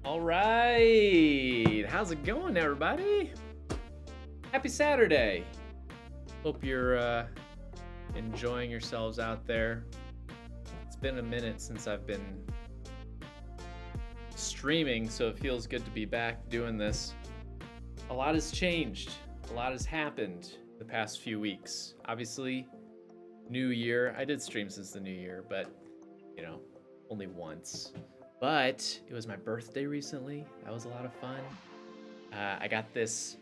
All right. How's it going, everybody? Happy Saturday. Hope you're enjoying yourselves out there. It's been a minute since I've been streaming, so it feels good to be back doing this. A lot has changed. A lot has happened the past few weeks. Obviously, new year. I did stream since the new year, but, only once. But it was my birthday recently. That was a lot of fun. I got this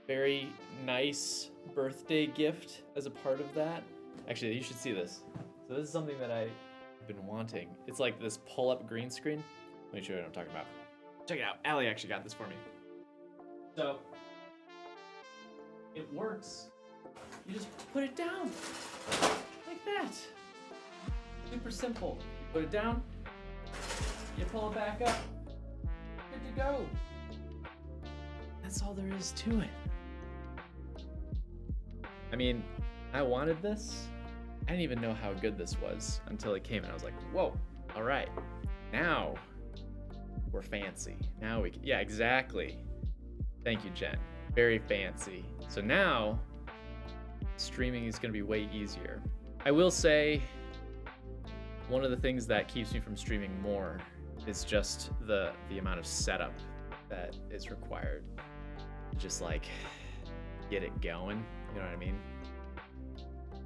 very nice birthday gift as a part of that. Actually, you should see this. So this is something that I've been wanting. It's like this pull-up green screen. Let me show you what I'm talking about. Check it out. Allie actually got this for me. So it works. You just put it down like that. Super simple. You put it down. You pull it back up. Good to go. That's all there is to it. I mean, I wanted this. I didn't even know how good this was until it came and I was like, whoa, all right. Now we're fancy. Now yeah, exactly. Thank you, Jen. Very fancy. So now streaming is gonna be way easier. I will say one of the things that keeps me from streaming more is just the amount of setup that is required to just like get it going, you know what I mean?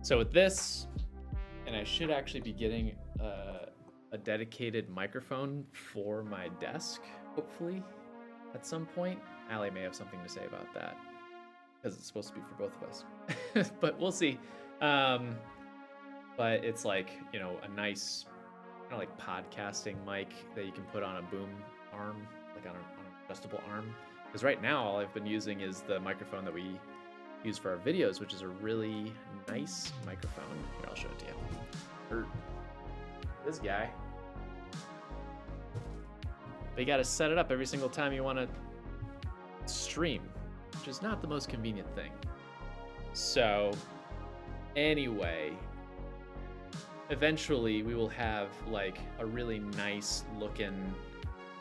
So with this, and I should actually be getting a dedicated microphone for my desk, hopefully, at some point. Allie may have something to say about that, because it's supposed to be for both of us, but we'll see. But it's like, a nice kind of like podcasting mic that you can put on a boom arm, like on an adjustable arm. Because right now all I've been using is the microphone that we use for our videos, which is a really nice microphone. Here, I'll show it to you. Or this guy. But you gotta set it up every single time you wanna stream, which is not the most convenient thing. So anyway, eventually we will have like a really nice looking,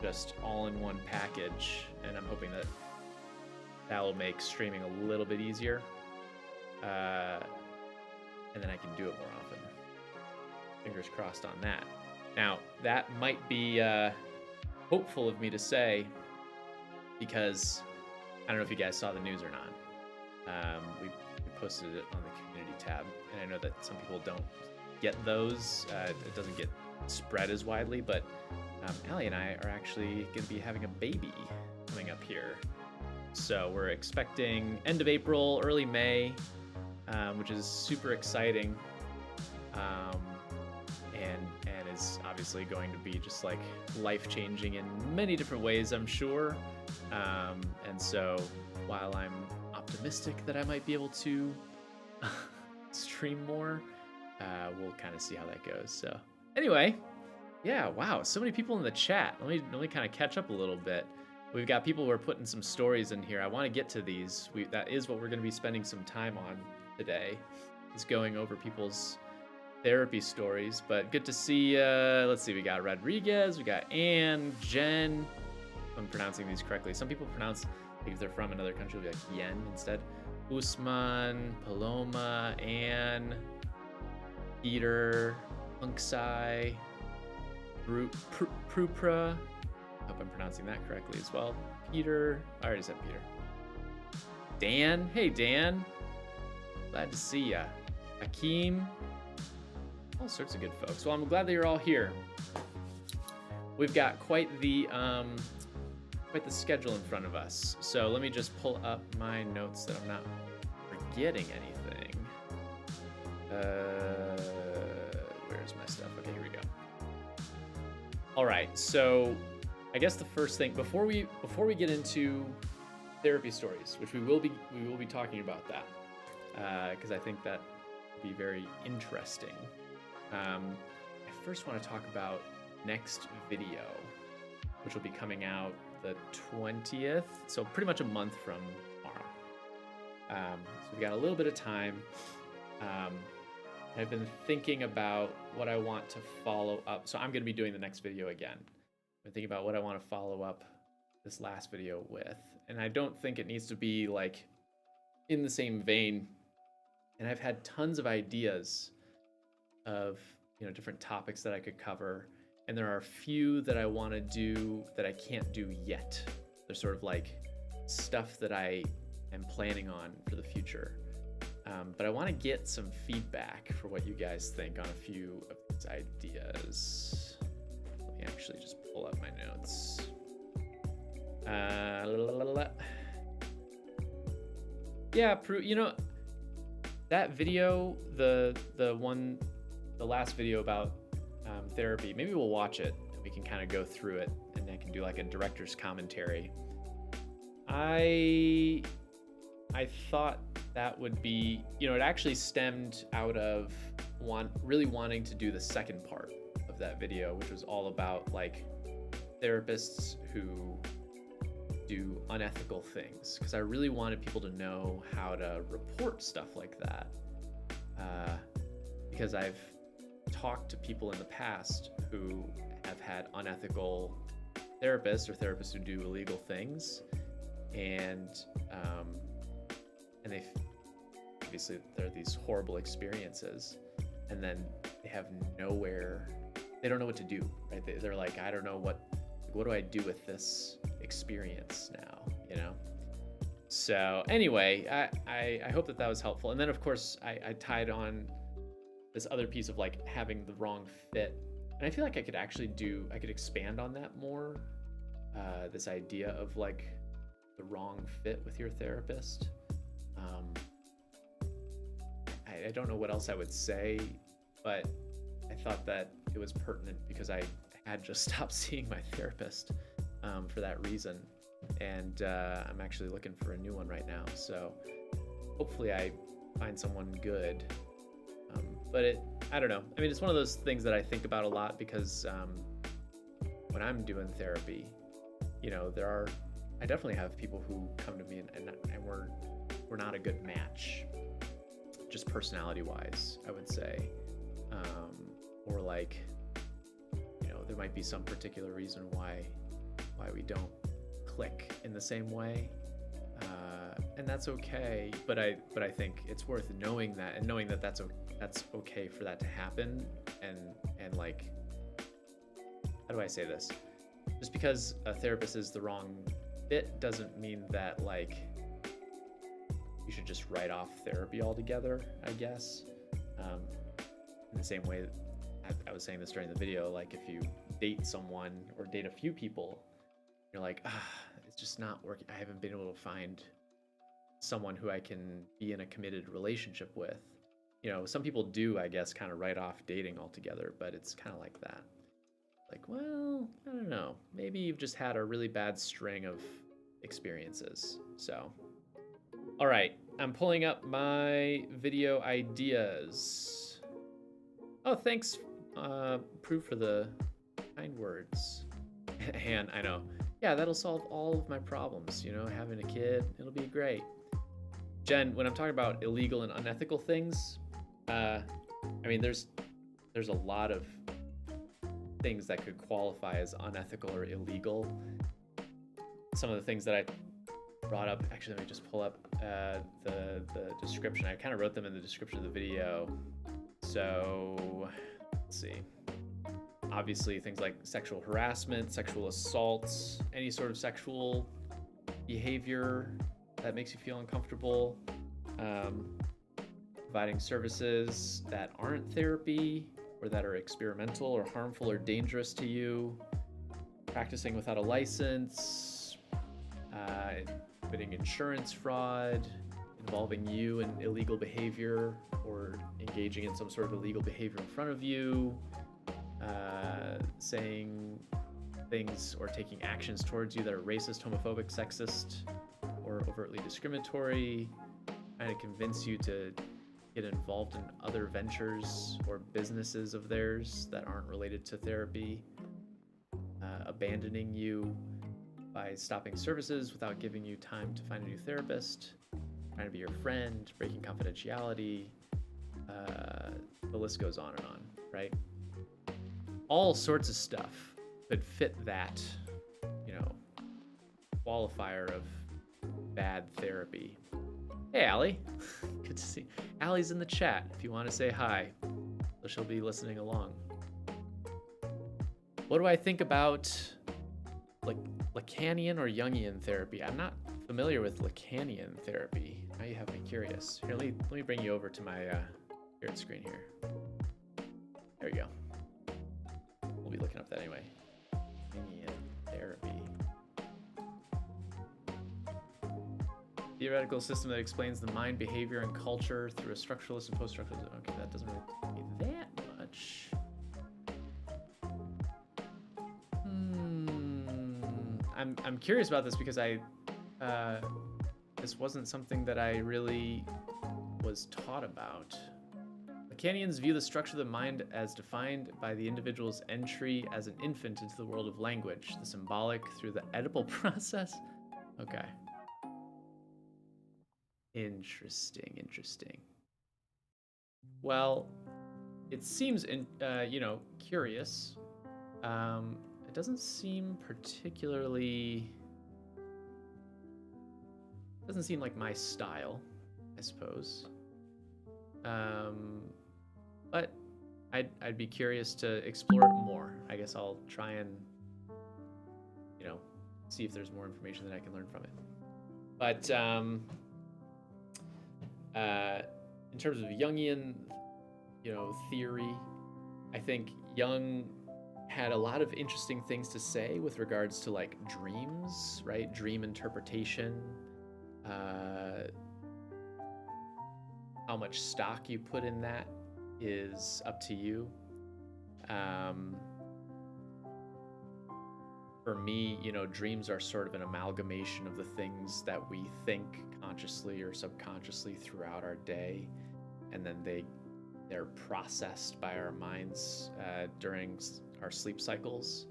just all-in-one package, and I'm hoping that will make streaming a little bit easier, and then I can do it more often. Fingers crossed on that. Now that might be hopeful of me to say, because I don't know if you guys saw the news or not. We posted it on the community tab, and I know that some people don't get those. It doesn't get spread as widely, but Allie and I are actually going to be having a baby coming up here. So we're expecting end of April, early May, which is super exciting, and is obviously going to be just like life-changing in many different ways, I'm sure. And so while I'm optimistic that I might be able to stream more, we'll kind of see how that goes. So anyway, yeah, wow, so many people in the chat. Let me kind of catch up a little bit. We've got people who are putting some stories in here. I want to get to these. That is what we're going to be spending some time on today, is going over people's therapy stories. But good to see, let's see, we got Rodriguez, we got Anne, Jen, if I'm pronouncing these correctly. Some people pronounce, like if they're from another country, they'll be like Yen instead. Usman, Paloma, Anne, Peter, Punksai, Prupra. I hope I'm pronouncing that correctly as well. Peter, I already said Peter. Dan, hey Dan. Glad to see ya. Hakeem, all sorts of good folks. Well, I'm glad that you're all here. We've got quite the schedule in front of us. So let me just pull up my notes that I'm not forgetting anything. Where's my stuff? Okay, here we go. All right, so I guess the first thing before we get into therapy stories, which we will be talking about that, because I think that would be very interesting. I first want to talk about next video, which will be coming out the 20th, so pretty much a month from tomorrow. So we've got a little bit of time. I've been thinking about what I want to follow up. So I'm going to be doing the next video again. I'm thinking about what I want to follow up this last video with. And I don't think it needs to be like in the same vein. And I've had tons of ideas of, you know, different topics that I could cover. And there are a few that I want to do that I can't do yet. They're sort of like stuff that I am planning on for the future. But I want to get some feedback for what you guys think on a few of these ideas. Let me actually just pull up my notes. Yeah, you know, that video, the last video about therapy, maybe we'll watch it and we can kind of go through it, and I can do like a director's commentary. I thought that would be, you know, it actually stemmed out of really wanting to do the second part of that video, which was all about like therapists who do unethical things, because I really wanted people to know how to report stuff like that, because I've talked to people in the past who have had unethical therapists or therapists who do illegal things, and they've obviously they're these horrible experiences, and then they have nowhere, they don't know what to do, right? They're like, I don't know what do I do with this experience now, you know? So anyway, I hope that was helpful. And then of course I tied on this other piece of like having the wrong fit, and I feel like I could expand on that more, this idea of like the wrong fit with your therapist. I don't know what else I would say, but I thought that it was pertinent because I had just stopped seeing my therapist for that reason, and I'm actually looking for a new one right now, so hopefully I find someone good. But I don't know, I mean, it's one of those things that I think about a lot, because when I'm doing therapy, you know, I definitely have people who come to me and we're not a good match, just personality wise, I would say, or like, you know, there might be some particular reason why we don't click in the same way, and that's okay. But I think it's worth knowing that, and knowing that that's okay for that to happen, and like, how do I say this? Just because a therapist is the wrong fit doesn't mean that like you should just write off therapy altogether, I guess. In the same way that I was saying this during the video, like if you date someone or date a few people, you're like, it's just not working. I haven't been able to find someone who I can be in a committed relationship with. You know, some people do, I guess, kind of write off dating altogether, but it's kind of like that. Like, well, I don't know. Maybe you've just had a really bad string of experiences. So, all right, I'm pulling up my video ideas. Oh, thanks, Prue, for the kind words. And I know, yeah, that'll solve all of my problems, you know, having a kid, it'll be great. Jen, when I'm talking about illegal and unethical things, I mean, there's a lot of things that could qualify as unethical or illegal. Some of the things that I brought up, actually, let me just pull up the description. I kind of wrote them in the description of the video. So let's see. Obviously, things like sexual harassment, sexual assaults, any sort of sexual behavior that makes you feel uncomfortable, providing services that aren't therapy or that are experimental or harmful or dangerous to you, practicing without a license, committing insurance fraud, involving you in illegal behavior or engaging in some sort of illegal behavior in front of you, saying things or taking actions towards you that are racist, homophobic, sexist, or overtly discriminatory, trying to convince you to get involved in other ventures or businesses of theirs that aren't related to therapy, abandoning you by stopping services without giving you time to find a new therapist, trying to be your friend, breaking confidentiality, the list goes on and on, right? All sorts of stuff could fit that, you know, qualifier of bad therapy. Hey, Allie. Good to see. Allie's in the chat if you want to say hi. So she'll be listening along. What do I think about like Lacanian or Jungian therapy? I'm not familiar with Lacanian therapy. Now you have me curious. Here, let me bring you over to my shared screen here. There we go. We'll be looking up that anyway. Jungian therapy. Theoretical system that explains the mind, behavior, and culture through a structuralist and post-structuralist. Okay, that doesn't really tell me that much. I'm curious about this because this wasn't something that I really was taught about. Lacanians view the structure of the mind as defined by the individual's entry as an infant into the world of language, the symbolic through the Oedipal process. Okay. Interesting. Well, it seems, curious. It doesn't seem particularly. Doesn't seem like my style, I suppose. But I'd be curious to explore it more. I guess I'll try and, see if there's more information that I can learn from it. But in terms of Jungian, theory, I think Jung had a lot of interesting things to say with regards to like dreams, right? Dream interpretation, how much stock you put in that is up to you. For me, dreams are sort of an amalgamation of the things that we think consciously or subconsciously throughout our day, and then they're processed by our minds during our sleep cycles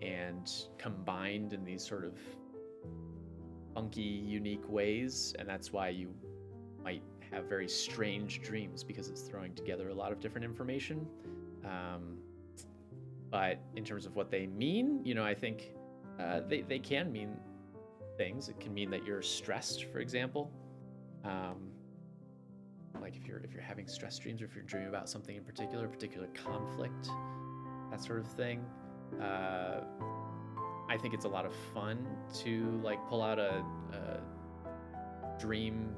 and combined in these sort of funky, unique ways, and that's why you might have very strange dreams, because it's throwing together a lot of different information. But in terms of what they mean, I think they can mean things. It can mean that you're stressed, for example. Like if you're having stress dreams, or if you're dreaming about something in particular conflict, that sort of thing. I think it's a lot of fun to like pull out a dream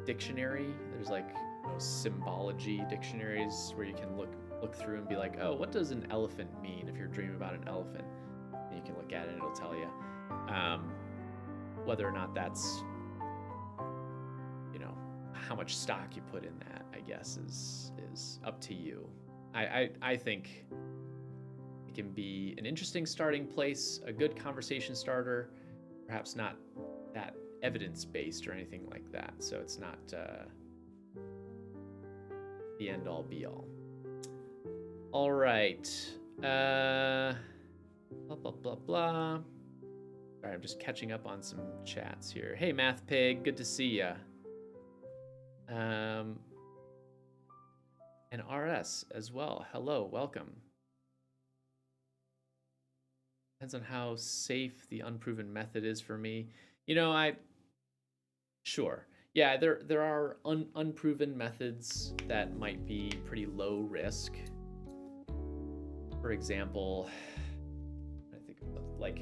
dictionary. There's like symbology dictionaries where you can look through and be like, oh, what does an elephant mean if you're dreaming about an elephant? And you can look at it and it'll tell you. Whether or not that's, how much stock you put in that, I guess, is up to you. I think it can be an interesting starting place, a good conversation starter, perhaps not that evidence-based or anything like that. So it's not the end-all be-all. All right. Blah, blah, blah, blah. All right, I'm just catching up on some chats here. Hey, Math Pig, good to see ya. And RS as well. Hello, welcome. Depends on how safe the unproven method is for me. Sure. Yeah, there are unproven methods that might be pretty low risk. For example, I think like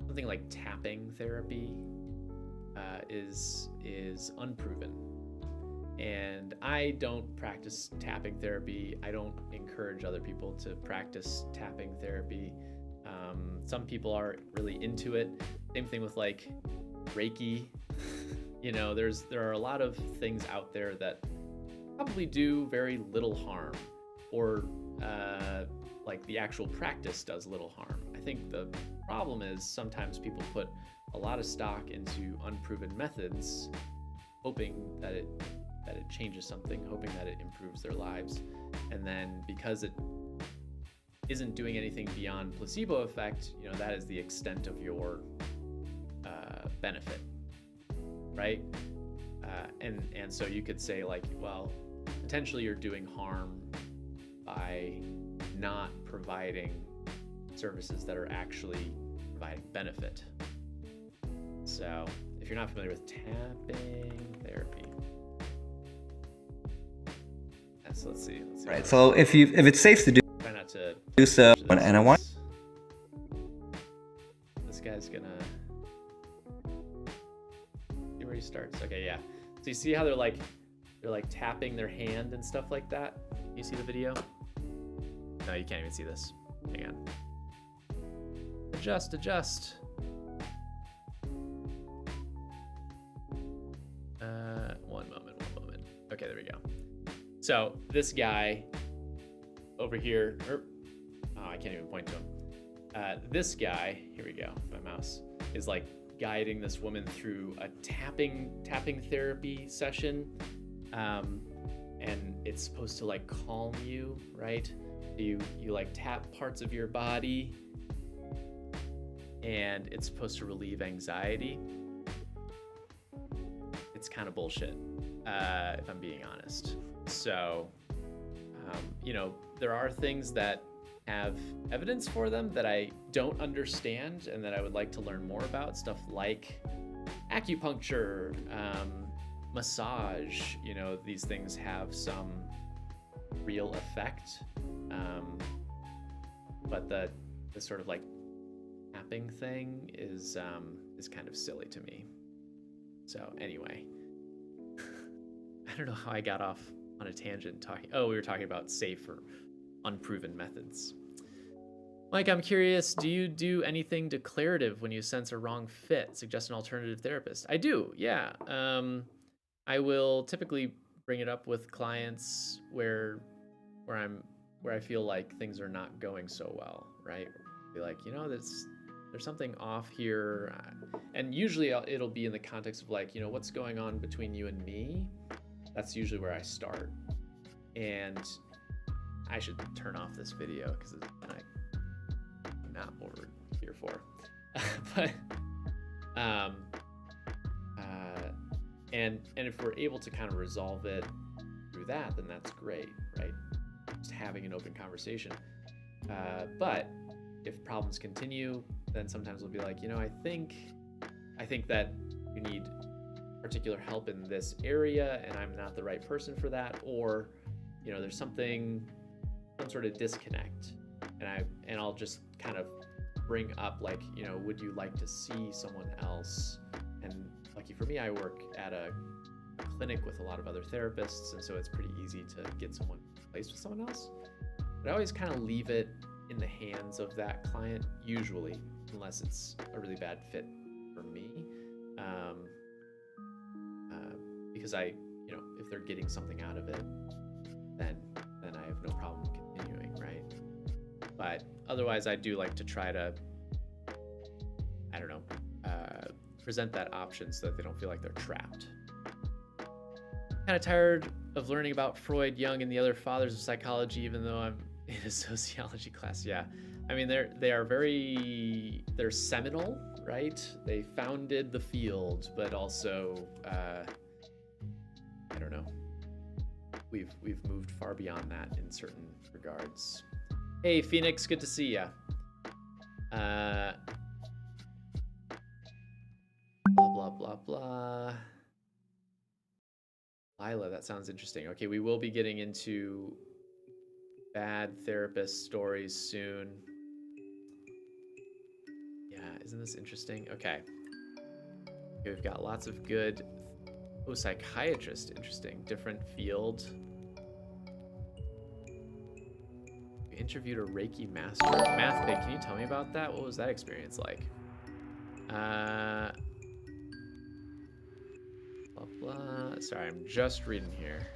something like tapping therapy is unproven, and I don't practice tapping therapy. I don't encourage other people to practice tapping therapy. Some people are really into it. Same thing with like Reiki. There are a lot of things out there that probably do very little harm, or like the actual practice does little harm. I think the problem is sometimes people put a lot of stock into unproven methods, hoping that it changes something, hoping that it improves their lives, and then because it isn't doing anything beyond placebo effect, that is the extent of your benefit, right? And so you could say like, well, potentially you're doing harm by not providing services that are actually providing benefit. So if you're not familiar with tapping therapy, so let's see. Right. So if it's safe to try not to do so, and I want. This guy's gonna see where he starts. Okay, yeah. So you see how they're like tapping their hand and stuff like that? You see the video? No, you can't even see this. Hang on. Adjust. One moment. Okay, there we go. So this guy over here, I can't even point to him. This guy, here we go, my mouse, is like guiding this woman through a tapping therapy session. And it's supposed to like calm you, right? You like tap parts of your body, and it's supposed to relieve anxiety. It's kind of bullshit, if I'm being honest. So, there are things that have evidence for them that I don't understand and that I would like to learn more about. Stuff like acupuncture, massage, these things have some real effect. But the sort of like tapping thing is kind of silly to me. So anyway, I don't know how I got off on a tangent talking. Oh, we were talking about safe or unproven methods. Mike, I'm curious, do you do anything declarative when you sense a wrong fit? Suggest an alternative therapist? I do, yeah. I will typically bring it up with clients where I feel like things are not going so well, right? Be like, there's something off here. And usually it'll be in the context of like, what's going on between you and me? That's usually where I start. And I should turn off this video because it's not what we're here for. But and if we're able to kind of resolve it through that, then that's great, right? Just having an open conversation. But if problems continue, then sometimes we'll be like, I think that you need particular help in this area and I'm not the right person for that, or there's some sort of disconnect, and I'll just kind of bring up like, would you like to see someone else? And lucky for me, I work at a clinic with a lot of other therapists, and so it's pretty easy to get someone placed with someone else. But I always kind of leave it in the hands of that client, usually, unless it's a really bad fit for me. Because if they're getting something out of it, then I have no problem continuing, right? But otherwise, I do like to try to, present that option so that they don't feel like they're trapped. Kind of tired of learning about Freud, Jung, and the other fathers of psychology, even though I'm in a sociology class. Yeah, I mean they're seminal, right? They founded the field, but also I don't know. We've moved far beyond that in certain regards. Hey Phoenix, good to see ya. Blah blah blah. Lila, that sounds interesting. Okay, we will be getting into bad therapist stories soon. Yeah, isn't this interesting? Okay, we've got lots of good. Oh, psychiatrist, interesting. Different field. You interviewed a Reiki master. Math Big, can you tell me about that? What was that experience like? Blah blah. Sorry, I'm just reading here.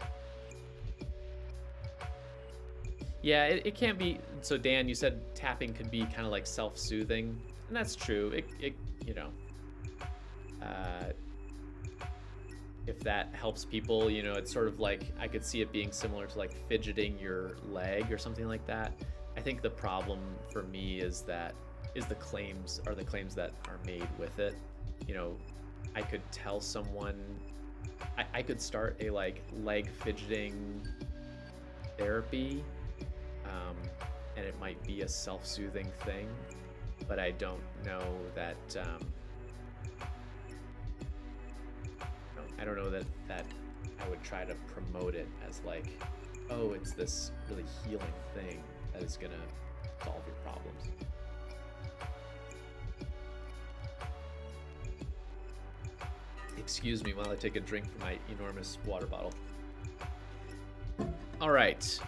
Yeah, it can't be. So Dan, you said tapping could be kind of like self-soothing, and that's true. It if that helps people, it's sort of like, I could see it being similar to like fidgeting your leg or something like that. I think the problem for me is the claims that are made with it. I could tell someone, I could start a like leg fidgeting therapy, and it might be a self-soothing thing, but I don't know that I don't know that I would try to promote it as like, oh, it's this really healing thing that is gonna solve your problems. Excuse me while I take a drink from my enormous water bottle. All right,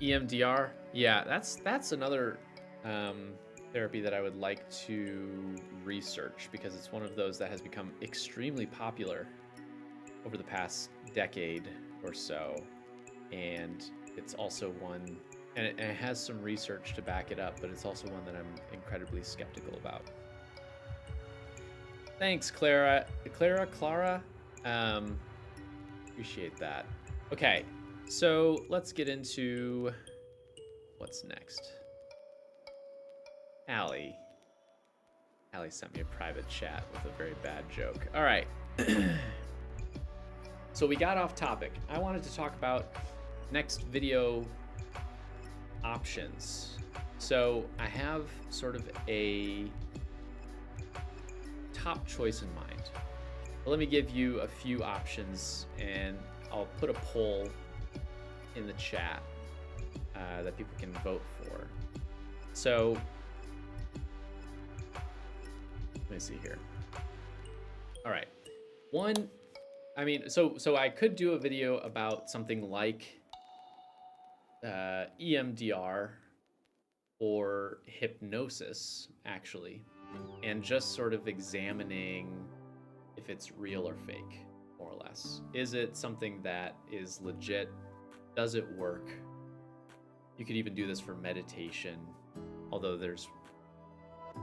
EMDR. Yeah, that's another therapy that I would like to research, because it's one of those that has become extremely popular over the past decade or so, and it's also one, and it has some research to back it up, but it's also one that I'm incredibly skeptical about. Thanks, Clara. Appreciate that. Okay, so let's get into what's next. Allie sent me a private chat with a very bad joke. All right. So we got off topic. I wanted to talk about next video options. So I have sort of a top choice in mind. But let me give you a few options, and I'll put a poll in the chat that people can vote for. So let me see here. All right. One, I mean, so I could do a video about something like EMDR or hypnosis, actually, and just sort of examining if it's real or fake, more or less. Is it something that is legit? Does it work? You could even do this for meditation, although there's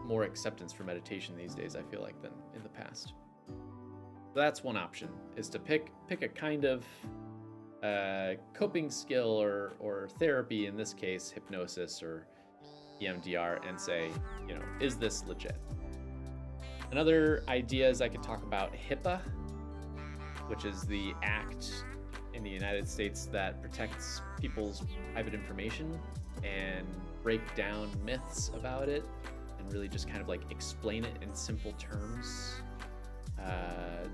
more acceptance for meditation these days, I feel like, than in the past. So that's one option, is to pick a kind of coping skill or therapy, in this case, hypnosis or EMDR, and say, you know, is this legit? Another idea is I could talk about HIPAA, which is the act in the United States that protects people's private information, and break down myths about it and really just kind of like explain it in simple terms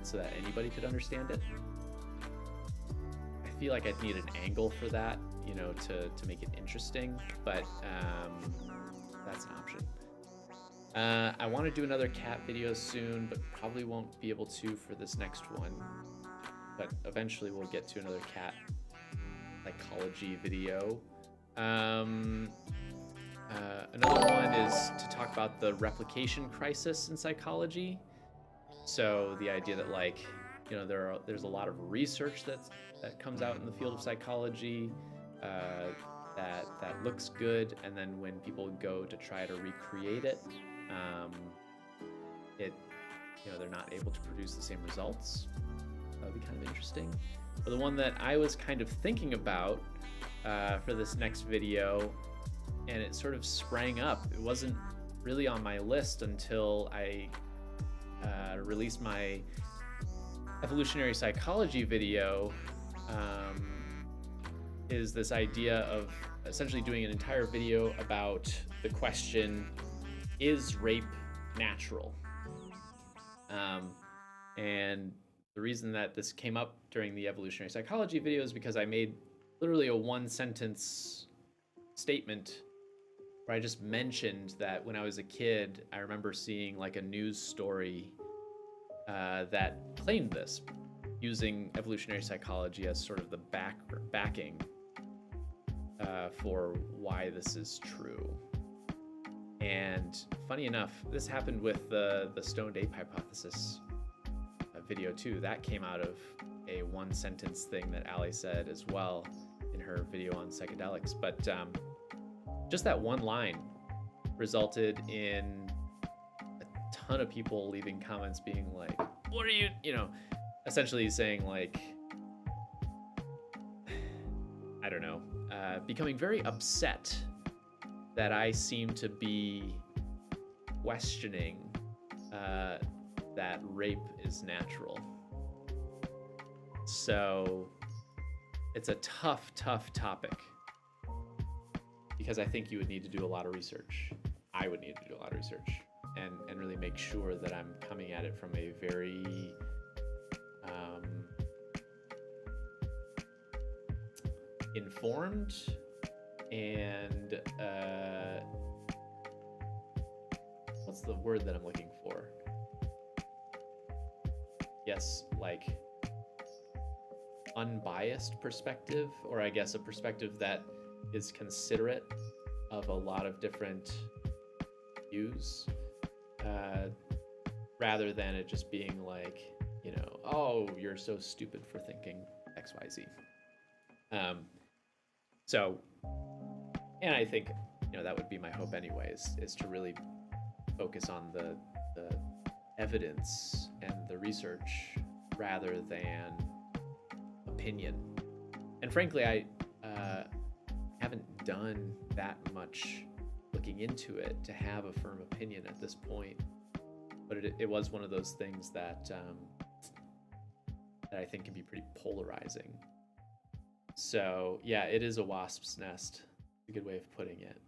so that anybody could understand it. I feel like I'd need an angle for that, you know, to make it interesting, but that's an option. I want to do another cat video soon, but probably won't be able to for this next one. But eventually we'll get to another cat psychology video. Another one is to talk about the replication crisis in psychology. So the idea that, like, you know, there's a lot of research that comes out in the field of psychology that looks good, and then when people go to try to recreate it, you know, they're not able to produce the same results. That would be kind of interesting. But the one that I was kind of thinking about for this next video, and it sort of sprang up, it wasn't really on my list until I released my evolutionary psychology video, is this idea of essentially doing an entire video about the question, is rape natural? And the reason that this came up during the evolutionary psychology video is because I made literally a one-sentence statement where I just mentioned that when I was a kid, I remember seeing like a news story that claimed this, using evolutionary psychology as sort of the backing for why this is true. And funny enough, this happened with the stoned ape hypothesis video too. That came out of a one-sentence thing that Allie said as well in her video on psychedelics. But just that one line resulted in a ton of people leaving comments being like, what are you know, essentially saying like, I don't know, becoming very upset that I seem to be questioning that rape is natural. So it's a tough topic, because I think you would need to do a lot of research. I would need to do a lot of research and really make sure that I'm coming at it from a very informed and what's the word that I'm looking for? Yes, like unbiased perspective, or I guess a perspective that is considerate of a lot of different views, rather than it just being like, you know, oh, you're so stupid for thinking XYZ. So, and I think, you know, that would be my hope anyways, is to really focus on the evidence and the research rather than opinion. And frankly, I haven't done that much looking into it to have a firm opinion at this point, but it was one of those things that that I think can be pretty polarizing. So yeah, it is a wasp's nest. A good way of putting it.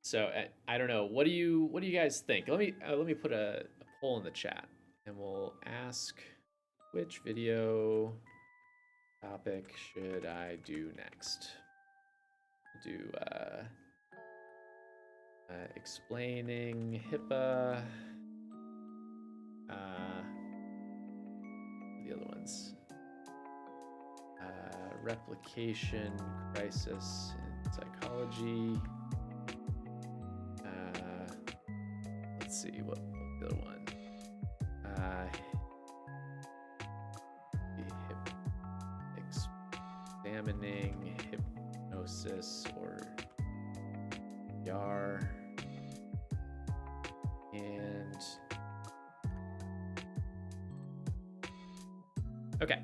So I don't know. What do you guys think? Let me put a poll in the chat, and we'll ask which video topic should I do next. Do explaining HIPAA. The other ones. Replication crisis in psychology. Let's see, what the other one? Examining hypnosis or YAR. And okay.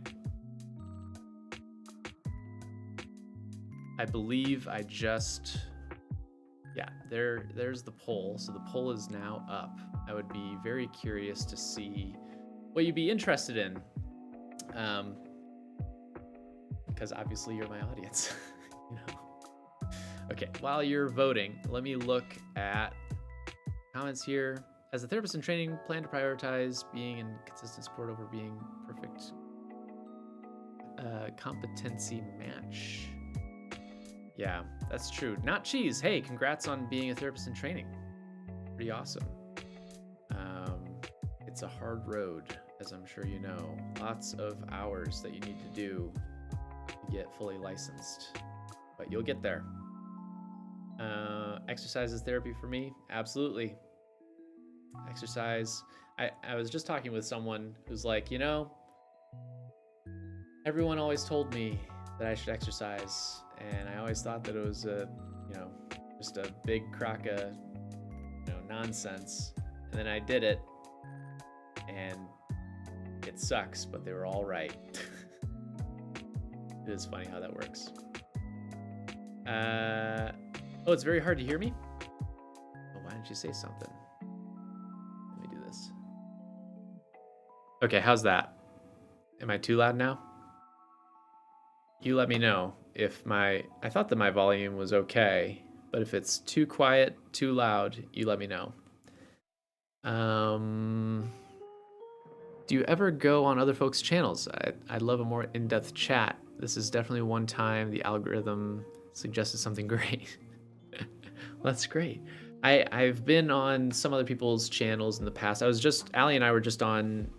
I believe I just, yeah, there's the poll. So the poll is now up. I would be very curious to see what you'd be interested in. Because obviously you're my audience, you know. Okay, while you're voting, let me look at comments here. As a therapist in training, plan to prioritize being in consistent support over being perfect. Competency match. Yeah, that's true. Not cheese. Hey, congrats on being a therapist in training. Pretty awesome. It's a hard road, as I'm sure you know. Lots of hours that you need to do to get fully licensed, but you'll get there. Exercise is therapy for me. Absolutely. Exercise. I was just talking with someone who's like, you know, everyone always told me that I should exercise, and I always thought that it was just a big crock of, nonsense. And then I did it, and it sucks, but they were all right. It is funny how that works. Oh, it's very hard to hear me? Well, why didn't you say something? Let me do this. Okay, how's that? Am I too loud now? You let me know if I thought that my volume was okay, but if it's too quiet, too loud, you let me know. Do you ever go on other folks' channels? I'd love a more in-depth chat. This is definitely one time the algorithm suggested something great. Well, that's great. I've been on some other people's channels in the past. Allie and I were just on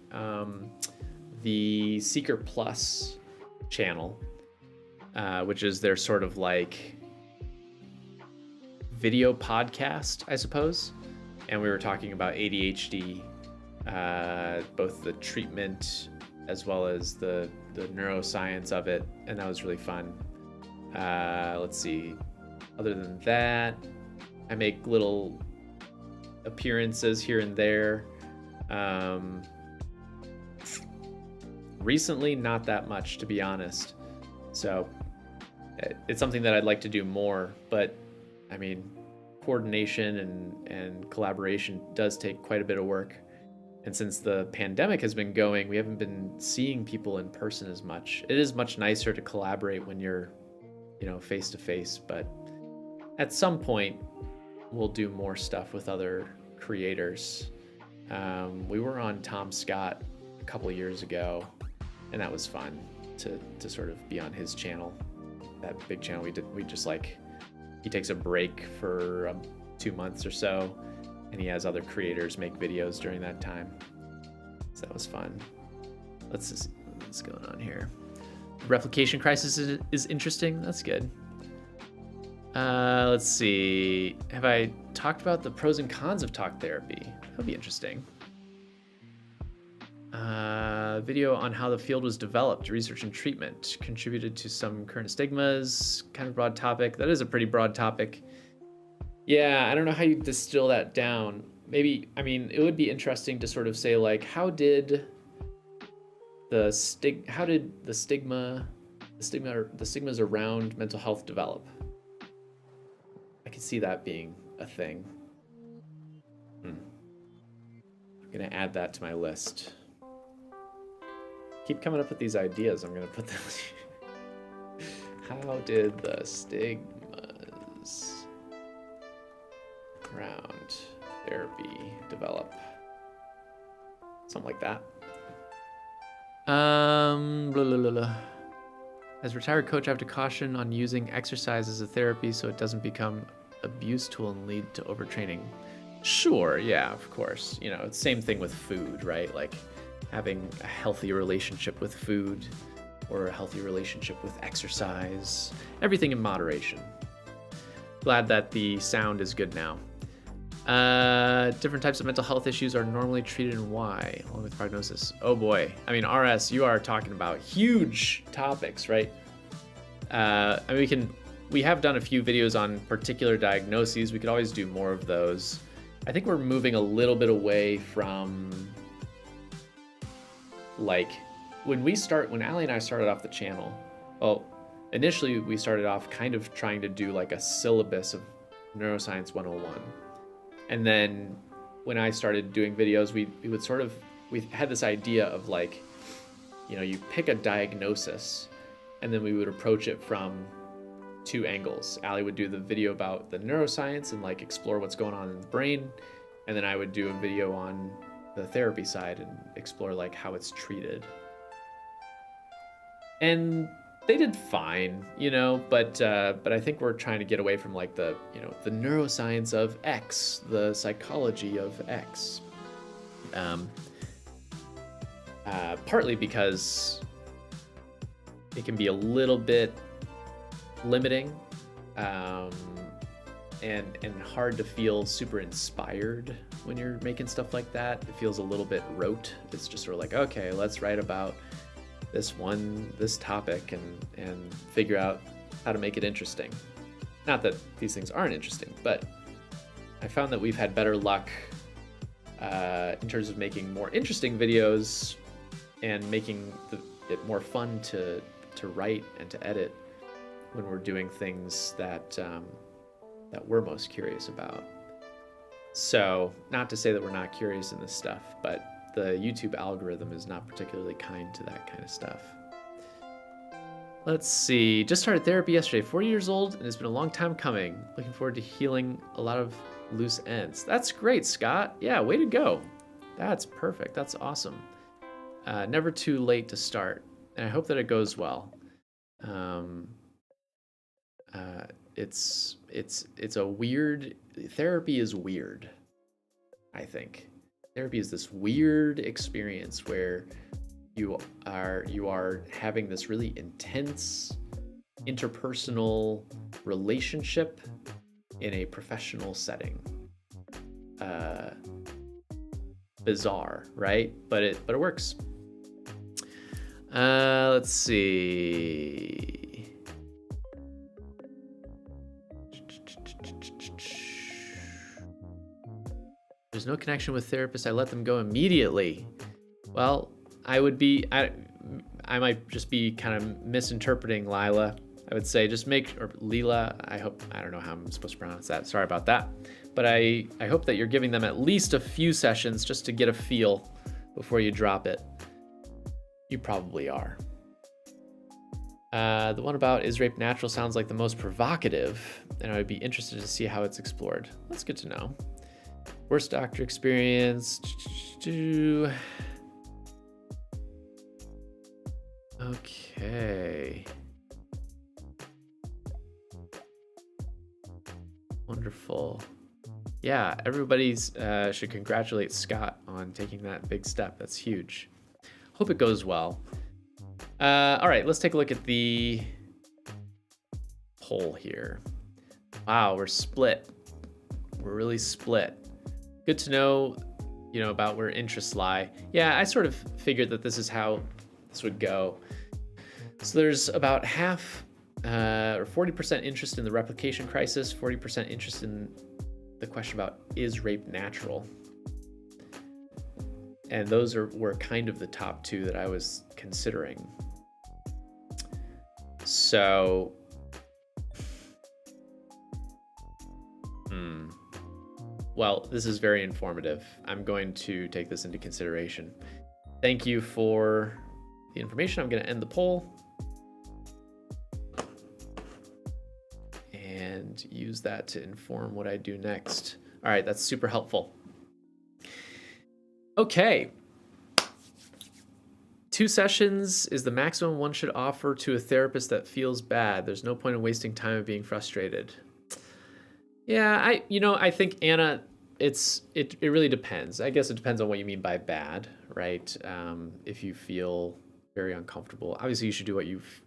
the Seeker Plus channel, which is their sort of like video podcast, I suppose. And we were talking about ADHD, both the treatment as well as the neuroscience of it, and that was really fun. Let's see. Other than that, I make little appearances here and there. Recently, not that much, to be honest. So it's something that I'd like to do more, but I mean, coordination and collaboration does take quite a bit of work. And since the pandemic has been going, we haven't been seeing people in person as much. It is much nicer to collaborate when you're, face to face, but at some point, we'll do more stuff with other creators. We were on Tom Scott a couple of years ago, and that was fun to sort of be on his channel, that big channel. We just like, he takes a break for 2 months or so, and he has other creators make videos during that time. So that was fun. Let's see what's going on here. Replication crisis is interesting. That's good. Let's see. Have I talked about the pros and cons of talk therapy? That'll be interesting. Video on how the field was developed, research and treatment, contributed to some current stigmas, kind of broad topic. That is a pretty broad topic. Yeah, I don't know how you distill that down. Maybe, I mean, it would be interesting to sort of say like, how did the stigmas around mental health develop? I could see that being a thing. I'm gonna add that to my list. Keep coming up with these ideas. I'm gonna put them. How did the stigmas around therapy develop? Something like that. Blah, blah, blah, blah. As a retired coach, I have to caution on using exercise as a therapy so it doesn't become abuse tool and lead to overtraining. Sure, yeah, of course. You know, it's same thing with food, right? Like having a healthy relationship with food or a healthy relationship with exercise. Everything in moderation. Glad that the sound is good now. Different types of mental health issues are normally treated and why, along with prognosis. Oh boy. I mean, RS, you are talking about huge topics, right? I mean, we have done a few videos on particular diagnoses. We could always do more of those. I think we're moving a little bit away from, like, when Allie and I started off the channel, well, initially we started off kind of trying to do like a syllabus of Neuroscience 101. And then when I started doing videos, we had this idea of like, you know, you pick a diagnosis and then we would approach it from 2 angles. Allie would do the video about the neuroscience and like explore what's going on in the brain. And then I would do a video on the therapy side and explore like how it's treated. And they did fine, you know, but I think we're trying to get away from like the, you know, the neuroscience of X, the psychology of X. Partly because it can be a little bit limiting, and hard to feel super inspired when you're making stuff like that. It feels a little bit rote. It's just sort of like, okay, let's write about this topic and figure out how to make it interesting. Not that these things aren't interesting, but I found that we've had better luck in terms of making more interesting videos and making it more fun to write and to edit when we're doing things that we're most curious about. So, not to say that we're not curious in this stuff, but the YouTube algorithm is not particularly kind to that kind of stuff. Let's see. Just started therapy yesterday. 40 years old, and it's been a long time coming. Looking forward to healing a lot of loose ends. That's great, Scott. Yeah, way to go. That's perfect. That's awesome. Never too late to start, and I hope that it goes well. It's a weird, therapy is weird, I think. Therapy is this weird experience where you are having this really intense interpersonal relationship in a professional setting. Bizarre, right? But it works. Let's see. There's no connection with therapists. I let them go immediately. Well, I might just be kind of misinterpreting Lila. I would say just or Leela, I don't know how I'm supposed to pronounce that. Sorry about that. But I hope that you're giving them at least a few sessions just to get a feel before you drop it. You probably are. The one about is rape natural sounds like the most provocative, and I would be interested to see how it's explored. That's good to know. Worst doctor experience. Okay. Wonderful. Yeah, everybody's should congratulate Scott on taking that big step. That's huge. Hope it goes well. All right, let's take a look at the poll here. Wow, we're split. We're really split. Good to know, about where interests lie. Yeah, I sort of figured that this is how this would go. So there's about half or 40% interest in the replication crisis, 40% interest in the question about is rape natural? And those were kind of the top two that I was considering. So, well, this is very informative. I'm going to take this into consideration. Thank you for the information. I'm going to end the poll and use that to inform what I do next. All right, that's super helpful. Okay. 2 sessions is the maximum one should offer to a therapist that feels bad. There's no point in wasting time and being frustrated. Yeah, I think, Anna, it really depends. I guess it depends on what you mean by bad, right? If you feel very uncomfortable, obviously you should do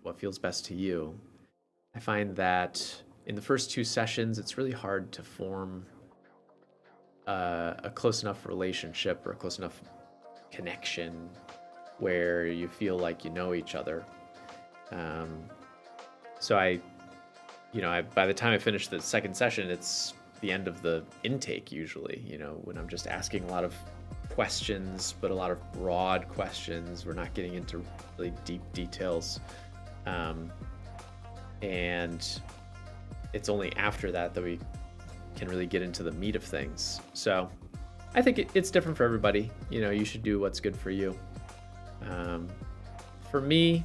what feels best to you. I find that in the first 2 sessions, it's really hard to form a close enough relationship or a close enough connection where you feel like you know each other. So by the time I finish the second session, it's the end of the intake usually, when I'm just asking a lot of questions, but a lot of broad questions. We're not getting into really deep details. And it's only after that we can really get into the meat of things. So I think it's different for everybody. You should do what's good for you. For me,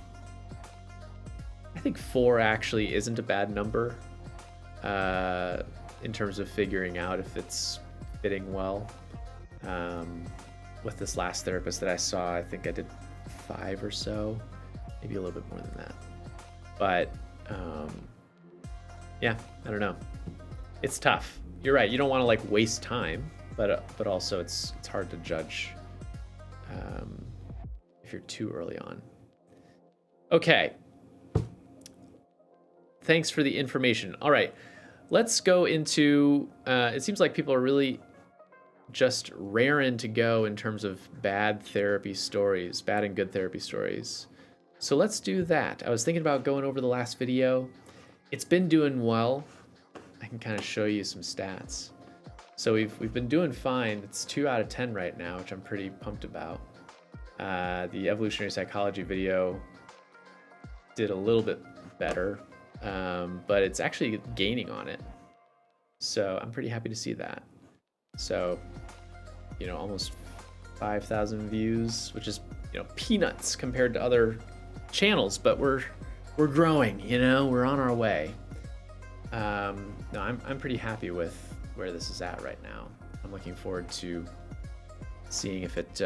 I think 4 actually isn't a bad number in terms of figuring out if it's fitting well. With this last therapist that I saw, I think I did 5 or so, maybe a little bit more than that. But yeah, I don't know. It's tough. You're right. You don't want to waste time, but also it's hard to judge if you're too early on. Okay. Thanks for the information. All right, let's go into, it seems like people are really just raring to go in terms of bad therapy stories, bad and good therapy stories. So let's do that. I was thinking about going over the last video. It's been doing well. I can kind of show you some stats. So we've been doing fine. It's 2 out of 10 right now, which I'm pretty pumped about. The evolutionary psychology video did a little bit better, but it's actually gaining on it. So I'm pretty happy to see that. So, almost 5,000 views, which is, peanuts compared to other channels, but we're growing, we're on our way. No, I'm pretty happy with where this is at right now. I'm looking forward to seeing if it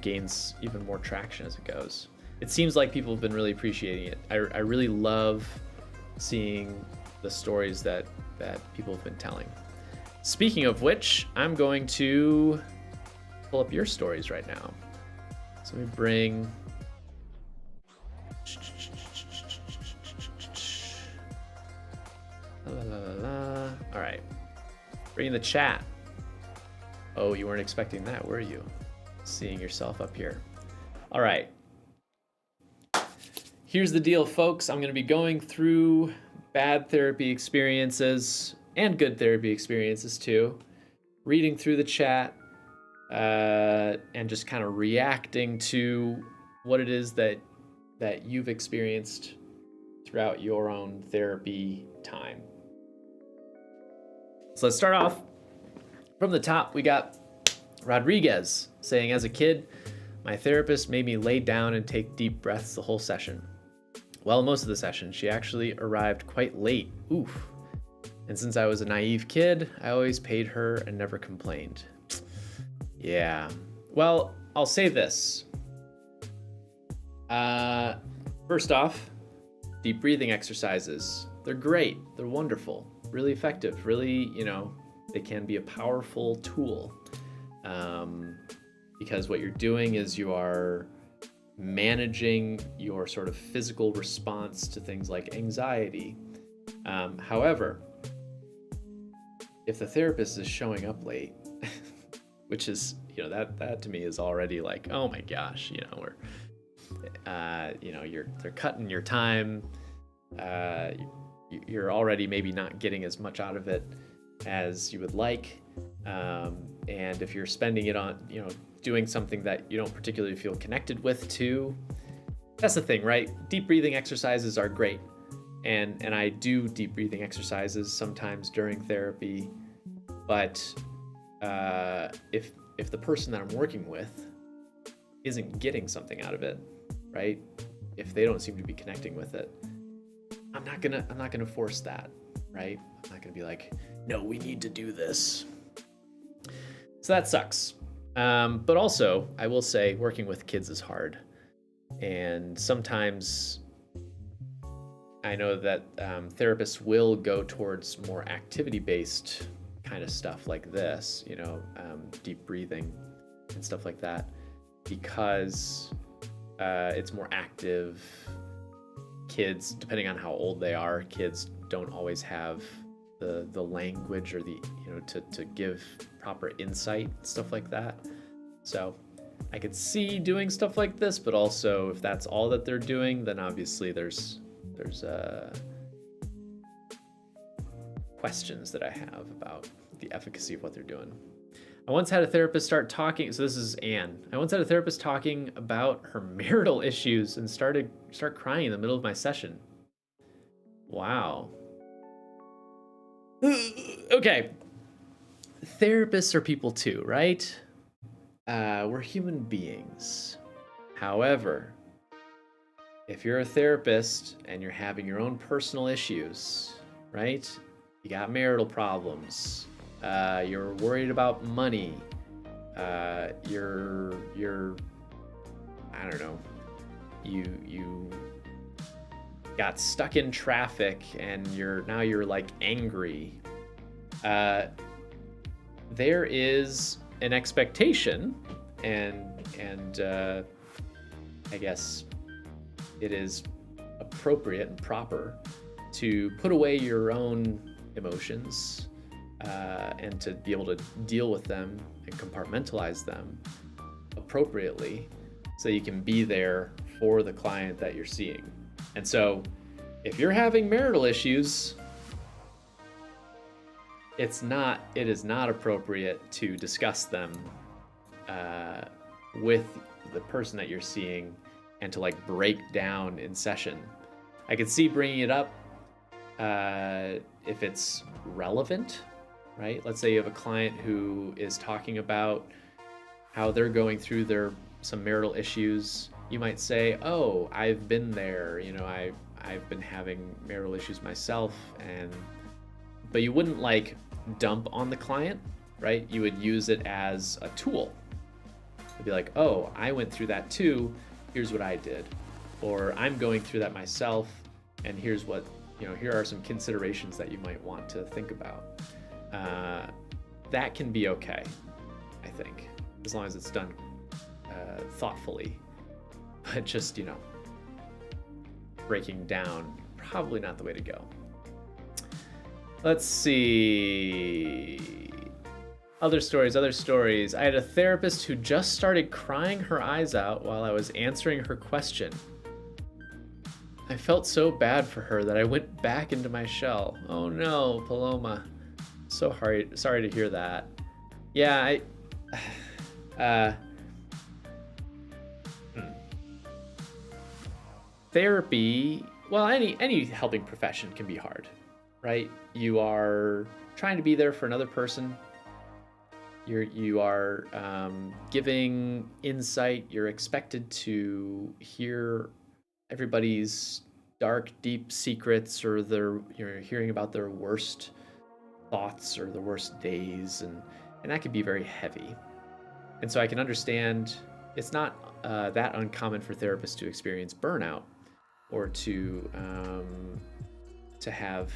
gains even more traction as it goes. It seems like people have been really appreciating it. I really love seeing the stories that people have been telling. Speaking of which, I'm going to pull up your stories right now. So let me bring... All right, bring in the chat. Oh, you weren't expecting that, were you? Seeing yourself up here. All right. Here's the deal, folks. I'm going to be going through bad therapy experiences and good therapy experiences too, reading through the chat, and just kind of reacting to what it is that you've experienced throughout your own therapy time. So let's start off from the top. We got Rodriguez saying, as a kid, my therapist made me lay down and take deep breaths the whole session. Well, most of the session, she actually arrived quite late. Oof. And since I was a naive kid, I always paid her and never complained. Yeah. Well, I'll say this. First off, deep breathing exercises. They're great. They're wonderful. Really effective. Really, they can be a powerful tool. Because what you're doing is you are managing your sort of physical response to things like anxiety. However, if the therapist is showing up late, which is, that to me is already like, oh my gosh, they're cutting your time. You're already maybe not getting as much out of it as you would like. And if you're spending it on, doing something that you don't particularly feel connected with too, that's the thing, right? Deep breathing exercises are great. And I do deep breathing exercises sometimes during therapy, but if the person that I'm working with isn't getting something out of it, right? If they don't seem to be connecting with it, I'm not gonna force that, right? I'm not gonna be like, no, we need to do this. So that sucks. But also, I will say, working with kids is hard, and sometimes I know that therapists will go towards more activity-based kind of stuff like this, deep breathing and stuff like that, because it's more active. Kids, depending on how old they are, kids don't always have the language or to give proper insight, stuff like that. So I could see doing stuff like this, but also if that's all that they're doing, then obviously there's questions that I have about the efficacy of what they're doing. I once had a therapist start talking, so this is Anne. I once had a therapist talking about her marital issues and start crying in the middle of my session. Wow. Okay. Therapists are people too, right? We're human beings. However, if you're a therapist and you're having your own personal issues, right? You got marital problems. You're worried about money. You're I don't know. You got stuck in traffic and you're like angry. There is an expectation, and I guess it is appropriate and proper to put away your own emotions and to be able to deal with them and compartmentalize them appropriately so you can be there for the client that you're seeing. And so if you're having marital issues, it is not appropriate to discuss them with the person that you're seeing and to like break down in session. I could see bringing it up if it's relevant, right? Let's say you have a client who is talking about how they're going through some marital issues. You might say, oh, I've been there, I've been having marital issues myself, but you wouldn't like dump on the client, right? You would use it as a tool. You'd be like, oh, I went through that too, here's what I did. Or I'm going through that myself, and here's what, here are some considerations that you might want to think about. That can be okay, I think, as long as it's done thoughtfully. But just, breaking down, probably not the way to go. Let's see. Other stories. I had a therapist who just started crying her eyes out while I was answering her question. I felt so bad for her that I went back into my shell. Oh no, Paloma. So sorry to hear that. Yeah, therapy, well, any helping profession can be hard, right? You are trying to be there for another person. You are giving insight. You're expected to hear everybody's dark, deep secrets, or you're hearing about their worst thoughts or the worst days, and that can be very heavy. And so I can understand it's not that uncommon for therapists to experience burnout or to have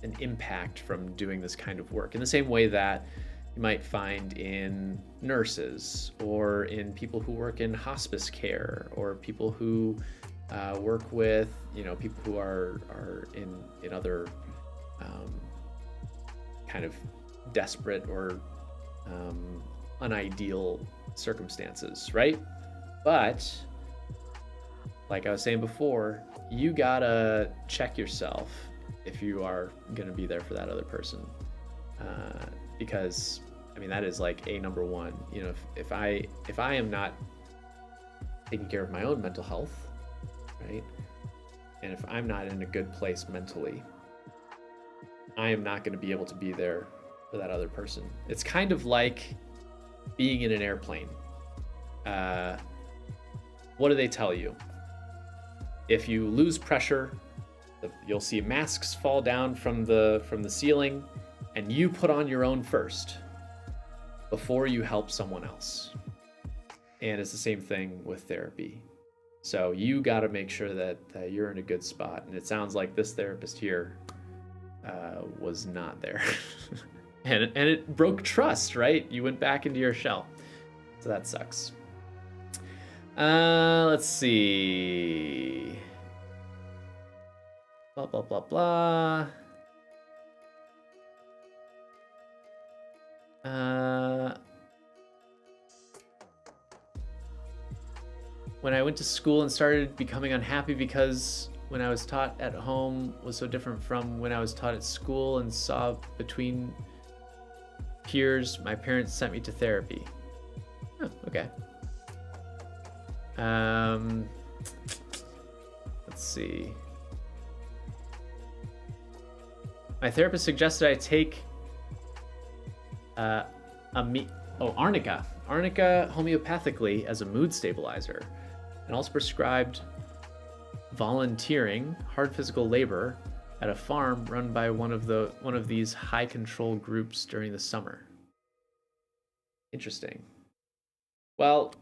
an impact from doing this kind of work in the same way that you might find in nurses or in people who work in hospice care or people who work with, people who are in other kind of desperate or unideal circumstances, right? But like I was saying before, you gotta check yourself if you are gonna be there for that other person, because I mean that is like a number one. If I am not taking care of my own mental health, right, and if I'm not in a good place mentally, I am not going to be able to be there for that other person. It's kind of like being in an airplane. What do they tell you? If you lose pressure, you'll see masks fall down from the ceiling, and you put on your own first before you help someone else. And it's the same thing with therapy. So you got to make sure that you're in a good spot. And it sounds like this therapist here was not there. and it broke trust, right? You went back into your shell. So that sucks. Let's see. Blah, blah, blah, blah. When I went to school and started becoming unhappy because when I was taught at home was so different from when I was taught at school and saw between peers, my parents sent me to therapy. Oh, okay. Let's see. My therapist suggested I take arnica homeopathically as a mood stabilizer, and also prescribed volunteering hard physical labor at a farm run by one of these high control groups during the summer. Interesting. Well,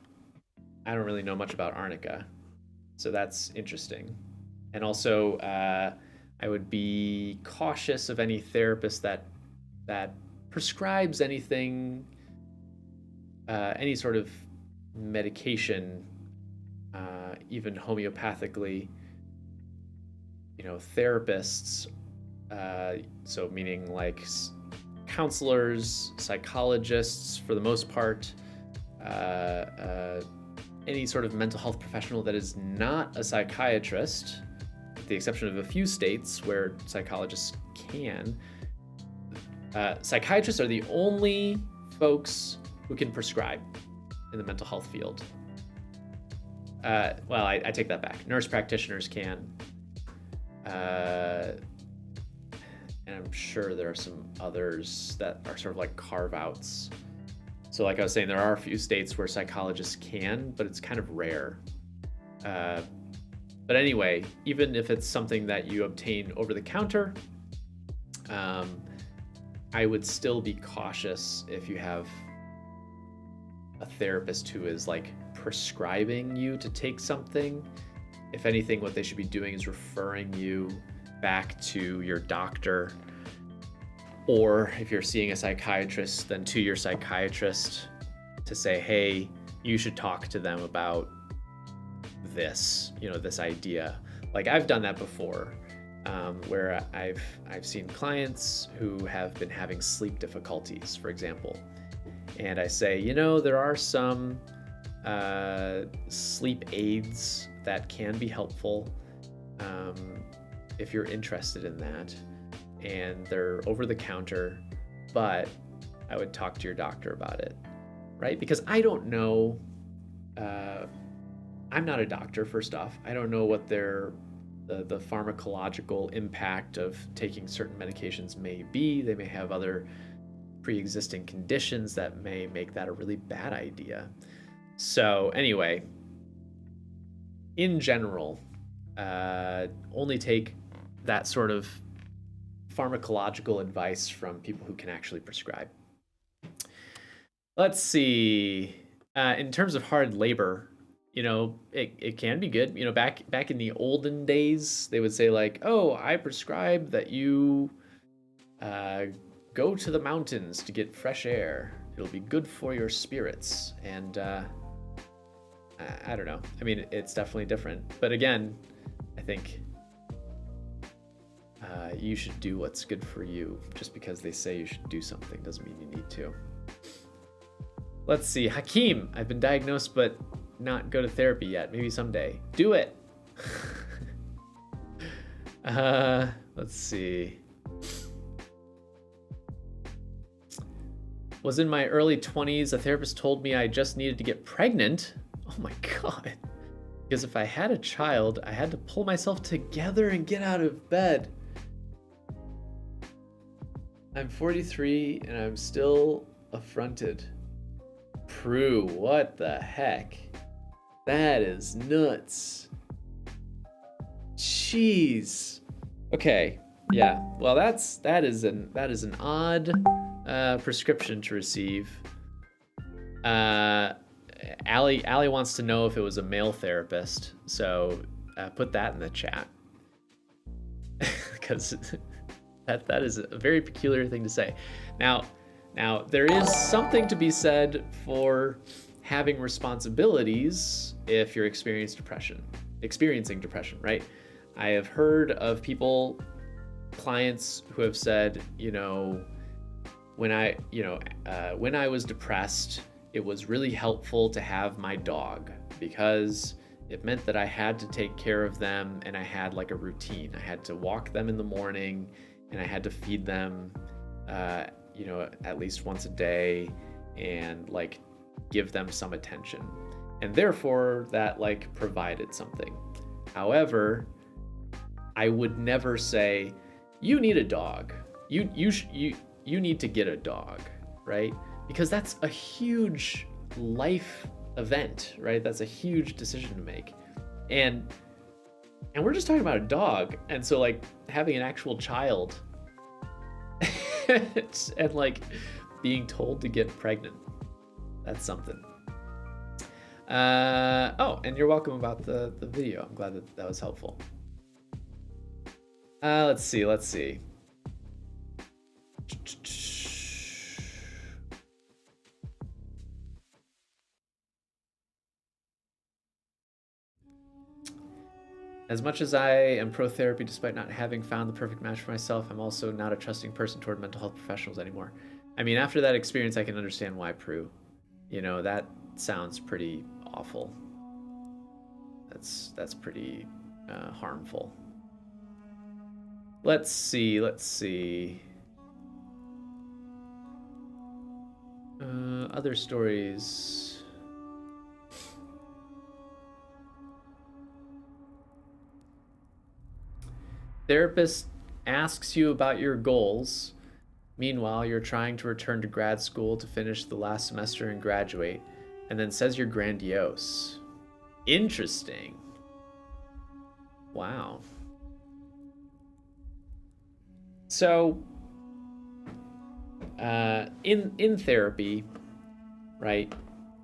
I don't really know much about arnica, so that's interesting. And also, I would be cautious of any therapist that prescribes anything, any sort of medication, even homeopathically. Therapists, so meaning like counselors, psychologists for the most part, any sort of mental health professional that is not a psychiatrist, with the exception of a few states where psychologists can. Psychiatrists are the only folks who can prescribe in the mental health field. Well, I take that back. Nurse practitioners can. And I'm sure there are some others that are sort of like carve-outs. So like I was saying, there are a few states where psychologists can, but it's kind of rare. But anyway, even if it's something that you obtain over the counter, I would still be cautious if you have a therapist who is like prescribing you to take something. If anything, what they should be doing is referring you back to your doctor, or if you're seeing a psychiatrist, then to your psychiatrist to say, hey, you should talk to them about this, this idea. Like I've done that before, where I've seen clients who have been having sleep difficulties, for example, and I say, there are some sleep aids that can be helpful if you're interested in that, and they're over the counter, but I would talk to your doctor about it, right? Because I don't know, I'm not a doctor, first off. I don't know what the pharmacological impact of taking certain medications may be. They may have other pre-existing conditions that may make that a really bad idea. So anyway, in general, only take that sort of pharmacological advice from people who can actually prescribe. Let's see. In terms of hard labor, you know, it can be good. You know, back in the olden days, they would say like, "Oh, I prescribe that you go to the mountains to get fresh air. It'll be good for your spirits." And I don't know. I mean, it's definitely different. But again, I think you should do what's good for you. Just because they say you should do something doesn't mean you need to. Let's see. Hakeem, I've been diagnosed but not go to therapy yet. Maybe someday. Do it. Let's see. Was in my early 20s. A therapist told me I just needed to get pregnant. Oh my God. Because if I had a child, I had to pull myself together and get out of bed. I'm 43 and I'm still affronted. Prue, what the heck? That is nuts. Jeez. Okay, yeah. Well, that is an odd prescription to receive. Allie wants to know if it was a male therapist, so put that in the chat, because that is a very peculiar thing to say. Now there is something to be said for having responsibilities if you're experiencing depression, right? I have heard of clients who have said, you know, when I was depressed, it was really helpful to have my dog because it meant that I had to take care of them and I had like a routine. I had to walk them in the morning and I had to feed them, at least once a day and like give them some attention. And therefore that like provided something. However, I would never say, you need a dog. You need to get a dog, right? Because that's a huge life event, right? That's a huge decision to make. And we're just talking about a dog. And so like having an actual child and like being told to get pregnant, that's something. Oh, and you're welcome about the video. I'm glad that was helpful. Let's see. As much as I am pro-therapy, despite not having found the perfect match for myself, I'm also not a trusting person toward mental health professionals anymore. I mean, after that experience, I can understand why, Prue. You know, that sounds pretty awful. That's pretty harmful. Let's see. Other stories. Therapist asks you about your goals. Meanwhile, you're trying to return to grad school to finish the last semester and graduate, and then says you're grandiose. Interesting. Wow. So, in therapy, right?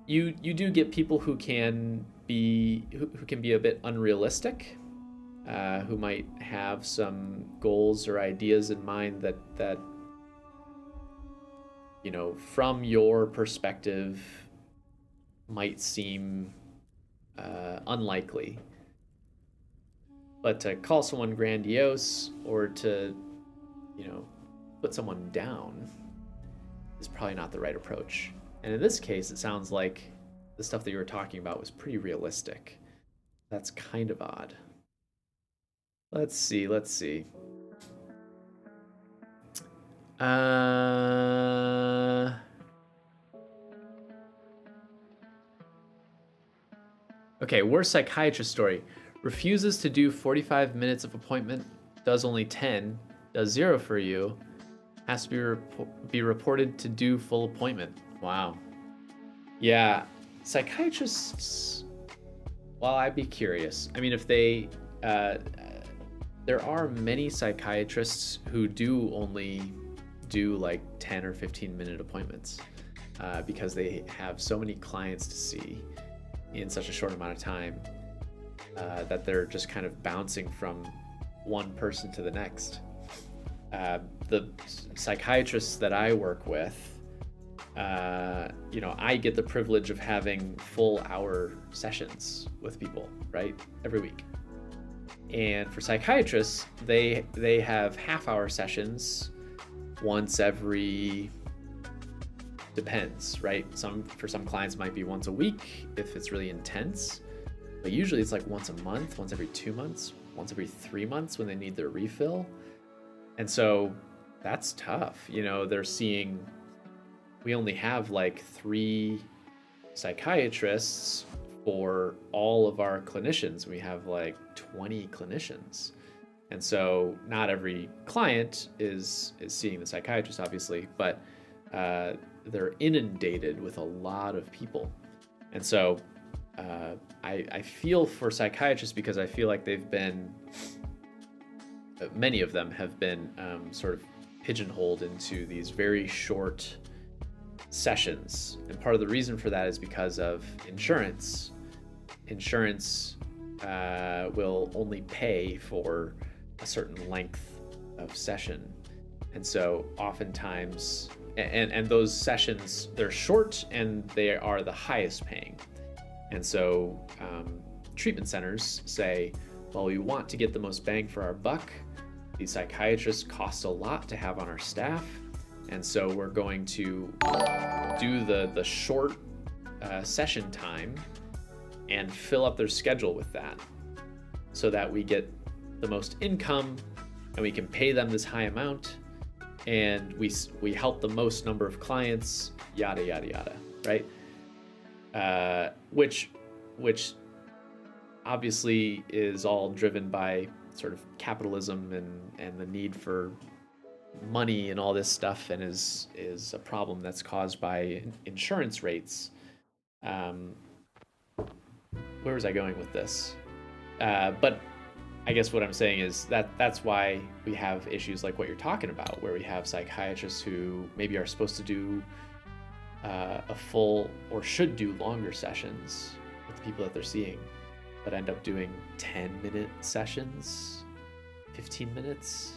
You do get people who can be a bit unrealistic. Who might have some goals or ideas in mind that you know, from your perspective might seem unlikely. But to call someone grandiose or to, you know, put someone down is probably not the right approach. And in this case, it sounds like the stuff that you were talking about was pretty realistic. That's kind of odd. Let's see. Okay, worst psychiatrist story. Refuses to do 45 minutes of appointment, does only 10, does 0 for you, has to be reported to do full appointment. Wow. Yeah, psychiatrists, well, I'd be curious. I mean, if they there are many psychiatrists who do only do like 10 or 15-minute appointments because they have so many clients to see in such a short amount of time that they're just kind of bouncing from one person to the next. The psychiatrists that I work with, I get the privilege of having full hour sessions with people, right? Every week. And for psychiatrists, they have half-hour sessions once every, depends, right? For some clients it might be once a week if it's really intense, but usually it's like once a month, once every 2 months, once every 3 months when they need their refill. And so that's tough. We only have like 3 psychiatrists for all of our clinicians. We have like 20 clinicians. And so not every client is seeing the psychiatrist, obviously, but they're inundated with a lot of people. And so I feel for psychiatrists because I feel like many of them have been sort of pigeonholed into these very short sessions. And part of the reason for that is because of insurance. Insurance will only pay for a certain length of session. And so oftentimes, and those sessions, they're short and they are the highest paying. And so treatment centers say, well, we want to get the most bang for our buck. These psychiatrists cost a lot to have on our staff. And so we're going to do the short session time and fill up their schedule with that so that we get the most income and we can pay them this high amount and we help the most number of clients, yada, yada, yada, right? Which obviously is all driven by sort of capitalism and the need for money and all this stuff, and is a problem that's caused by insurance rates. Where was I going with this? But I guess what I'm saying is that's why we have issues like what you're talking about, where we have psychiatrists who maybe are supposed to do a full or should do longer sessions with the people that they're seeing, but end up doing 10-minute sessions, 15 minutes,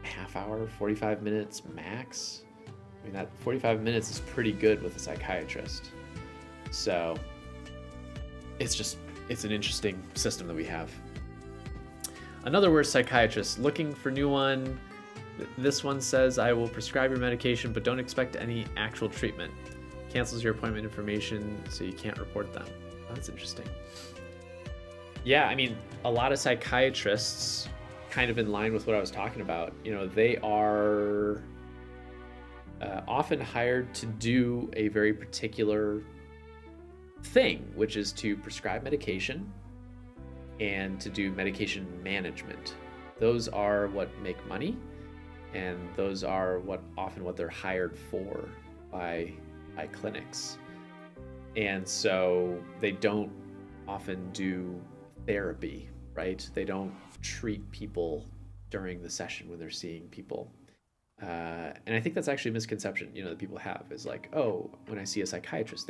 half hour, 45 minutes max. I mean, that 45 minutes is pretty good with a psychiatrist. So it's an interesting system that we have. Another word, psychiatrist, looking for new one. This one says, I will prescribe your medication, but don't expect any actual treatment. Cancels your appointment information, so you can't report them. Oh, that's interesting. Yeah, I mean, a lot of psychiatrists, kind of in line with what I was talking about, they are often hired to do a very particular thing, which is to prescribe medication and to do medication management. Those are what make money, and those are what they're hired for by clinics. And so they don't often do therapy, right? They don't treat people during the session when they're seeing people. And I think that's actually a misconception, that people have, is like, oh, when I see a psychiatrist,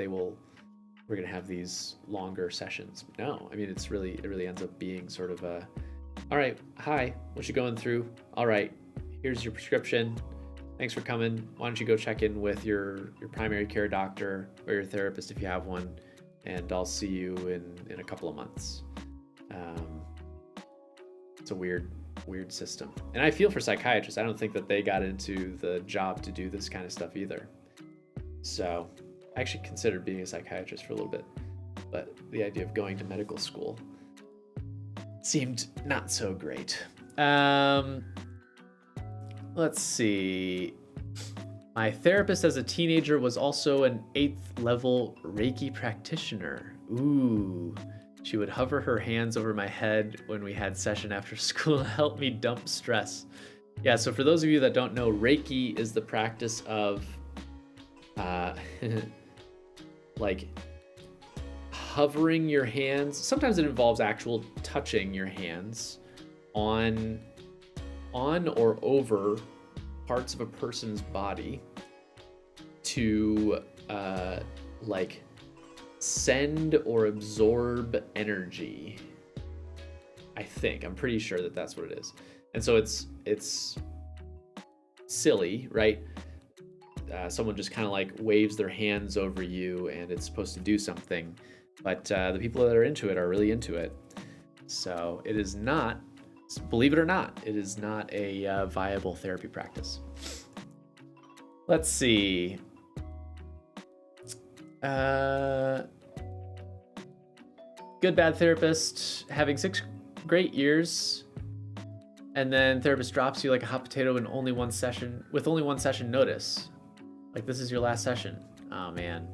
we're going to have these longer sessions. No, I mean, it really ends up being sort of all right, hi, what you going through? All right, here's your prescription. Thanks for coming. Why don't you go check in with your primary care doctor or your therapist if you have one, and I'll see you in a couple of months. It's a weird system. And I feel for psychiatrists. I don't think that they got into the job to do this kind of stuff either. So I actually considered being a psychiatrist for a little bit, but the idea of going to medical school seemed not so great. Let's see. My therapist as a teenager was also an 8th level Reiki practitioner. Ooh. She would hover her hands over my head when we had session after school to help me dump stress. Yeah, so for those of you that don't know, Reiki is the practice of like hovering your hands. Sometimes it involves actual touching your hands on or over parts of a person's body to like send or absorb energy. I'm pretty sure that that's what it is. And so it's silly, right? Someone just kind of like waves their hands over you and it's supposed to do something, but the people that are into it are really into it. So it is not, believe it or not, it is not a viable therapy practice. Let's see. Good bad therapist, having 6 great years, and then therapist drops you like a hot potato in only one session notice. Like, this is your last session. Oh man.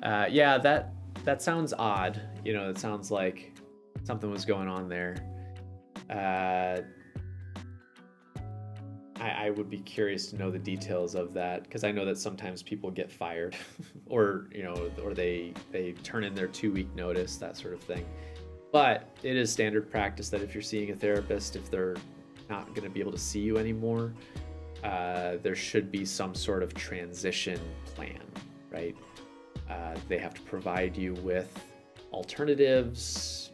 Yeah, that sounds odd. It sounds like something was going on there. I would be curious to know the details of that, because I know that sometimes people get fired or they turn in their 2-week notice, that sort of thing. But it is standard practice that if you're seeing a therapist, if they're not going to be able to see you anymore, there should be some sort of transition plan, right? They have to provide you with alternatives,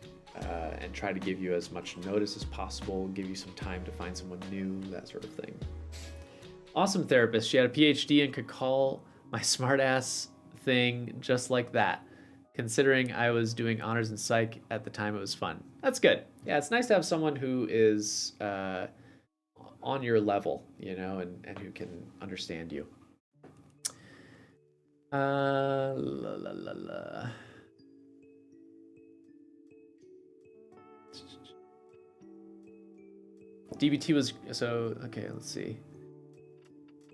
and try to give you as much notice as possible, give you some time to find someone new, that sort of thing. Awesome therapist. She had a PhD and could call my smartass thing just like that. Considering I was doing honors in psych at the time, it was fun. That's good. Yeah, it's nice to have someone who is on your level, and who can understand you. DBT was, so, okay, let's see.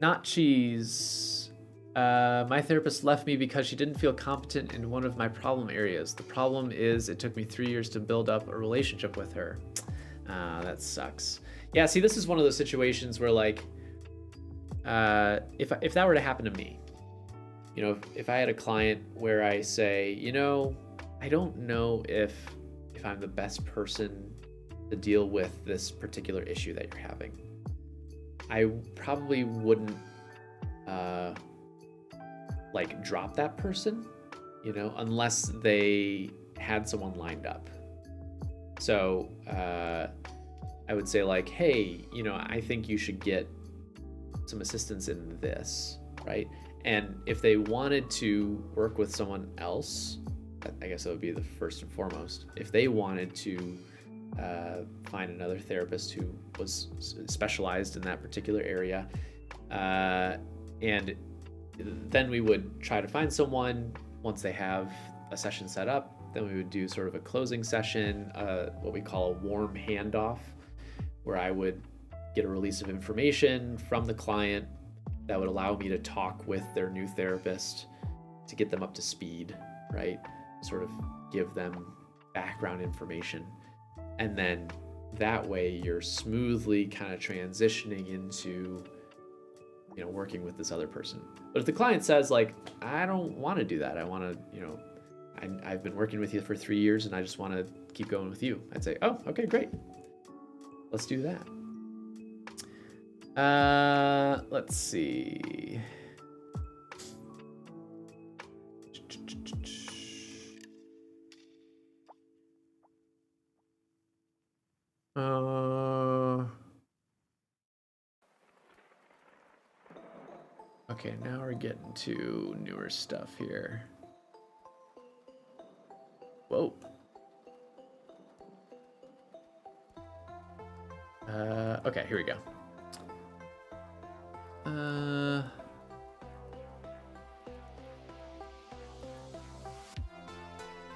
Not cheese. My therapist left me because she didn't feel competent in one of my problem areas. The problem is it took me 3 years to build up a relationship with her. That sucks. Yeah, see, this is one of those situations where, like, if that were to happen to me, if I had a client where I say, I don't know if I'm the best person to deal with this particular issue that you're having, I probably wouldn't like drop that person, unless they had someone lined up. So I would say, like, hey, I think you should get some assistance in this, right? And if they wanted to work with someone else, I guess that would be the first and foremost. If they wanted to find another therapist who was specialized in that particular area, and then we would try to find someone. Once they have a session set up, then we would do sort of a closing session, what we call a warm handoff, where I would get a release of information from the client that would allow me to talk with their new therapist to get them up to speed, right? Sort of give them background information. And then that way you're smoothly kind of transitioning into, working with this other person. But if the client says, like, I don't want to do that, I want to, I've been working with you for 3 years and I just want to keep going with you, I'd say, oh, okay, great. Let's do that. Let's see. Okay, now we're getting to newer stuff here. Whoa. Okay, here we go.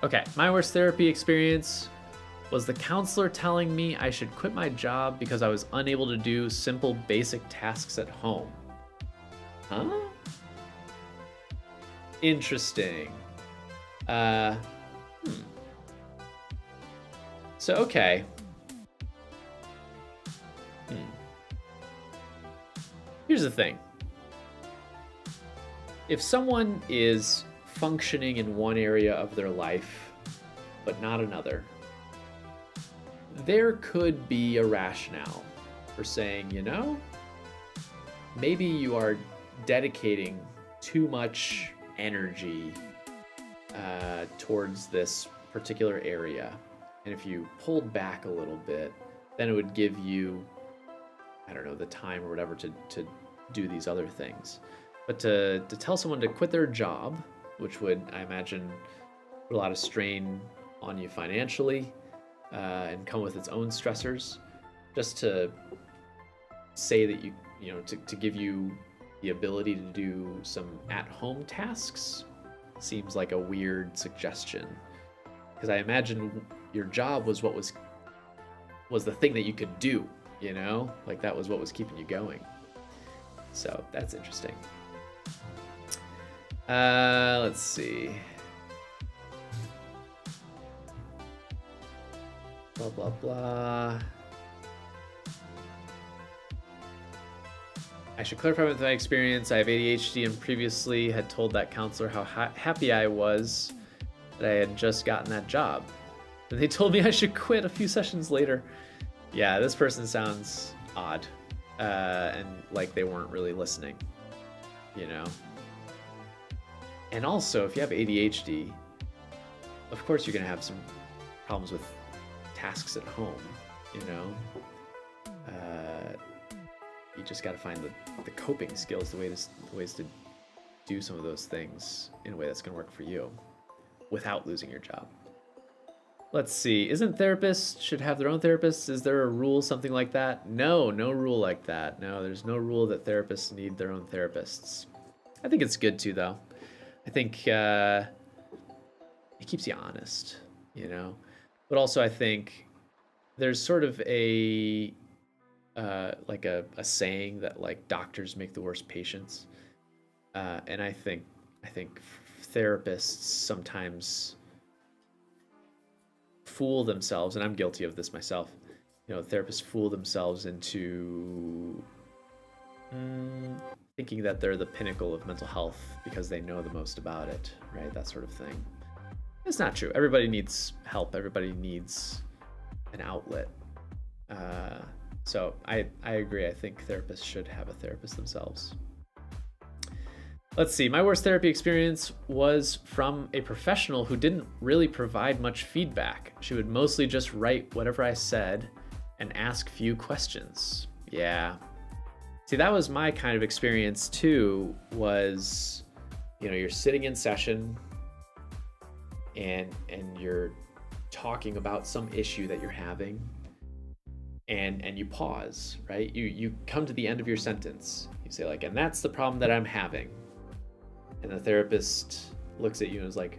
Okay, my worst therapy experience was the counselor telling me I should quit my job because I was unable to do simple basic tasks at home. Huh? Interesting. So, okay. Here's the thing. If someone is functioning in one area of their life, but not another, there could be a rationale for saying, maybe you are dedicating too much energy towards this particular area. And if you pulled back a little bit, then it would give you, I don't know, the time or whatever to do these other things. But to tell someone to quit their job, which would, I imagine, put a lot of strain on you financially and come with its own stressors, just to say that to give you the ability to do some at-home tasks seems like a weird suggestion. Because I imagine your job was what was the thing that you could do, like that was what was keeping you going. So that's interesting. Let's see. Blah, blah, blah. I should clarify with my experience. I have ADHD and previously had told that counselor how happy I was that I had just gotten that job. And they told me I should quit a few sessions later. Yeah, this person sounds odd. And like they weren't really listening, And also, if you have ADHD, of course you're going to have some problems with tasks at home, You just got to find the coping skills, the ways to do some of those things in a way that's going to work for you without losing your job. Let's see. Isn't therapists should have their own therapists? Is there a rule, something like that? No rule like that. No, there's no rule that therapists need their own therapists. I think it's good too, though. I think it keeps you honest, But also, I think there's sort of a saying that like doctors make the worst patients, and I think therapists sometimes fool themselves, and I'm guilty of this myself. Therapists fool themselves into thinking that they're the pinnacle of mental health because they know the most about it, right? That sort of thing. It's not true. Everybody needs help. Everybody needs an outlet. So I agree. I think therapists should have a therapist themselves. Let's see. My worst therapy experience was from a professional who didn't really provide much feedback. She would mostly just write whatever I said and ask few questions. Yeah. See, that was my kind of experience too, was, you're sitting in session and you're talking about some issue that you're having, and you pause, right? You come to the end of your sentence. You say like, and that's the problem that I'm having. And the therapist looks at you and is like,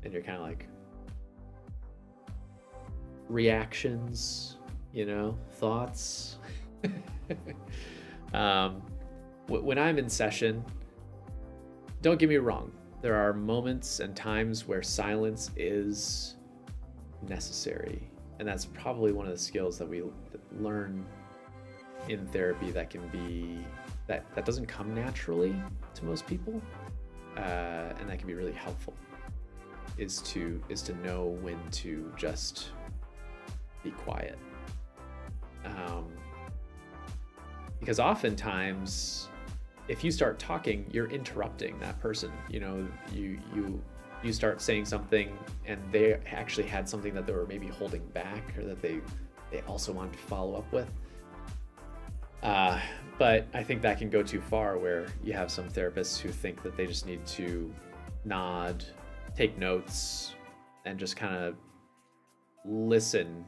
And you're kind of like, reactions, thoughts. When I'm in session, don't get me wrong, there are moments and times where silence is necessary. And that's probably one of the skills that we learn in therapy that can be, that doesn't come naturally to most people. And that can be really helpful, is to know when to just be quiet. Because oftentimes, if you start talking, you're interrupting that person. You start saying something and they actually had something that they were maybe holding back, or that they also wanted to follow up with. But I think that can go too far, where you have some therapists who think that they just need to nod, take notes, and just kind of listen,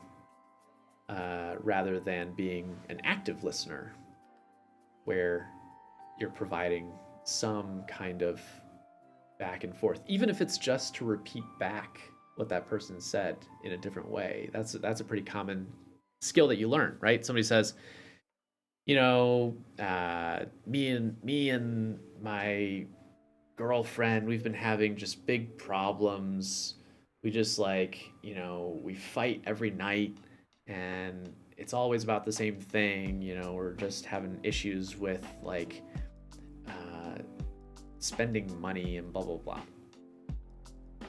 rather than being an active listener, where you're providing some kind of back and forth, even if it's just to repeat back what that person said in a different way. That's a pretty common skill that you learn, right? Somebody says, me and my girlfriend, we've been having just big problems. We just we fight every night, and it's always about the same thing, we're just having issues with like spending money and blah, blah, blah.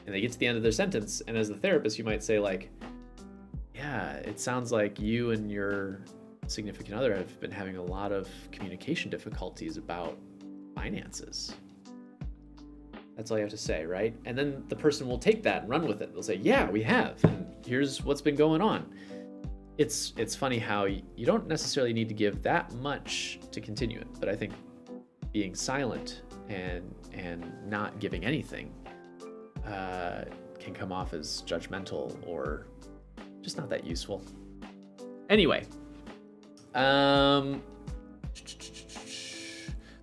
And they get to the end of their sentence, and as the therapist, you might say like, yeah, it sounds like you and your significant other have been having a lot of communication difficulties about finances. That's all you have to say, right? And then the person will take that and run with it. They'll say, yeah, we have, and here's what's been going on. It's funny how you don't necessarily need to give that much to continue it, but I think being silent and not giving anything can come off as judgmental or just not that useful. Anyway, my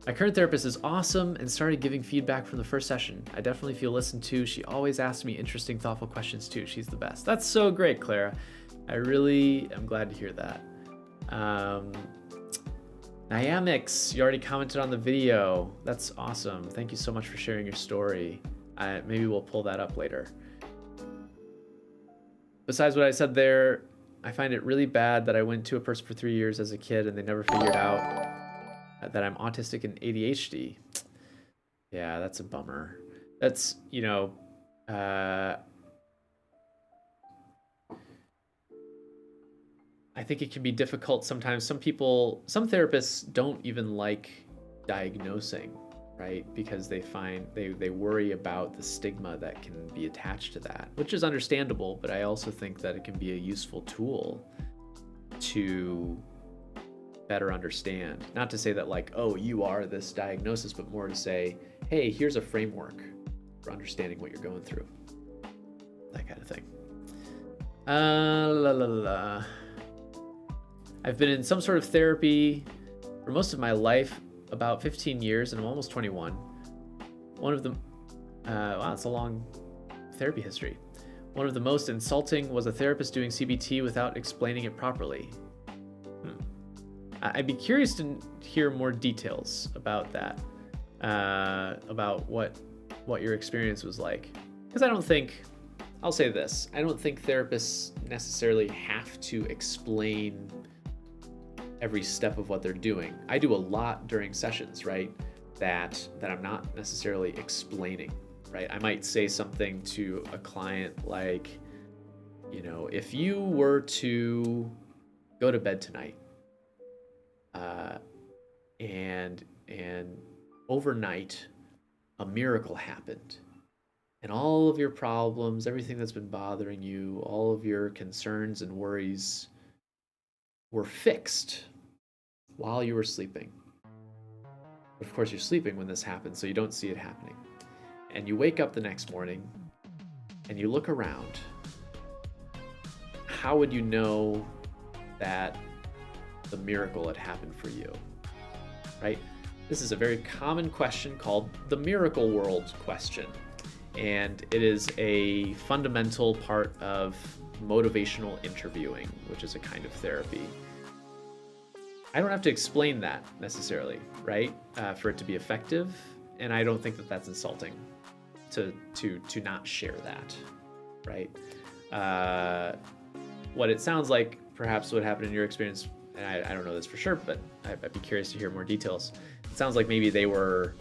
current therapist is awesome and started giving feedback from the first session. I definitely feel listened to. She always asks me interesting, thoughtful questions too. She's the best. That's so great, Clara. I really am glad to hear that. Nyamix, you already commented on the video. That's awesome. Thank you so much for sharing your story. Maybe we'll pull that up later. Besides what I said there, I find it really bad that I went to a person for 3 years as a kid and they never figured out that I'm autistic and ADHD. Yeah, that's a bummer. That's, I think it can be difficult sometimes. Some therapists don't even like diagnosing, right? Because they worry about the stigma that can be attached to that, which is understandable, but I also think that it can be a useful tool to better understand. Not to say that like, oh, you are this diagnosis, but more to say, hey, here's a framework for understanding what you're going through. That kind of thing. I've been in some sort of therapy for most of my life, about 15 years, and I'm almost 21. One of the, wow, it's a long therapy history. One of the most insulting was a therapist doing CBT without explaining it properly. I'd be curious to hear more details about that, about what your experience was like. Because I'll say this, I don't think therapists necessarily have to explain every step of what they're doing. I do a lot during sessions, right, that I'm not necessarily explaining, right? I might say something to a client like, if you were to go to bed tonight, and overnight a miracle happened, and all of your problems, everything that's been bothering you, all of your concerns and worries were fixed while you were sleeping. But of course, you're sleeping when this happens, so you don't see it happening. And you wake up the next morning and you look around. How would you know that the miracle had happened for you? Right? This is a very common question called the miracle world question. And it is a fundamental part of motivational interviewing, which is a kind of therapy. I don't have to explain that necessarily, right? For it to be effective. And I don't think that that's insulting to not share that, right? What it sounds like, perhaps what happened in your experience, and I don't know this for sure, but I'd be curious to hear more details. It sounds like maybe they were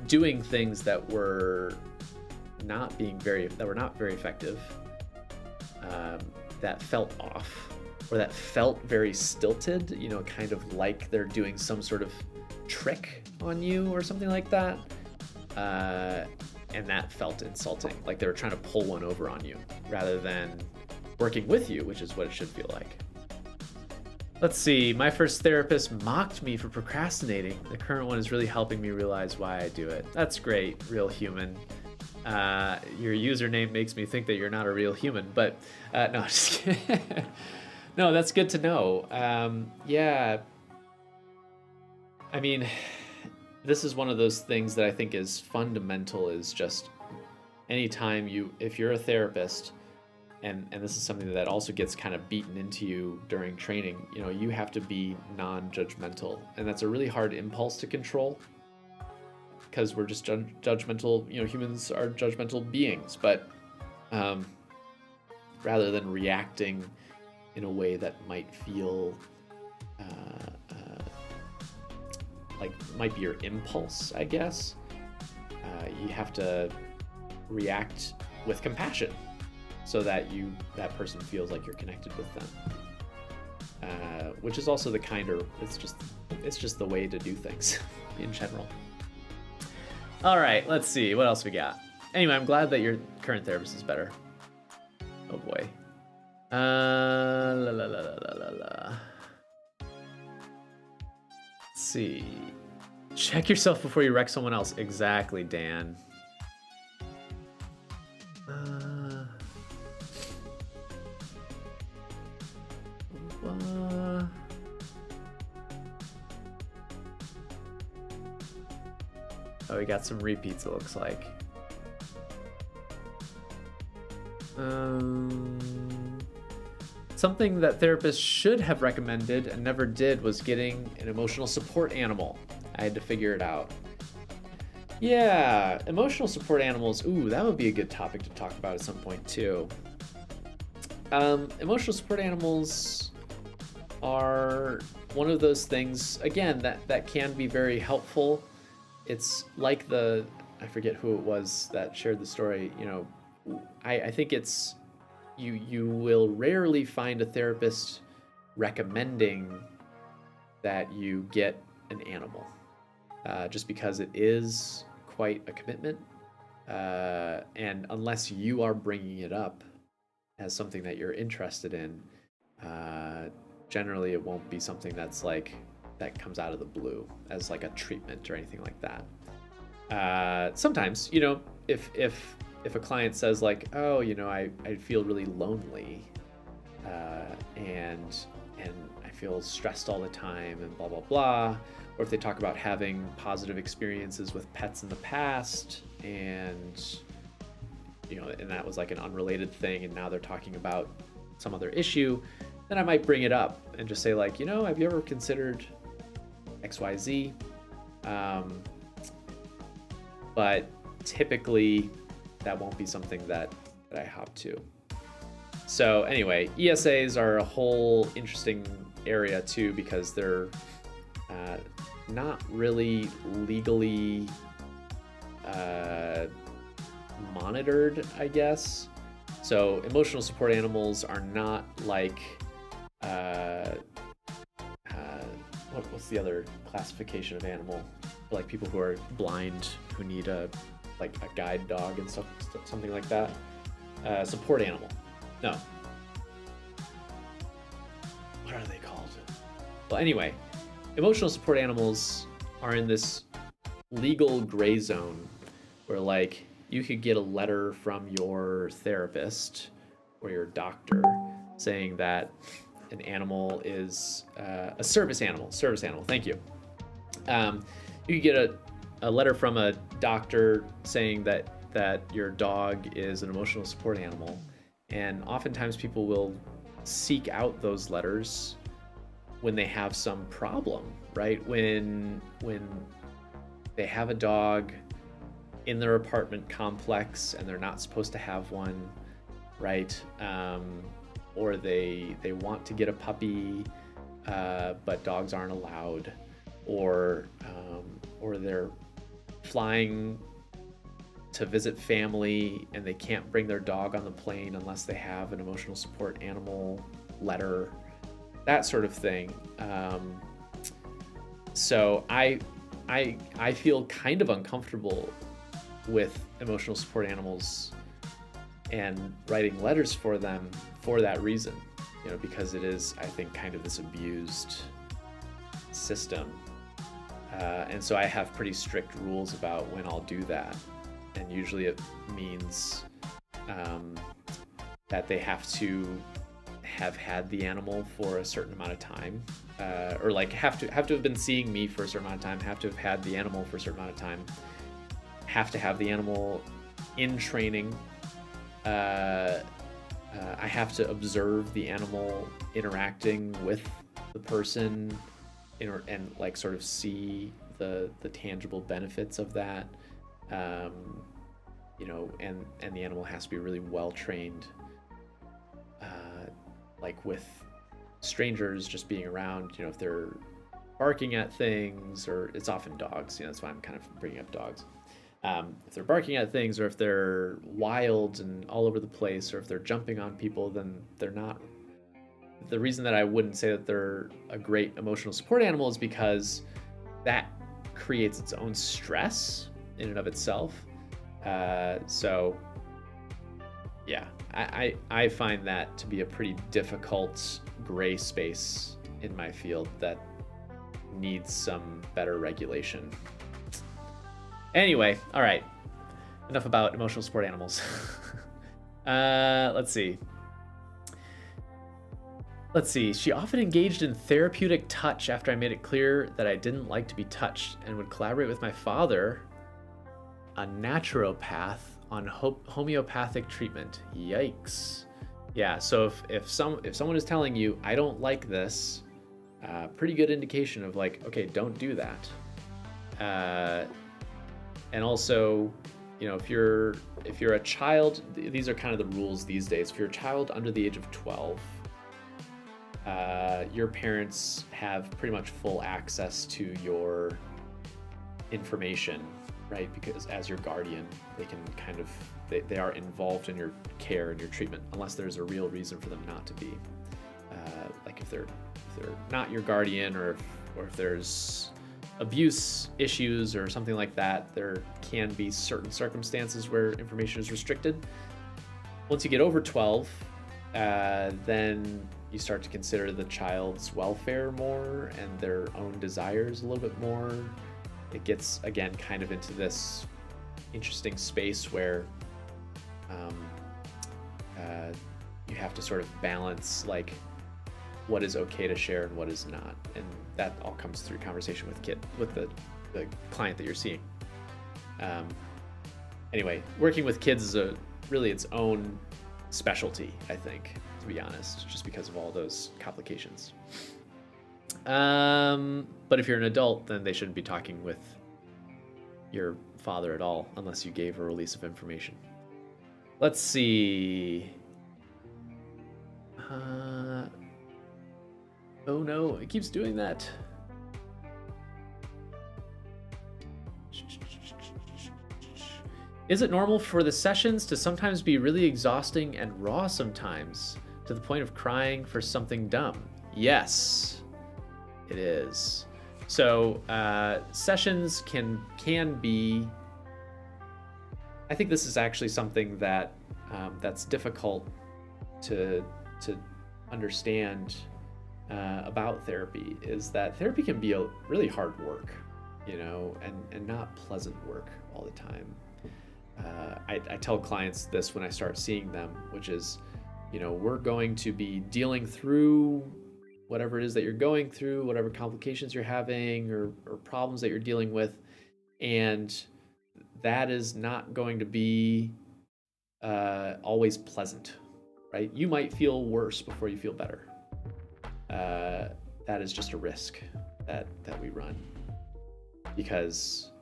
doing things that were not very effective, that felt off, or that felt very stilted, kind of like they're doing some sort of trick on you or something like that. And that felt insulting, like they were trying to pull one over on you rather than working with you, which is what it should feel like. Let's see, my first therapist mocked me for procrastinating. The current one is really helping me realize why I do it. That's great, real human. Your username makes me think that you're not a real human, but no, just kidding. No, that's good to know. Yeah, I mean, this is one of those things that I think is fundamental, is just anytime if you're a therapist, and this is something that also gets kind of beaten into you during training, you have to be non-judgmental. And that's a really hard impulse to control, because we're just judgmental, humans are judgmental beings. But rather than reacting in a way that might feel like might be your impulse, I guess. You have to react with compassion so that that person feels like you're connected with them. Which is also it's just the way to do things in general. All right, let's see what else we got. Anyway, I'm glad that your current therapist is better. Oh boy. Let's see. Check yourself before you wreck someone else. Exactly, Dan. Oh, we got some repeats, it looks like. Something that therapists should have recommended and never did was getting an emotional support animal. I had to figure it out. Yeah, emotional support animals. Ooh, that would be a good topic to talk about at some point too. Emotional support animals are one of those things, again, that can be very helpful. It's like I forget who it was that shared the story, you know, I think it's, you will rarely find a therapist recommending that you get an animal, just because it is quite a commitment, and unless you are bringing it up as something that you're interested in, generally it won't be something that's like that comes out of the blue as like a treatment or anything like that. Sometimes, you know, if a client says like, oh, you know, I feel really lonely, and I feel stressed all the time and blah, blah, blah. Or if they talk about having positive experiences with pets in the past and, you know, and that was like an unrelated thing and now they're talking about some other issue, then I might bring it up and just say like, you know, have you ever considered XYZ? But typically that won't be something that I hop to. So anyway, ESAs are a whole interesting area too, because they're not really legally monitored, I guess. So emotional support animals are not like, what's the other classification of animal? Like people who are blind, who need a guide dog and stuff, something like that. Support animal. No. What are they called? Well, anyway, emotional support animals are in this legal gray zone where like you could get a letter from your therapist or your doctor saying that an animal is a service animal. Thank you. You could get a letter from a doctor saying that your dog is an emotional support animal, and oftentimes people will seek out those letters when they have some problem, right? When they have a dog in their apartment complex and they're not supposed to have one, right? Or they want to get a puppy, but dogs aren't allowed, or they're flying to visit family and they can't bring their dog on the plane unless they have an emotional support animal letter, that sort of thing. So I feel kind of uncomfortable with emotional support animals and writing letters for them for that reason, you know, because it is, I think, kind of this abused system. And so I have pretty strict rules about when I'll do that. And usually it means that they have to have had the animal for a certain amount of time, or like have to have been seeing me for a certain amount of time, have to have had the animal for a certain amount of time, have to have the animal in training. I have to observe the animal interacting with the person and like sort of see the tangible benefits of that. You know, and the animal has to be really well trained like with strangers just being around, if they're barking at things, or it's often dogs, that's why I'm kind of bringing up dogs. If they're barking at things, or if they're wild and all over the place, or if they're jumping on people, then they're not. The reason that I wouldn't say that they're a great emotional support animal is because that creates its own stress in and of itself. So yeah, I find that to be a pretty difficult gray space in my field that needs some better regulation. Anyway, all right, enough about emotional support animals. Let's see. She often engaged in therapeutic touch after I made it clear that I didn't like to be touched, and would collaborate with my father, a naturopath, on homeopathic treatment. Yikes. Yeah, so if someone is telling you, I don't like this, pretty good indication of like, okay, don't do that. And also, if you're a child, these are kind of the rules these days. If you're a child under the age of 12, your parents have pretty much full access to your information, right? Because as your guardian, they can kind of, they are involved in your care and your treatment, unless there's a real reason for them not to be. Like if they're not your guardian, or if there's abuse issues or something like that, there can be certain circumstances where information is restricted. Once you get over 12, then you start to consider the child's welfare more and their own desires a little bit more. It gets, again, kind of into this interesting space where you have to sort of balance like what is okay to share and what is not, and that all comes through conversation with the client that you're seeing. Anyway, working with kids is really its own specialty, I think, to be honest, just because of all those complications. But if you're an adult, then they shouldn't be talking with your father at all, unless you gave a release of information. Let's see. Oh no, it keeps doing that. Is it normal for the sessions to sometimes be really exhausting and raw sometimes, to the point of crying for something dumb? Yes, it is. So sessions can be, I think this is actually something that that's difficult to understand about therapy, is that therapy can be a really hard work, and not pleasant work all the time. I tell clients this when I start seeing them, which is, we're going to be dealing through whatever it is that you're going through, whatever complications you're having or problems that you're dealing with, and that is not going to be always pleasant, right? You might feel worse before you feel better. That is just a risk that we run, because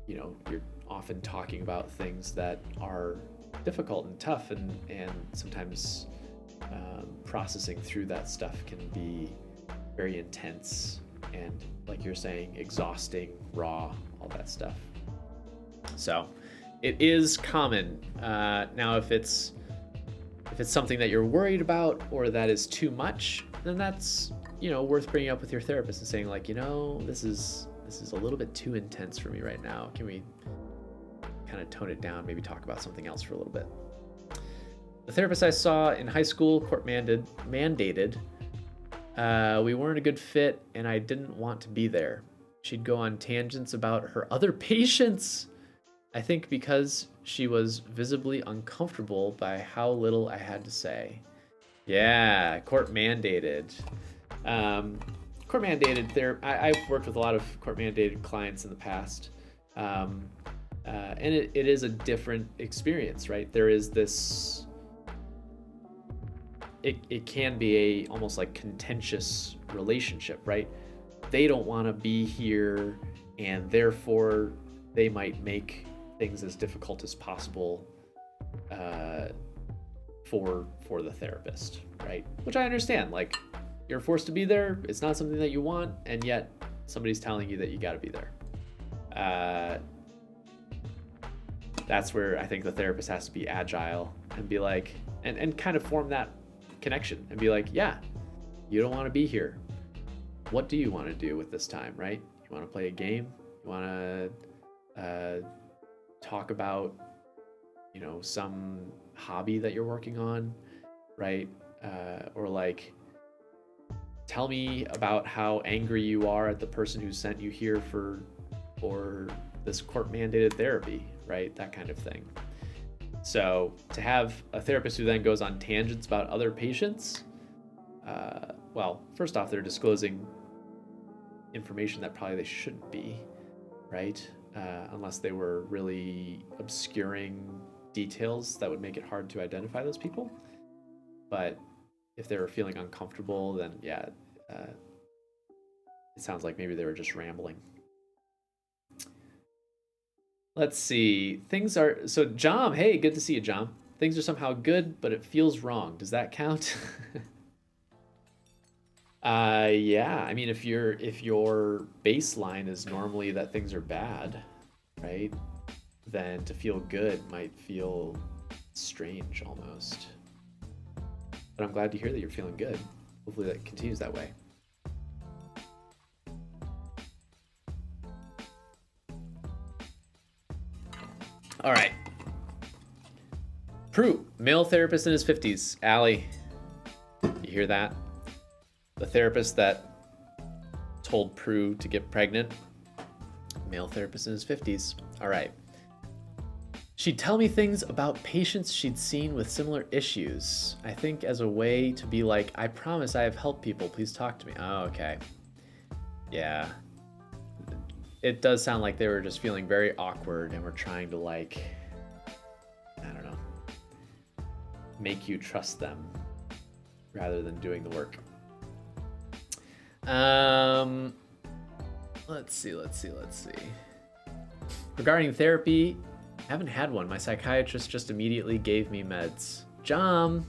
you're often talking about things that are difficult and tough, and sometimes processing through that stuff can be very intense and, like you're saying, exhausting, raw, all that stuff. So it is common. Now, if it's something that you're worried about or that is too much, then that's, worth bringing up with your therapist and saying, like, this is a little bit too intense for me right now. Can we kind of tone it down, maybe talk about something else for a little bit? The therapist I saw in high school, court mandated. We weren't a good fit, and I didn't want to be there. She'd go on tangents about her other patients, I think because she was visibly uncomfortable by how little I had to say. Yeah, court mandated. Court mandated there. I've worked with a lot of court mandated clients in the past. And it is a different experience, right? There is this, it can be a almost like contentious relationship, right? They don't want to be here, and therefore they might make things as difficult as possible. for the therapist, right? Which I understand. Like, you're forced to be there. It's not something that you want, and yet somebody's telling you that you got to be there. That's where I think the therapist has to be agile and be like, and kind of form that connection and be like, yeah, you don't want to be here. What do you want to do with this time, right? You want to play a game? You want to talk about, you know, some hobby that you're working on, right? Or like, tell me about how angry you are at the person who sent you here for this court mandated therapy, right? That kind of thing. So to have a therapist who then goes on tangents about other patients, well, first off, they're disclosing information that probably they shouldn't be, right? Unless they were really obscuring details that would make it hard to identify those people. But if they were feeling uncomfortable, then yeah, it sounds like maybe they were just rambling. Let's see. Things are so Jom. Hey, good to see you, Jom. Things are somehow good, but it feels wrong. Does that count? Yeah. I mean, if your baseline is normally that things are bad, right? Then to feel good might feel strange almost. But I'm glad to hear that you're feeling good. Hopefully that continues that way. All right. Prue, male therapist in his 50s. Allie, you hear that? The therapist that told Prue to get pregnant. Male therapist in his 50s. All right. She'd tell me things about patients she'd seen with similar issues. I think as a way to be like, I promise I have helped people. Please talk to me. Oh, okay. Yeah. It does sound like they were just feeling very awkward and were trying to, like, I don't know, make you trust them rather than doing the work. Let's see. Regarding therapy, I haven't had one. My psychiatrist just immediately gave me meds. Jom,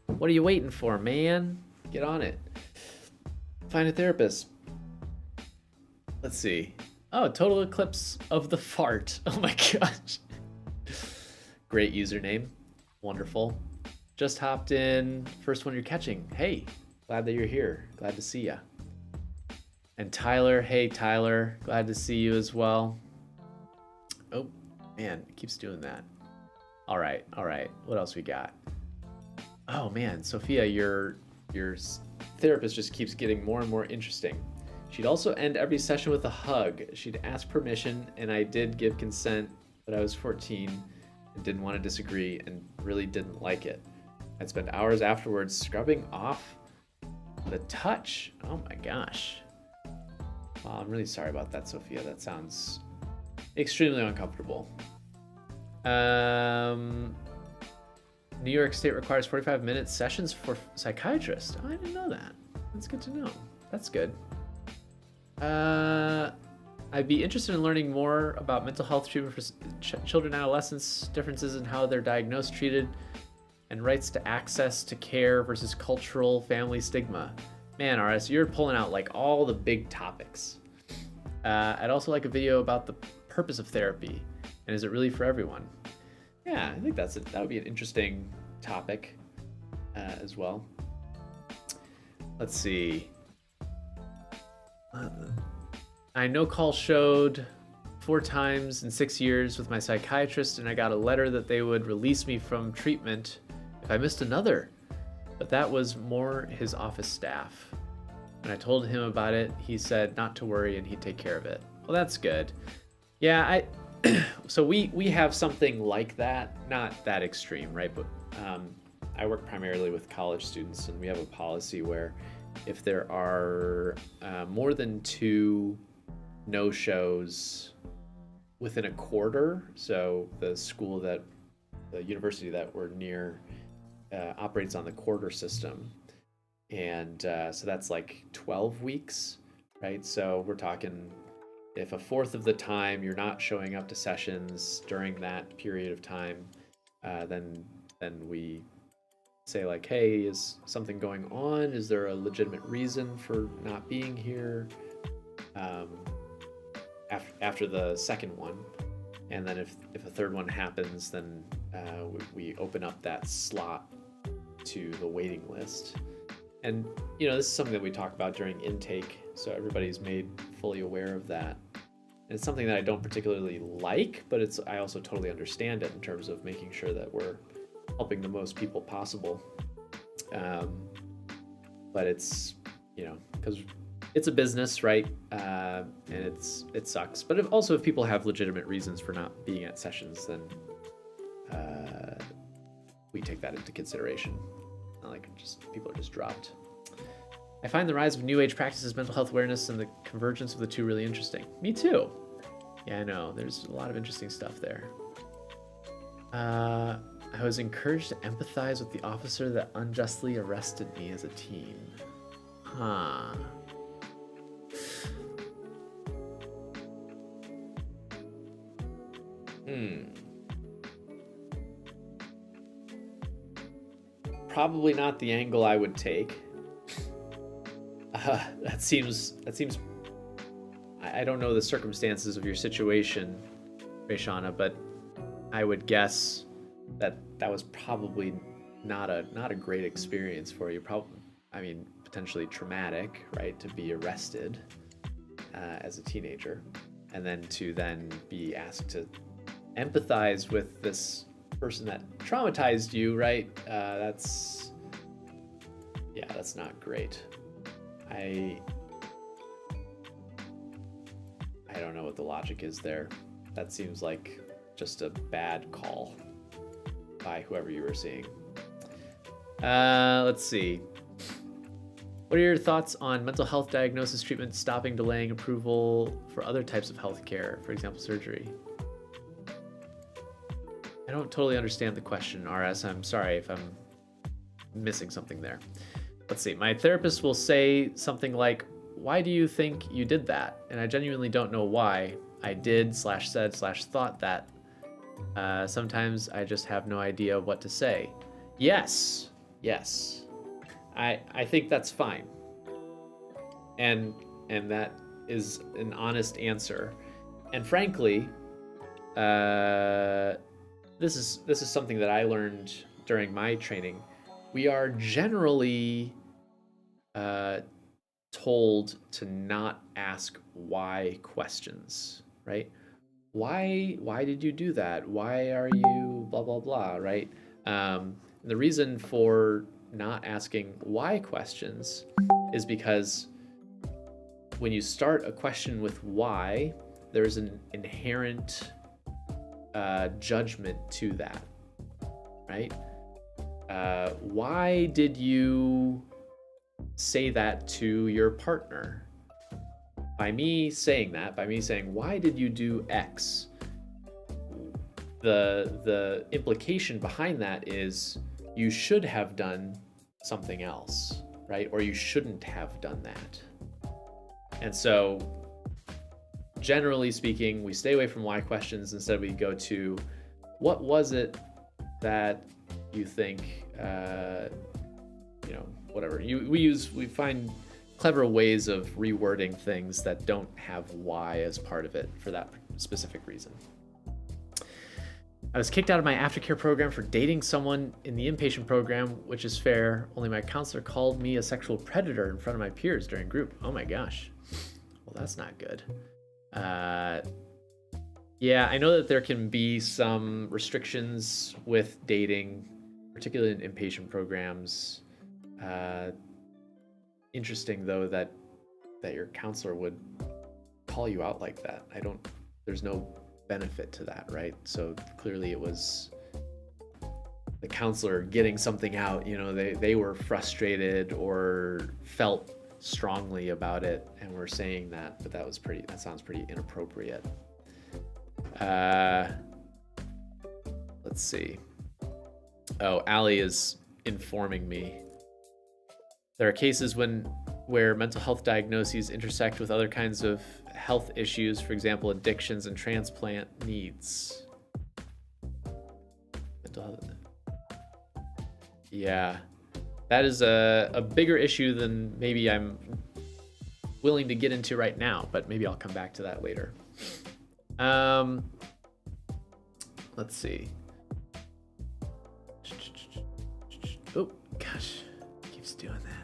what are you waiting for, man? Get on it. Find a therapist. Let's see. Oh, total eclipse of the fart. Oh my gosh. Great username. Wonderful. Just hopped in. First one you're catching. Hey, glad that you're here. Glad to see ya. And Tyler, hey Tyler, glad to see you as well. Oh, man, it keeps doing that. All right. What else we got? Oh man, Sophia, your therapist just keeps getting more and more interesting. She'd also end every session with a hug. She'd ask permission, and I did give consent, but I was 14 and didn't want to disagree and really didn't like it. I'd spend hours afterwards scrubbing off the touch. Oh my gosh. Well, I'm really sorry about that, Sophia. That sounds extremely uncomfortable. New York State requires 45-minute sessions for psychiatrists. Oh, I didn't know that. That's good to know. That's good. I'd be interested in learning more about mental health treatment for children and adolescents, differences in how they're diagnosed, treated, and rights to access to care versus cultural family stigma. Man, RS, you're pulling out like all the big topics. I'd also like a video about the purpose of therapy, and is it really for everyone? Yeah, I think that would be an interesting topic as well. Let's see. I no call showed 4 times in 6 years with my psychiatrist, and I got a letter that they would release me from treatment if I missed another. But that was more his office staff. When I told him about it, he said not to worry and he'd take care of it. Well, that's good. Yeah, so we have something like that, not that extreme, right? But I work primarily with college students, and we have a policy where if there are more than 2 no-shows within a quarter, so the university that we're near operates on the quarter system, and so that's like 12 weeks, right? So we're talking if a fourth of the time you're not showing up to sessions during that period of time, then we say like, hey, is something going on? Is there a legitimate reason for not being here? After the second one, and then if a third one happens, then we open up that slot to the waiting list. And this is something that we talk about during intake, so everybody's made fully aware of that. And it's something that I don't particularly like, but I also totally understand it in terms of making sure that we're helping the most people possible. But it's because it's a business, right? And it sucks. But if people have legitimate reasons for not being at sessions, then we take that into consideration. Not like people are just dropped. I find the rise of New Age practices, mental health awareness, and the convergence of the two really interesting. Me too. Yeah, I know. There's a lot of interesting stuff there. I was encouraged to empathize with the officer that unjustly arrested me as a teen. Huh. Probably not the angle I would take. That seems. I don't know the circumstances of your situation, Rayshana, but I would guess that was probably not a great experience for you. Potentially traumatic, right? To be arrested as a teenager, and then to be asked to empathize with this person that traumatized you, right? That's not great. I don't know what the logic is there. That seems like just a bad call by whoever you were seeing. Let's see. What are your thoughts on mental health diagnosis, treatment, stopping, delaying approval for other types of healthcare, for example, surgery? I don't totally understand the question, RS. I'm sorry if I'm missing something there. Let's see. My therapist will say something like, why do you think you did that? And I genuinely don't know why I did /said /thought that. Sometimes I just have no idea what to say. Yes. I think that's fine. And that is an honest answer. And frankly, this is something that I learned during my training. We are generally told to not ask why questions, right? Why did you do that? Why are you blah blah blah, right? The reason for not asking why questions is because when you start a question with why, there's an inherent judgment to that, right? Why did you say that to your partner? By me saying, why did you do X? The implication behind that is you should have done something else, right? Or you shouldn't have done that. And so, generally speaking, we stay away from why questions. Instead, we go to, what was it that you think, whatever. We find clever ways of rewording things that don't have why as part of it for that specific reason. I was kicked out of my aftercare program for dating someone in the inpatient program, which is fair. Only my counselor called me a sexual predator in front of my peers during group. Oh my gosh. Well, that's not good. Yeah, I know that there can be some restrictions with dating, particularly in inpatient programs. Interesting though that your counselor would call you out like that. There's no benefit to that, right? So clearly it was the counselor getting something out, they were frustrated or felt strongly about it and were saying that, but that sounds pretty inappropriate. Let's see. Oh, Allie is informing me. There are cases where mental health diagnoses intersect with other kinds of health issues, for example, addictions and transplant needs. Mental health. Yeah. That is a bigger issue than maybe I'm willing to get into right now, but maybe I'll come back to that later. Let's see. Oh, gosh. It keeps doing that.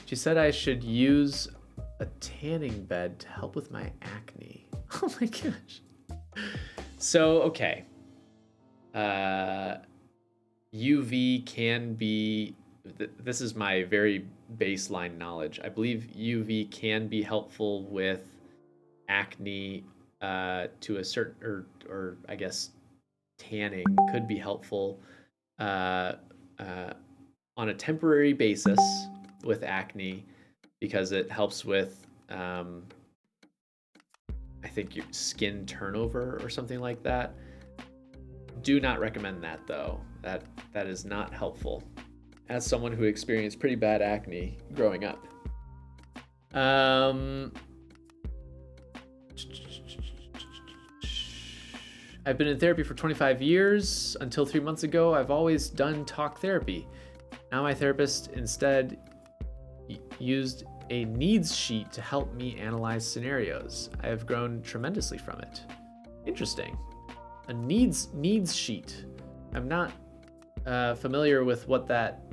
She said I should use a tanning bed to help with my acne. Oh my gosh. So, okay. UV can be, this is my very baseline knowledge. I believe UV can be helpful with acne to a certain, or I guess tanning could be helpful on a temporary basis with acne because it helps with, I think, your skin turnover or something like that. Do not recommend that though. That is not helpful. As someone who experienced pretty bad acne growing up. I've been in therapy for 25 years. Until 3 months ago, I've always done talk therapy. Now my therapist instead used a needs sheet to help me analyze scenarios. I have grown tremendously from it. Interesting. A needs sheet. I'm not familiar with what that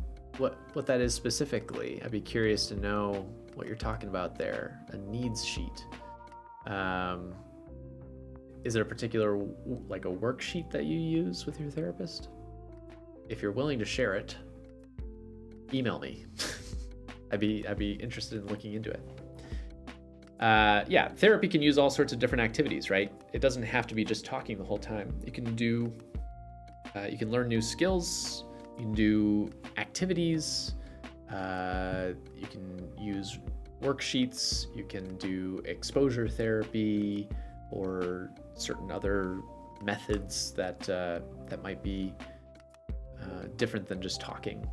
is specifically. I'd be curious to know what you're talking about there. A needs sheet. Is there a particular like a worksheet that you use with your therapist? If you're willing to share it, email me. I'd be interested in looking into it. Yeah, therapy can use all sorts of different activities, right? It doesn't have to be just talking the whole time. You can learn new skills, you can do activities, you can use worksheets, you can do exposure therapy or certain other methods that might be different than just talking.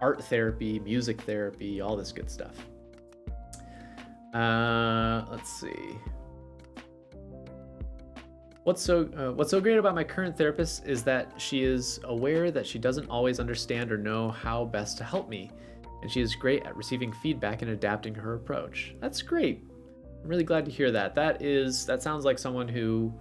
Art therapy, music therapy, all this good stuff. Let's see. What's so great about my current therapist is that she is aware that she doesn't always understand or know how best to help me, and she is great at receiving feedback and adapting her approach. That's great. I'm really glad to hear that. That sounds like someone who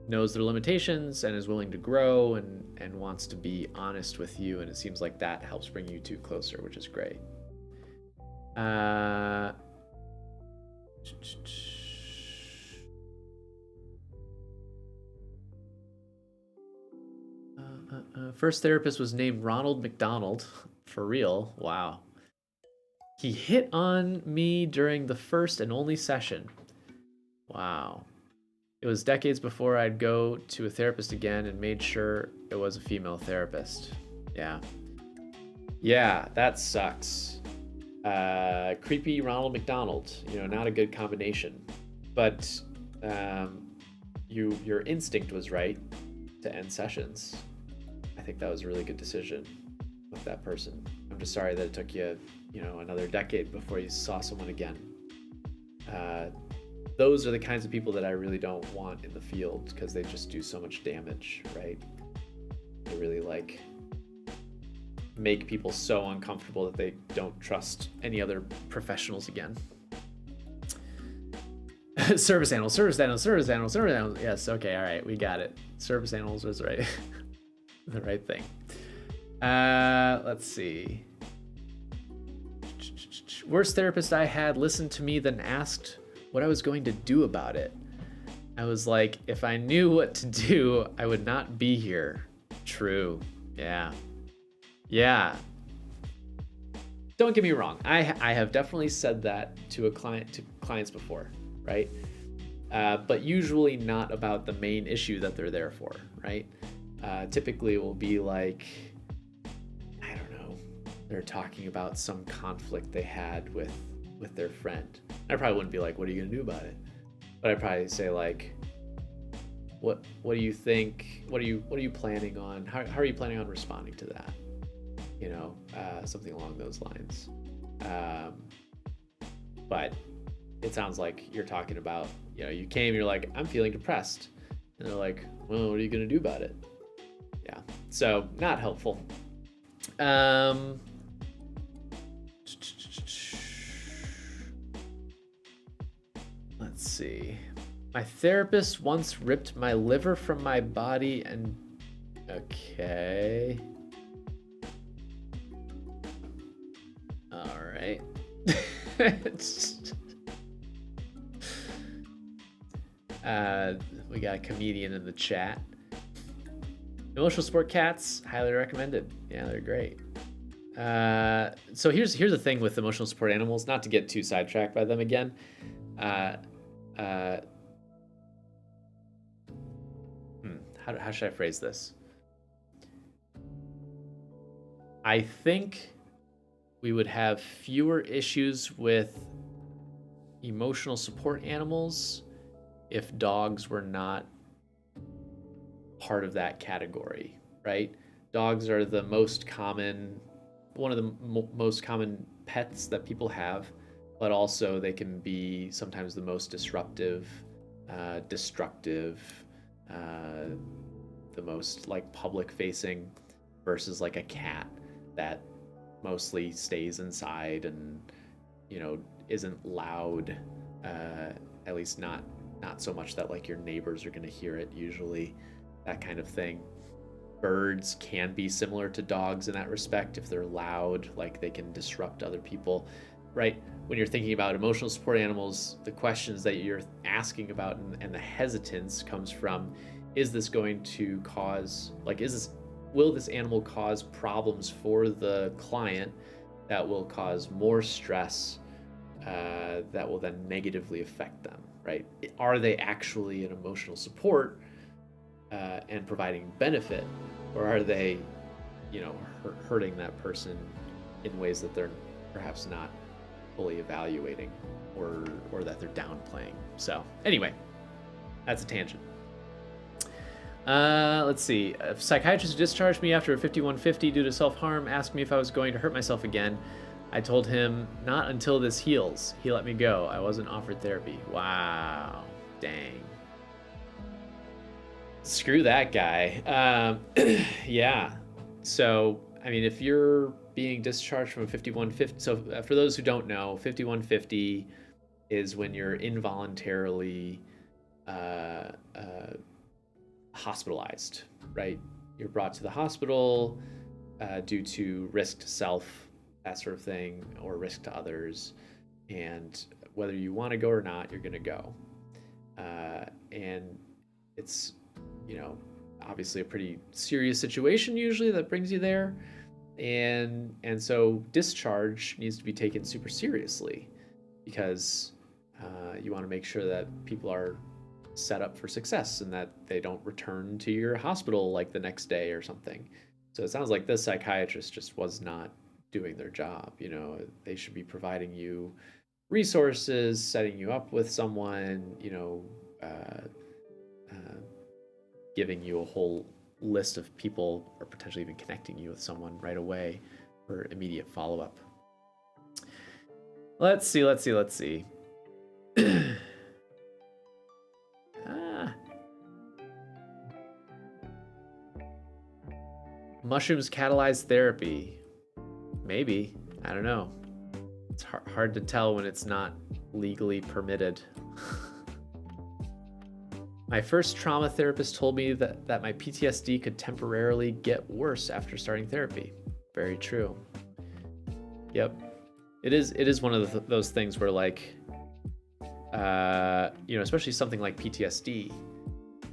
knows their limitations and is willing to grow and wants to be honest with you, and it seems like that helps bring you two closer, which is great. First therapist was named Ronald McDonald. For real? Wow. He hit on me during the first and only session. Wow. It was decades before I'd go to a therapist again and made sure it was a female therapist. Yeah. Yeah, that sucks. Creepy Ronald McDonald, not a good combination. But your instinct was right to end sessions. I think that was a really good decision with that person. I'm just sorry that it took you, another decade before you saw someone again. Those are the kinds of people that I really don't want in the field because they just do so much damage, right? They really make people so uncomfortable that they don't trust any other professionals again. Service animals. Yes, okay, all right, we got it. Service animals was right. The right thing. Let's see. Worst therapist I had listened to me, then asked what I was going to do about it. I was like, if I knew what to do, I would not be here. True. Yeah. Don't get me wrong. I have definitely said that to clients before, right? But usually not about the main issue that they're there for, right? Typically it will be like, I don't know, they're talking about some conflict they had with their friend. I probably wouldn't be like, what are you gonna do about it? But I'd probably say like, what do you think? What are you planning on? How are you planning on responding to that? Something along those lines. But it sounds like you're talking about, you came, you're like, I'm feeling depressed. And they're like, well, what are you gonna do about it? Yeah. So not helpful. Let's see. My therapist once ripped my liver from my body and... Okay. All right. We got a comedian in the chat. Emotional support cats, highly recommended. Yeah, they're great. So here's the thing with emotional support animals, not to get too sidetracked by them again. How should I phrase this? I think we would have fewer issues with emotional support animals if dogs were not part of that category, right? Dogs are the most common, one of the most common pets that people have, but also they can be sometimes the most disruptive, destructive, the most like public facing, versus like a cat that mostly stays inside and, you know, isn't loud, at least not so much that like your neighbors are going to hear it usually, that kind of thing. Birds can be similar to dogs in that respect. If they're loud, like they can disrupt other people, right? When you're thinking about emotional support animals, the questions that you're asking about and the hesitance comes from, is this going to cause, like, will this animal cause problems for the client that will cause more stress, that will then negatively affect them, right? Are they actually an emotional support and providing benefit, or are they, you know, hurting that person in ways that they're perhaps not fully evaluating, or that they're downplaying? So anyway, that's a tangent. Let's see. A psychiatrist discharged me after a 5150 due to self-harm, asked me if I was going to hurt myself again. I told him not until this heals. He let me go. I wasn't offered therapy. Wow. Dang. Screw that guy. Yeah. So, I mean, if you're being discharged from a 5150, so for those who don't know, 5150 is when you're involuntarily hospitalized, right? You're brought to the hospital due to risk to self, that sort of thing, or risk to others. And whether you want to go or not, you're going to go. And it's, you know, obviously a pretty serious situation usually that brings you there. And so discharge needs to be taken super seriously, because you want to make sure that people are set up for success and that they don't return to your hospital like the next day or something. So it sounds like this psychiatrist just was not doing their job. You know, they should be providing you resources, setting you up with someone, you know, giving you a whole list of people, or potentially even connecting you with someone right away for immediate follow-up. Let's see. Mushrooms catalyze therapy. Maybe. I don't know. It's hard to tell when it's not legally permitted. My first trauma therapist told me that my PTSD could temporarily get worse after starting therapy. Very true. Yep. It is one of those things where, like, you know, especially something like PTSD,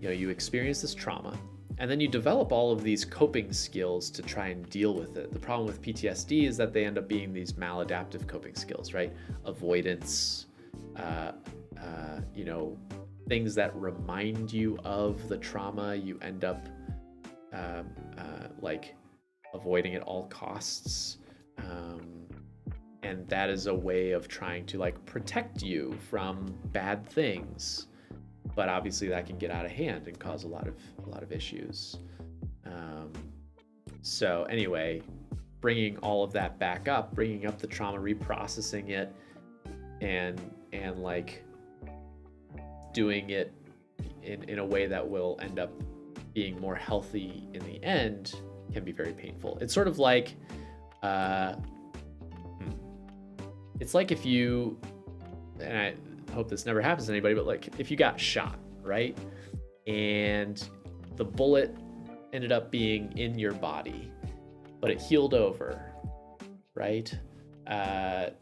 you know, you experience this trauma, and then you develop all of these coping skills to try and deal with it. The problem with PTSD is that they end up being these maladaptive coping skills, right? Avoidance, you know, things that remind you of the trauma, you end up like avoiding at all costs. And that is a way of trying to like protect you from bad things. But obviously that can get out of hand and cause a lot of issues. So anyway, bringing all of that back up, bringing up the trauma, reprocessing it, and like doing it in a way that will end up being more healthy in the end can be very painful. It's sort of like, it's like if you, and I hope this never happens to anybody, but like if you got shot, right? And the bullet ended up being in your body, but it healed over, right? But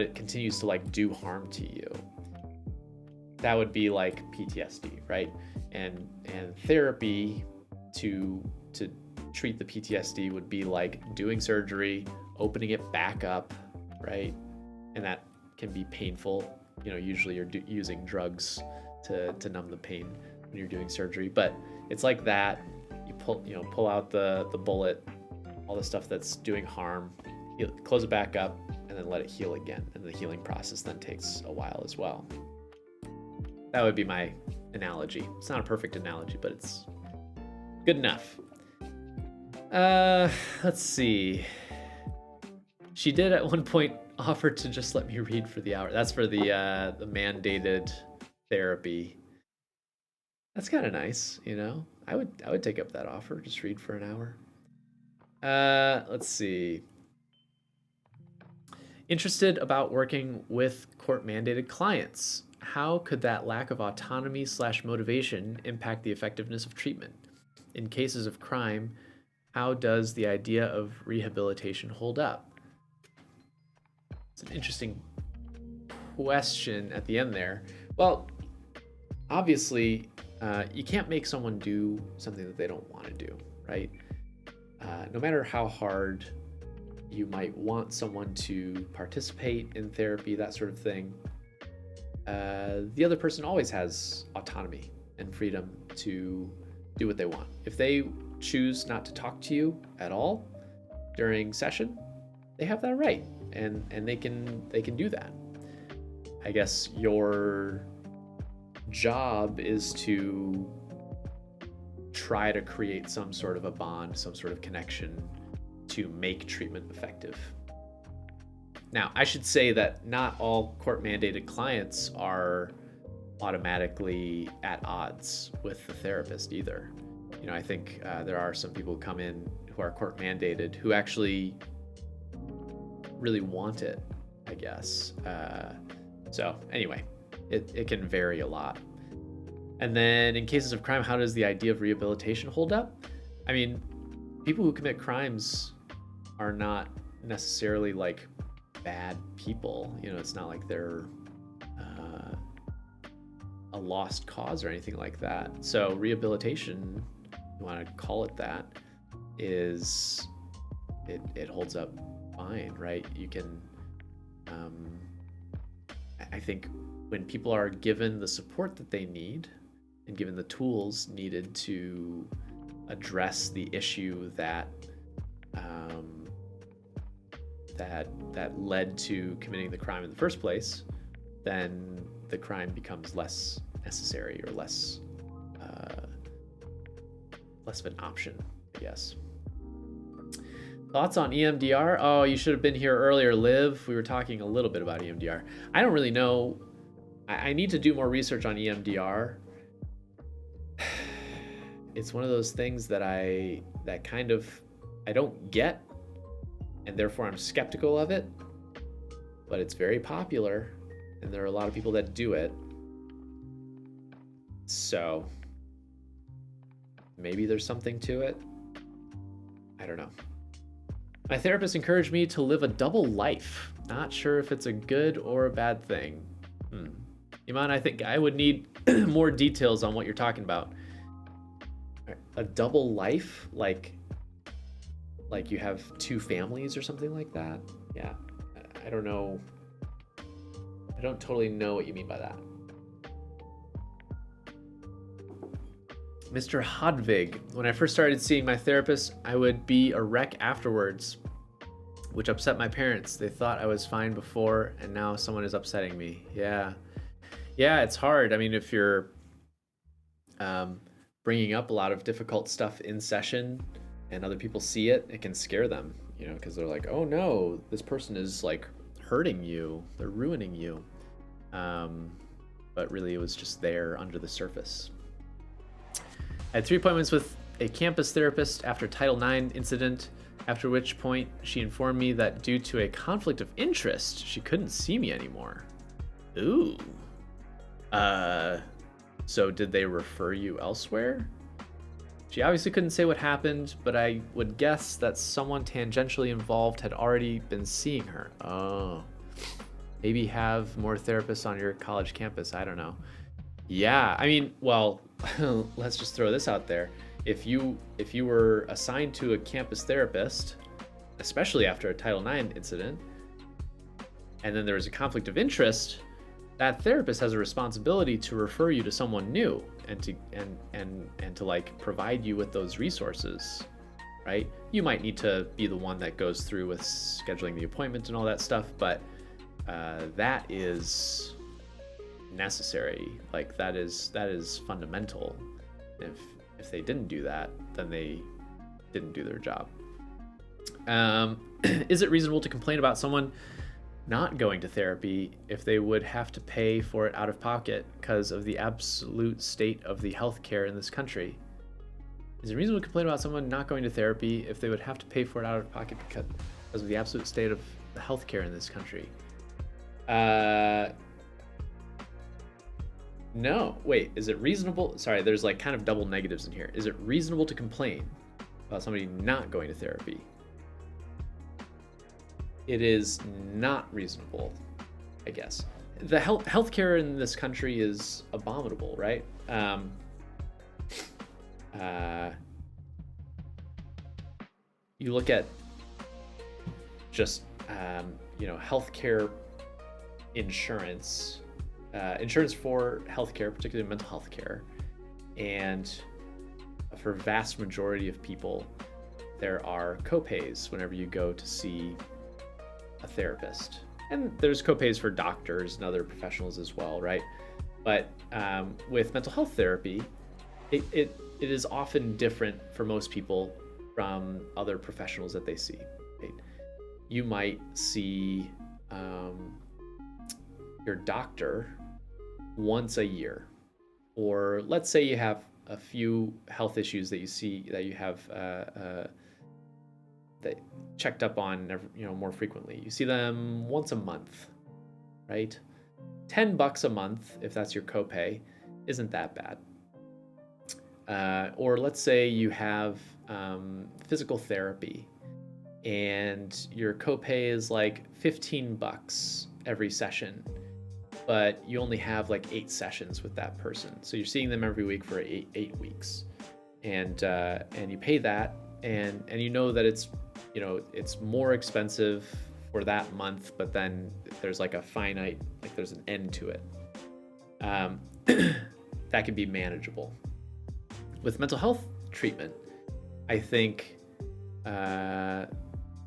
it continues to like do harm to you. That would be like PTSD, right? And therapy to treat the PTSD would be like doing surgery, opening it back up, right? And that can be painful. You know, usually you're using drugs to numb the pain when you're doing surgery, but it's like that. You pull out the bullet, all the stuff that's doing harm, close it back up, and then let it heal again. And the healing process then takes a while as well. That would be my analogy. It's not a perfect analogy, but it's good enough. Let's see. She did at one point offer to just let me read for the hour. That's for the mandated therapy. That's kind of nice, you know. I would take up that offer. Just read for an hour. Let's see. Interested about working with court-mandated clients. How could that lack of autonomy / motivation impact the effectiveness of treatment? In cases of crime, how does the idea of rehabilitation hold up? It's an interesting question at the end there. Well, obviously, you can't make someone do something that they don't want to do, right? No matter how hard you might want someone to participate in therapy, that sort of thing, the other person always has autonomy and freedom to do what they want. If they choose not to talk to you at all during session, they have that right, and they can do that. I guess your job is to try to create some sort of a bond, some sort of connection to make treatment effective. Now, I should say that not all court-mandated clients are automatically at odds with the therapist either. You know, I think there are some people who come in who are court-mandated who actually really want it, I guess. So anyway, it can vary a lot. And then in cases of crime, how does the idea of rehabilitation hold up? I mean, people who commit crimes are not necessarily like bad people. You know, it's not like they're a lost cause or anything like that. So rehabilitation, you want to call it that, is it holds up fine, right? You can, I think when people are given the support that they need and given the tools needed to address the issue that that led to committing the crime in the first place, then the crime becomes less necessary or less of an option, I guess. Thoughts on EMDR? Oh, you should have been here earlier, Liv. We were talking a little bit about EMDR. I don't really know. I need to do more research on EMDR. It's one of those things that I don't get, and therefore I'm skeptical of it. But it's very popular, and there are a lot of people that do it. So maybe there's something to it. I don't know. My therapist encouraged me to live a double life. Not sure if it's a good or a bad thing. Iman, I think I would need more details on what you're talking about. A double life? Like you have two families or something like that? Yeah, I don't know. I don't totally know what you mean by that. Mr. Hodvig, when I first started seeing my therapist, I would be a wreck afterwards, which upset my parents. They thought I was fine before, and now someone is upsetting me. Yeah, it's hard. I mean, if you're bringing up a lot of difficult stuff in session and other people see it, it can scare them, you know, because they're like, oh no, this person is like hurting you. They're ruining you. But really it was just there under the surface. I had 3 appointments with a campus therapist after Title IX incident, after which point she informed me that due to a conflict of interest, she couldn't see me anymore. Ooh. So did they refer you elsewhere? She obviously couldn't say what happened, but I would guess that someone tangentially involved had already been seeing her. Oh. Maybe have more therapists on your college campus. I don't know. Yeah, I mean, well, let's just throw this out there. If you were assigned to a campus therapist, especially after a Title IX incident, and then there was a conflict of interest, that therapist has a responsibility to refer you to someone new and to like provide you with those resources, right? You might need to be the one that goes through with scheduling the appointment and all that stuff, but that is necessary. Like that is fundamental. If they didn't do that, then they didn't do their job. Is it reasonable to complain about someone not going to therapy if they would have to pay for it out of pocket because of the absolute state of the healthcare in this country? Is it reasonable to complain about someone not going to therapy if they would have to pay for it out of pocket because of the absolute state of the healthcare in this country? No, wait, is it reasonable? Sorry, there's like kind of double negatives in here. Is it reasonable to complain about somebody not going to therapy? It is not reasonable, I guess. The healthcare in this country is abominable, right? You look at just healthcare insurance, insurance for healthcare, particularly mental health care, and for vast majority of people, there are copays whenever you go to see a therapist, and there's copays for doctors and other professionals as well, right? But with mental health therapy, it is often different for most people from other professionals that they see, right? You might see your doctor once a year, or let's say you have a few health issues that you have that checked up on, more frequently. You see them once a month, right? $10 a month, if that's your copay, isn't that bad. Or let's say you have physical therapy and your copay is like $15 every session, but you only have like 8 sessions with that person. So you're seeing them every week for eight weeks, and you pay that, and you know that it's more expensive for that month, but then there's like a finite, like there's an end to it. That can be manageable. With mental health treatment, I think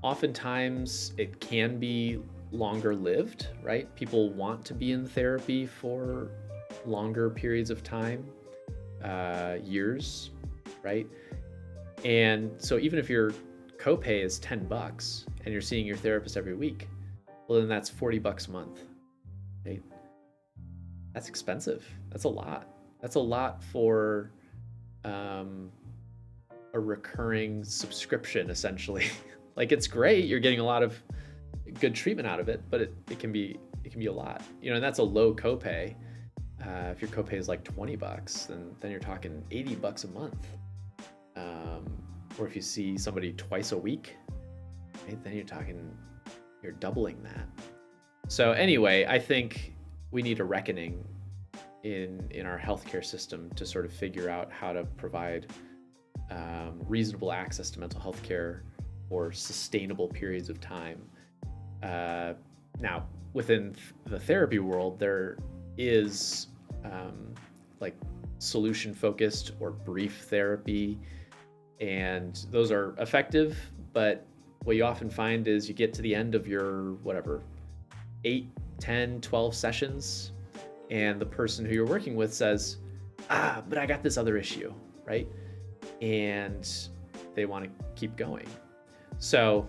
oftentimes it can be longer lived, right? People want to be in therapy for longer periods of time, years, right? And so even if your copay is $10 and you're seeing your therapist every week, well, then that's $40 a month, right? That's expensive. That's a lot. That's a lot for a recurring subscription, essentially. Like, it's great, you're getting a lot of good treatment out of it, but it can be a lot, and that's a low copay. If your copay is like $20, then you're talking $80 a month. Or if you see somebody twice a week, right, then you're doubling that. So anyway, I think we need a reckoning in our healthcare system to sort of figure out how to provide reasonable access to mental health care for sustainable periods of time. Now, within the therapy world, there is like solution-focused or brief therapy, and those are effective, but what you often find is you get to the end of your 8, 10, 12 sessions, and the person who you're working with says, but I got this other issue, right? And they want to keep going. So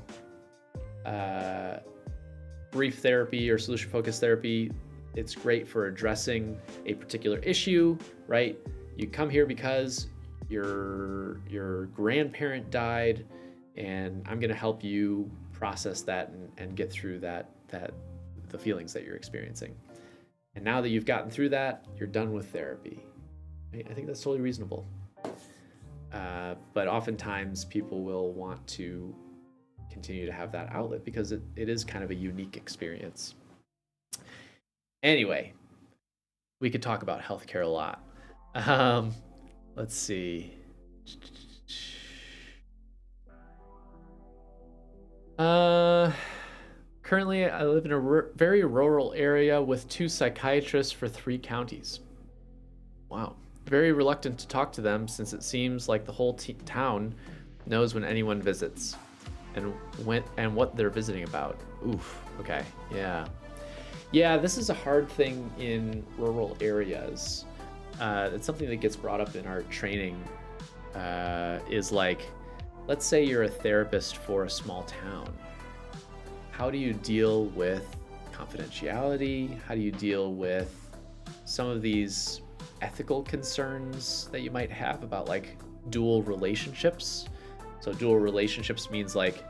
brief therapy or solution-focused therapy, it's great for addressing a particular issue, right? You come here because your grandparent died, and I'm gonna help you process that and get through the feelings that you're experiencing. And now that you've gotten through that, you're done with therapy. I think that's totally reasonable. But oftentimes people will want to continue to have that outlet because it is kind of a unique experience. Anyway, we could talk about healthcare a lot. Let's see. Currently, I live in a very rural area with 2 psychiatrists for 3 counties. Wow. Very reluctant to talk to them since it seems like the whole town knows when anyone visits and what they're visiting about. Oof. Okay. Yeah. Yeah, this is a hard thing in rural areas. It's something that gets brought up in our training, is like, let's say you're a therapist for a small town. How do you deal with confidentiality? How do you deal with some of these ethical concerns that you might have about like dual relationships? So dual relationships means like,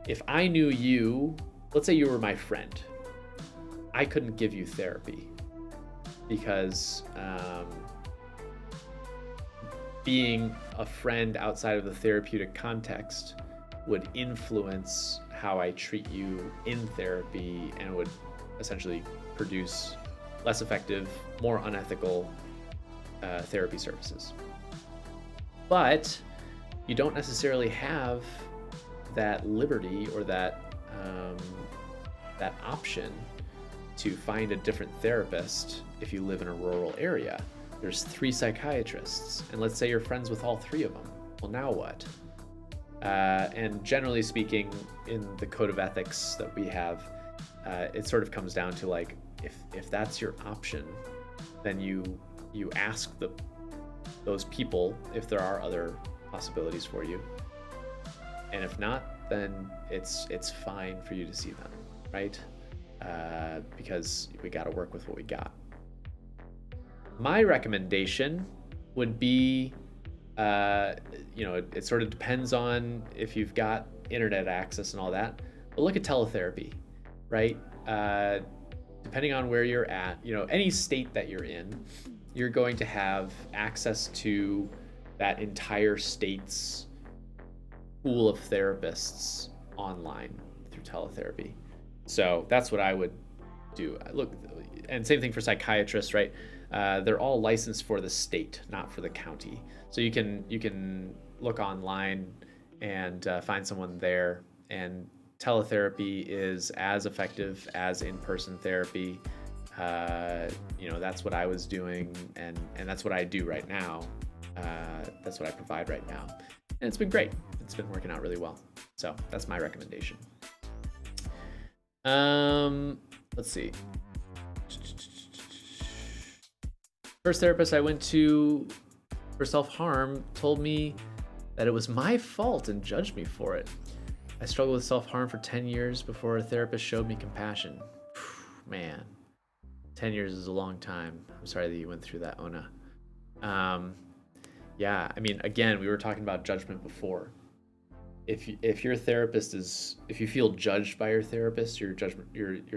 if I knew you, let's say you were my friend, I couldn't give you therapy because being a friend outside of the therapeutic context would influence how I treat you in therapy and would essentially produce less effective, more unethical therapy services. But you don't necessarily have that liberty or that option to find a different therapist if you live in a rural area. There's 3 psychiatrists, and let's say you're friends with all 3 of them. Well, now what? And generally speaking, in the code of ethics that we have, it sort of comes down to like, if that's your option, then you ask those people if there are other possibilities for you, and if not, then it's fine for you to see them, right? Because we got to work with what we got. My recommendation would be, it sort of depends on if you've got internet access and all that, but look at teletherapy, right? Depending on where you're at, any state that you're in, you're going to have access to that entire state's pool of therapists online through teletherapy. So that's what I would do. Look, and same thing for psychiatrists, right? They're all licensed for the state, not for the county. So you can look online and find someone there. And teletherapy is as effective as in-person therapy. That's what I was doing, and that's what I do right now. That's what I provide right now, and it's been great. It's been working out really well. So that's my recommendation. Let's see. First therapist I went to for self-harm told me that it was my fault and judged me for it. I struggled with self-harm for 10 years before a therapist showed me compassion. Man, 10 years is a long time. I'm sorry that you went through that, Ona. Yeah, I mean, again, we were talking about judgment before. If your therapist if you feel judged by your therapist, your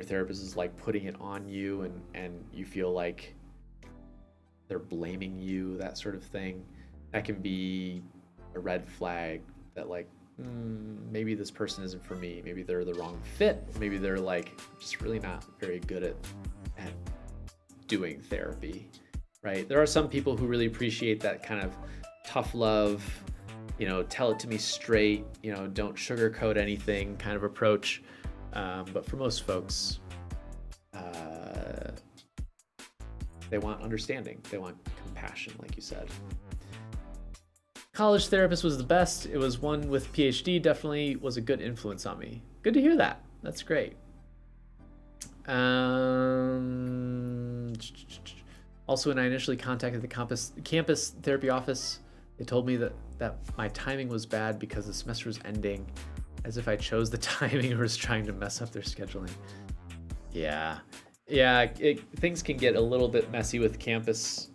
therapist is like putting it on you, and you feel like they're blaming you, that sort of thing, that can be a red flag that like, maybe this person isn't for me. Maybe they're the wrong fit. Maybe they're like just really not very good at doing therapy, right? There are some people who really appreciate that kind of tough love, tell it to me straight, don't sugarcoat anything kind of approach. But for most folks, they want understanding. They want compassion, like you said. College therapist was the best. It was one with PhD, definitely was a good influence on me. Good to hear that. That's great. Also, when I initially contacted the campus therapy office, they told me that my timing was bad because the semester was ending, as if I chose the timing or was trying to mess up their scheduling. Yeah, things can get a little bit messy with campus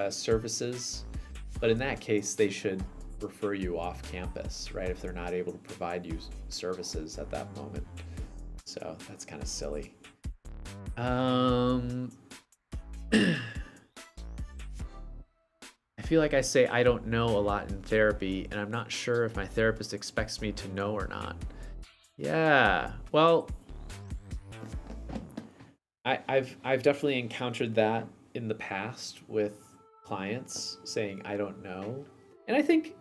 services. But in that case, they should refer you off campus, right? If they're not able to provide you services at that moment. So that's kind of silly. I feel like I say I don't know a lot in therapy, and I'm not sure if my therapist expects me to know or not. Yeah, well, I've definitely encountered that in the past with clients saying I don't know. And I think,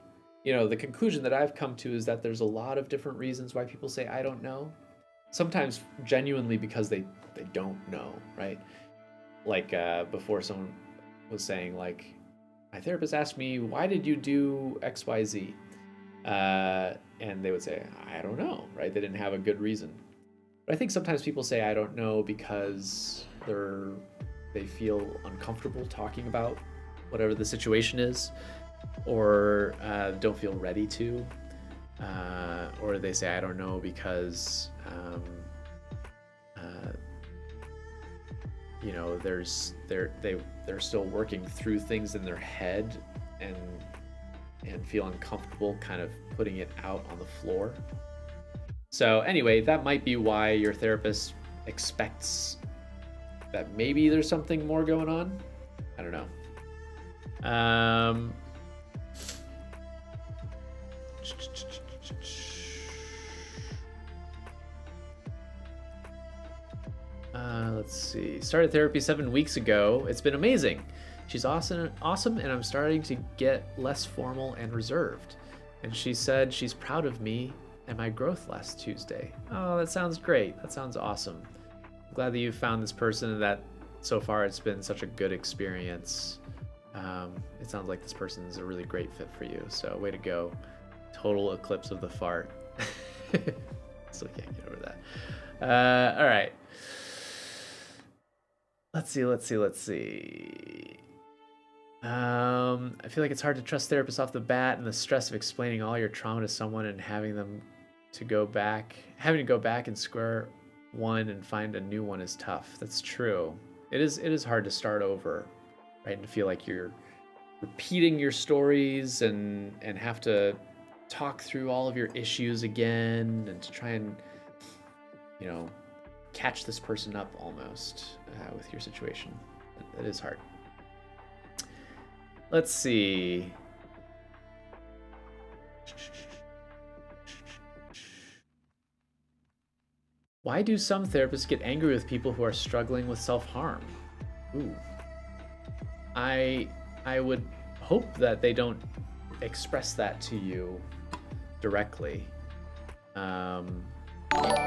the conclusion that I've come to is that there's a lot of different reasons why people say I don't know. Sometimes genuinely because they don't know, right? Like before, someone was saying, like, my therapist asked me, why did you do XYZ? And they would say, I don't know, right? They didn't have a good reason. But I think sometimes people say I don't know because they feel uncomfortable talking about whatever the situation is, or don't feel ready to, or they say I don't know because they're still working through things in their head and feel uncomfortable kind of putting it out on the floor. So anyway, that might be why your therapist expects that maybe there's something more going on. I don't know. Let's see. Started therapy 7 weeks ago. It's been amazing. She's awesome, and I'm starting to get less formal and reserved. And she said she's proud of me and my growth last Tuesday. Oh, that sounds great. That sounds awesome. I'm glad that you found this person and that so far it's been such a good experience. It sounds like this person's a really great fit for you. So way to go. Total eclipse of the fart. Still can't get over that. All right. Let's see. I feel like it's hard to trust therapists off the bat, and the stress of explaining all your trauma to someone and having to go back and square one and find a new one is tough. That's true. It is hard to start over, right? And to feel like you're repeating your stories and have to talk through all of your issues again and to try and, catch this person up almost with your situation. That is hard. Let's see. Why do some therapists get angry with people who are struggling with self-harm? Ooh. I would hope that they don't express that to you directly.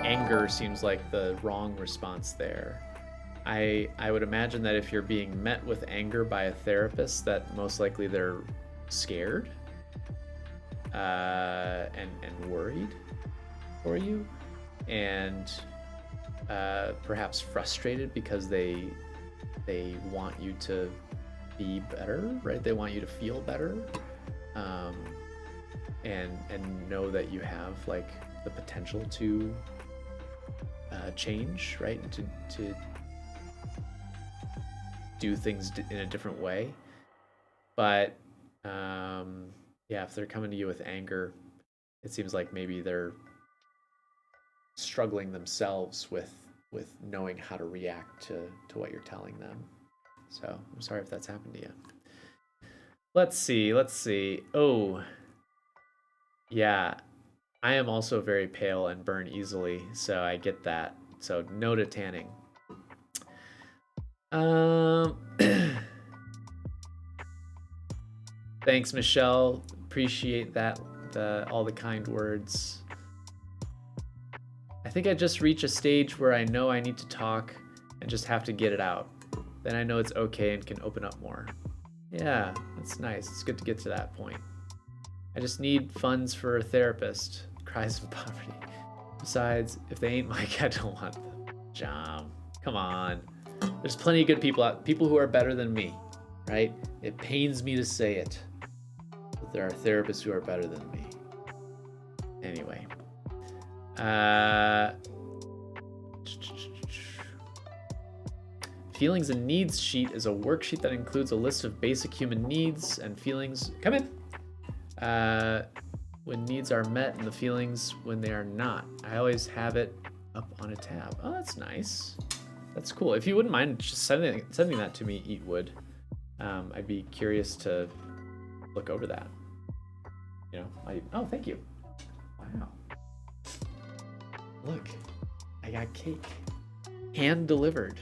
Anger seems like the wrong response there. I would imagine that if you're being met with anger by a therapist, that most likely they're scared and worried for you, and perhaps frustrated because they want you to be better, right? They want you to feel better, and know that you have like the potential to change, right? And to do things in a different way. But if they're coming to you with anger, it seems like maybe they're struggling themselves with knowing how to react to what you're telling them. So I'm sorry if that's happened to you. Let's see. Oh, yeah. I am also very pale and burn easily, so I get that. So no to tanning. Thanks, Michelle. Appreciate that. All the kind words. I think I just reach a stage where I know I need to talk and just have to get it out. Then I know it's okay and can open up more. Yeah, that's nice. It's good to get to that point. I just need funds for a therapist. Cries of poverty. Besides, if they ain't Mike, I don't want them. Jam. Come on. There's plenty of good people who are better than me, right? It pains me to say it, but there are therapists who are better than me. Anyway. feelings and needs sheet is a worksheet that includes a list of basic human needs and feelings. Come in. When needs are met and the feelings when they are not. I always have it up on a tab. Oh, that's nice. That's cool. If you wouldn't mind just sending that to me, Eatwood, I'd be curious to look over that. You know, oh, thank you. Wow. Look, I got cake. Hand delivered.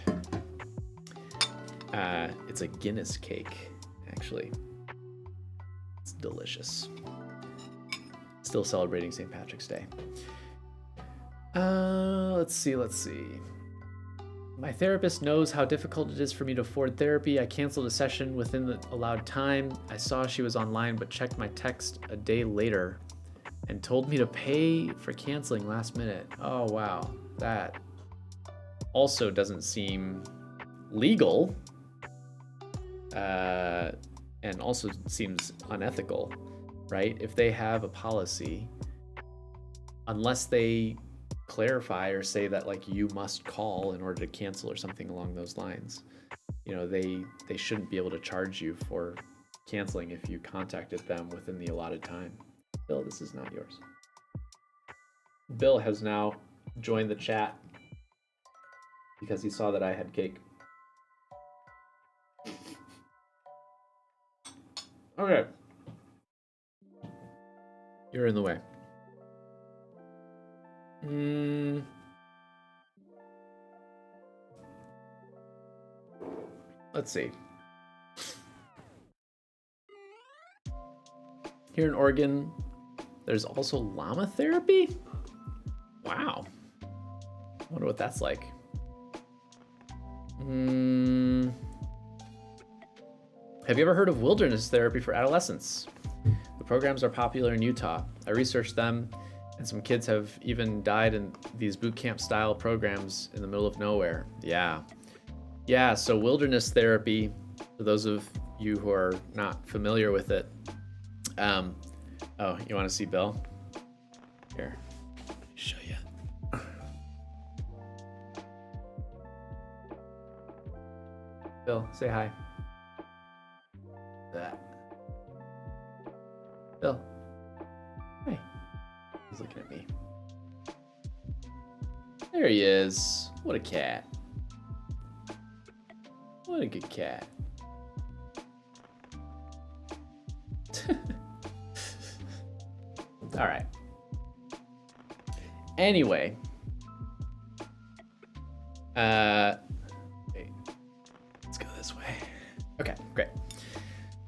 It's a Guinness cake, actually. It's delicious. Still celebrating St. Patrick's Day. Let's see. My therapist knows how difficult it is for me to afford therapy. I canceled a session within the allowed time. I saw she was online, but checked my text a day later and told me to pay for canceling last minute. Oh, wow. That also doesn't seem legal, and also seems unethical, right? If they have a policy, unless they clarify or say that like you must call in order to cancel or something along those lines, you know, they shouldn't be able to charge you for canceling if you contacted them within the allotted time. Bill, this is not yours. Bill has now joined the chat because he saw that I had cake. Okay. You're in the way. Let's see. Here in Oregon, there's also llama therapy? Wow. I wonder what that's like. Have you ever heard of wilderness therapy for adolescents? The programs are popular in Utah. I researched them, and some kids have even died in these boot camp style programs in the middle of nowhere. Yeah, so wilderness therapy, for those of you who are not familiar with it. Oh, you want to see Bill? Here, let me show you. Bill, say hi. Bill. Hey. He's looking at me. There he is. What a cat. What a good cat. All right. Anyway. Wait. Let's go this way. Okay, great.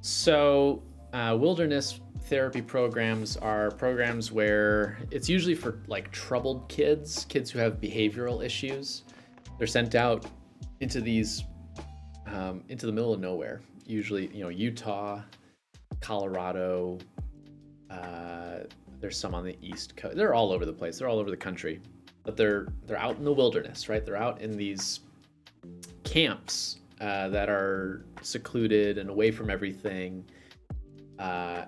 So, wilderness therapy programs are programs where it's usually for like troubled kids who have behavioral issues. They're sent out into these, into the middle of nowhere, usually, you know, Utah, Colorado, there's some on the East Coast. They're all over the place. They're all over the country, but they're out in the wilderness, right? They're out in these camps that are secluded and away from everything.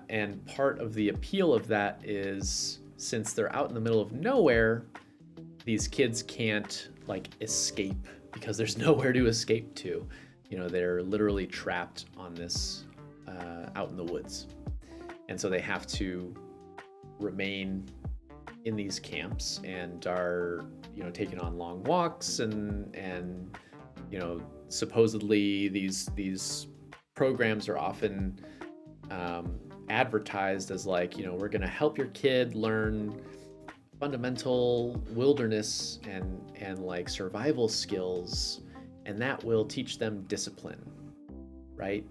And part of the appeal of that is, since they're out in the middle of nowhere, these kids can't like escape because there's nowhere to escape to. You know, they're literally trapped on this, out in the woods. And so they have to remain in these camps and are, you know, taking on long walks and you know, supposedly these programs are often advertised as like, you know, we're going to help your kid learn fundamental wilderness and like survival skills, and that will teach them discipline, right?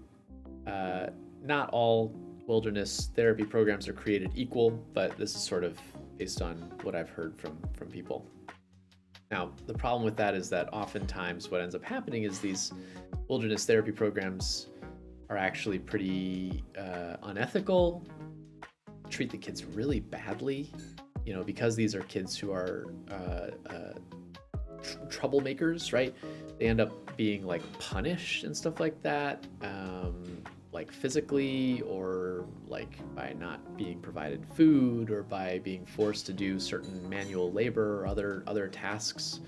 Not all wilderness therapy programs are created equal, but this is sort of based on what I've heard from people. Now, the problem with that is that oftentimes what ends up happening is these wilderness therapy programs are actually pretty unethical, treat the kids really badly, you know, because these are kids who are troublemakers, right? They end up being like punished and stuff like that, like physically, or like by not being provided food, or by being forced to do certain manual labor or other tasks.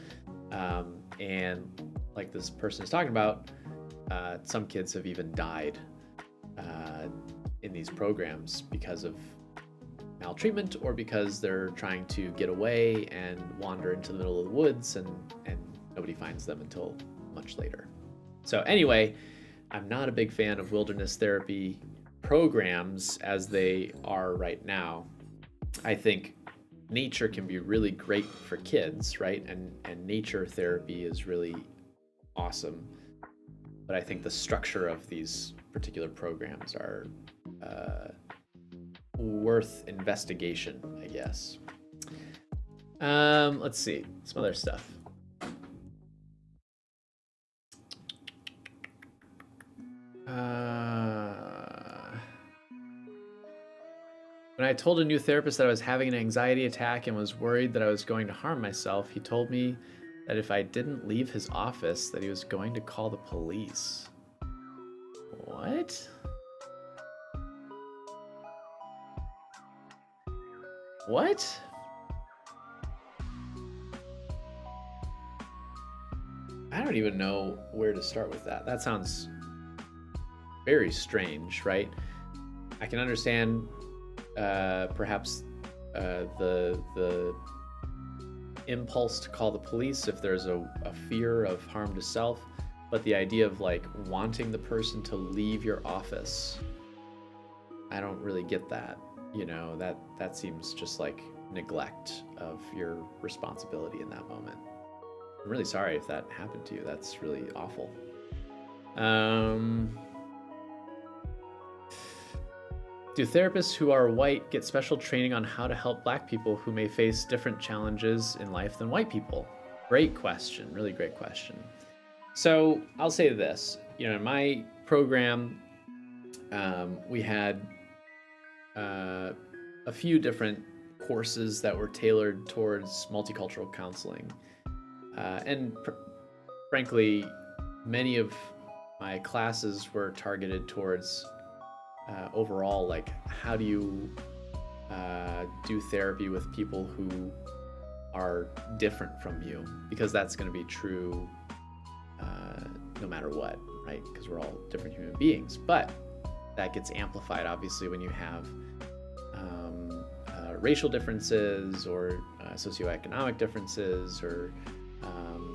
And like this person is talking about, some kids have even died in these programs because of maltreatment or because they're trying to get away and wander into the middle of the woods and nobody finds them until much later. So anyway, I'm not a big fan of wilderness therapy programs as they are right now. I think nature can be really great for kids, right? And nature therapy is really awesome. But I think the structure of these particular programs are worth investigation, I guess. Let's see, some other stuff. When I told a new therapist that I was having an anxiety attack and was worried that I was going to harm myself, he told me that if I didn't leave his office, that he was going to call the police. What? What? I don't even know where to start with that. That sounds very strange, right? I can understand perhaps the impulse to call the police if there's a fear of harm to self, but the idea of like wanting the person to leave your office, I don't really get that. You know, that seems just like neglect of your responsibility in that moment. I'm really sorry if that happened to you. That's really awful. Do therapists who are white get special training on how to help Black people who may face different challenges in life than white people? Great question, really great question. So I'll say this, you know, in my program, we had a few different courses that were tailored towards multicultural counseling. And frankly, many of my classes were targeted towards overall, like, how do you do therapy with people who are different from you? Because that's going to be true no matter what, right? Because we're all different human beings. But that gets amplified, obviously, when you have racial differences or socioeconomic differences or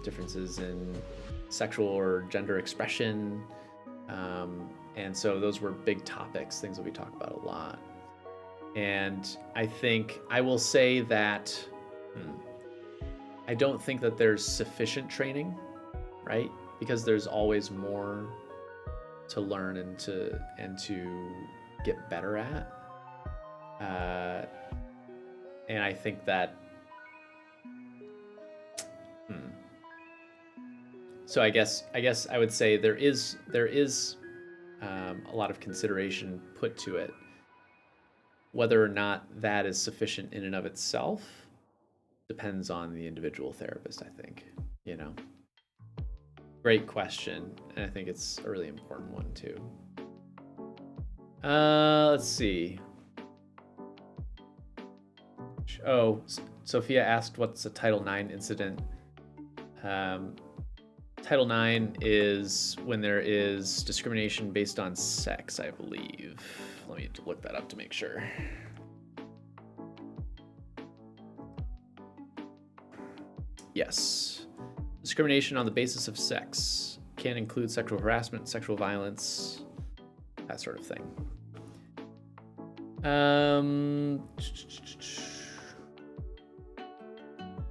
differences in sexual or gender expression. And so those were big topics, things that we talk about a lot. And I think I will say that I don't think that there's sufficient training, right? Because there's always more to learn and to get better at. And I think that so I guess I would say there is a lot of consideration put to it. Whether or not that is sufficient in and of itself depends on the individual therapist, I think, you know. Great question, and I think it's a really important one too. Let's see. Oh, Sophia asked what's a Title IX incident. Title IX is when there is discrimination based on sex, I believe. Let me look that up to make sure. Yes. Discrimination on the basis of sex can include sexual harassment, sexual violence, that sort of thing.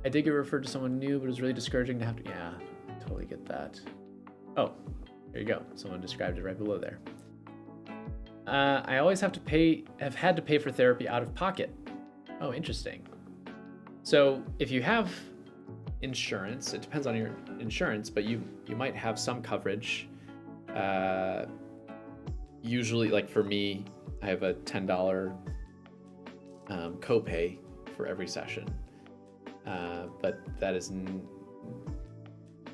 I did get referred to someone new, but it was really discouraging to have to, yeah, I totally get that. Oh, there you go. Someone described it right below there. I always have had to pay for therapy out of pocket. Oh, interesting. So if you have insurance, it depends on your insurance, but you might have some coverage. Usually, like for me, I have a $10 copay for every session. But that is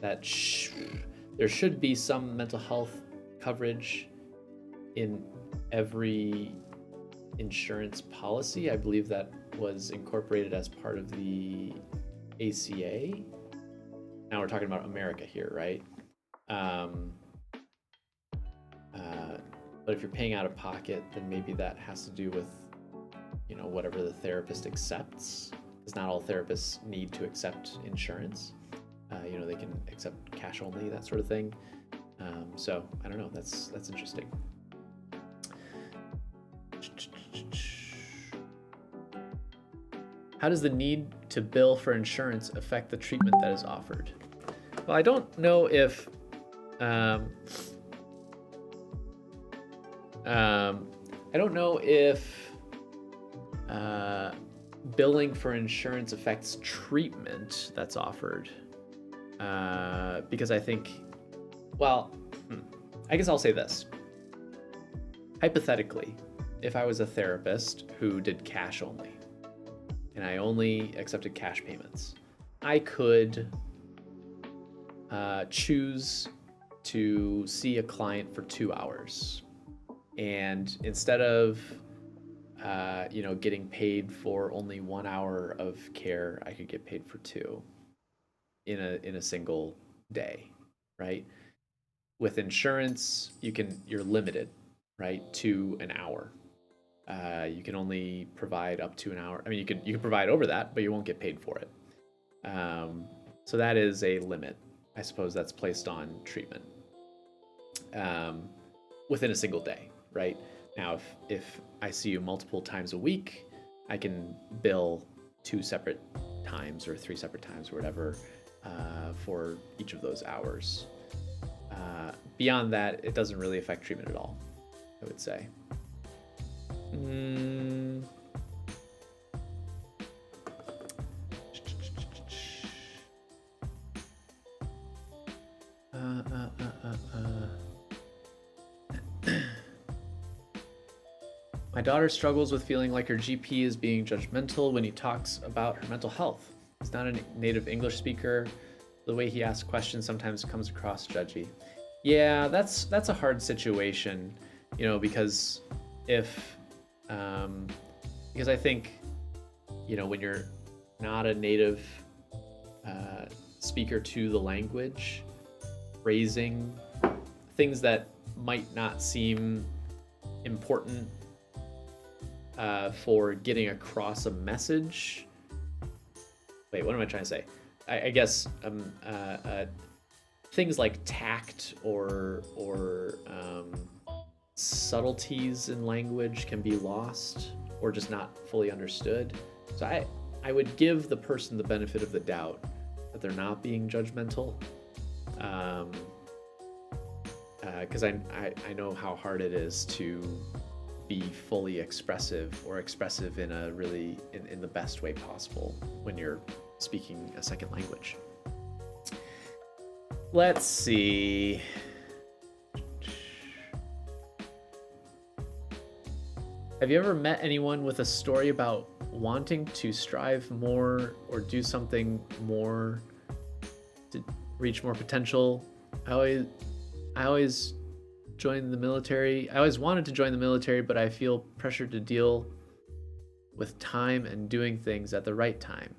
there should be some mental health coverage in every insurance policy. I believe that was incorporated as part of the ACA. Now we're talking about America here, right? Um, but if you're paying out of pocket, then maybe that has to do with, whatever the therapist accepts, because not all therapists need to accept insurance. They can accept cash only, that sort of thing. So I don't know. That's interesting. How does the need to bill for insurance affect the treatment that is offered? Well, I don't know if billing for insurance affects treatment that's offered, because I think, I guess I'll say this. Hypothetically, if I was a therapist who did cash only, and I only accepted cash payments, I could choose to see a client for 2 hours. And instead of getting paid for only 1 hour of care, I could get paid for 2 in a single day, right? With insurance, you're limited, right, to an hour. You can only provide up to an hour. I mean, you can provide over that, but you won't get paid for it. So that is a limit, I suppose, that's placed on treatment within a single day, right? Now, if I see you multiple times a week, I can bill 2 separate times or 3 separate times or whatever for each of those hours. Beyond that, it doesn't really affect treatment at all, I would say. My daughter struggles with feeling like her GP is being judgmental when he talks about her mental health. He's not a native English speaker. The way he asks questions sometimes comes across judgy. Yeah, that's a hard situation, because because I think, when you're not a native speaker to the language, phrasing things that might not seem important for getting across a message. Wait, what am I trying to say? I guess things like tact or subtleties in language can be lost or just not fully understood. So I would give the person the benefit of the doubt that they're not being judgmental, because I know how hard it is to be fully expressive or expressive in a really in the best way possible when you're speaking a second language. Let's see. Have you ever met anyone with a story about wanting to strive more or do something more to reach more potential? I always joined the military. I always wanted to join the military, but I feel pressured to deal with time and doing things at the right time.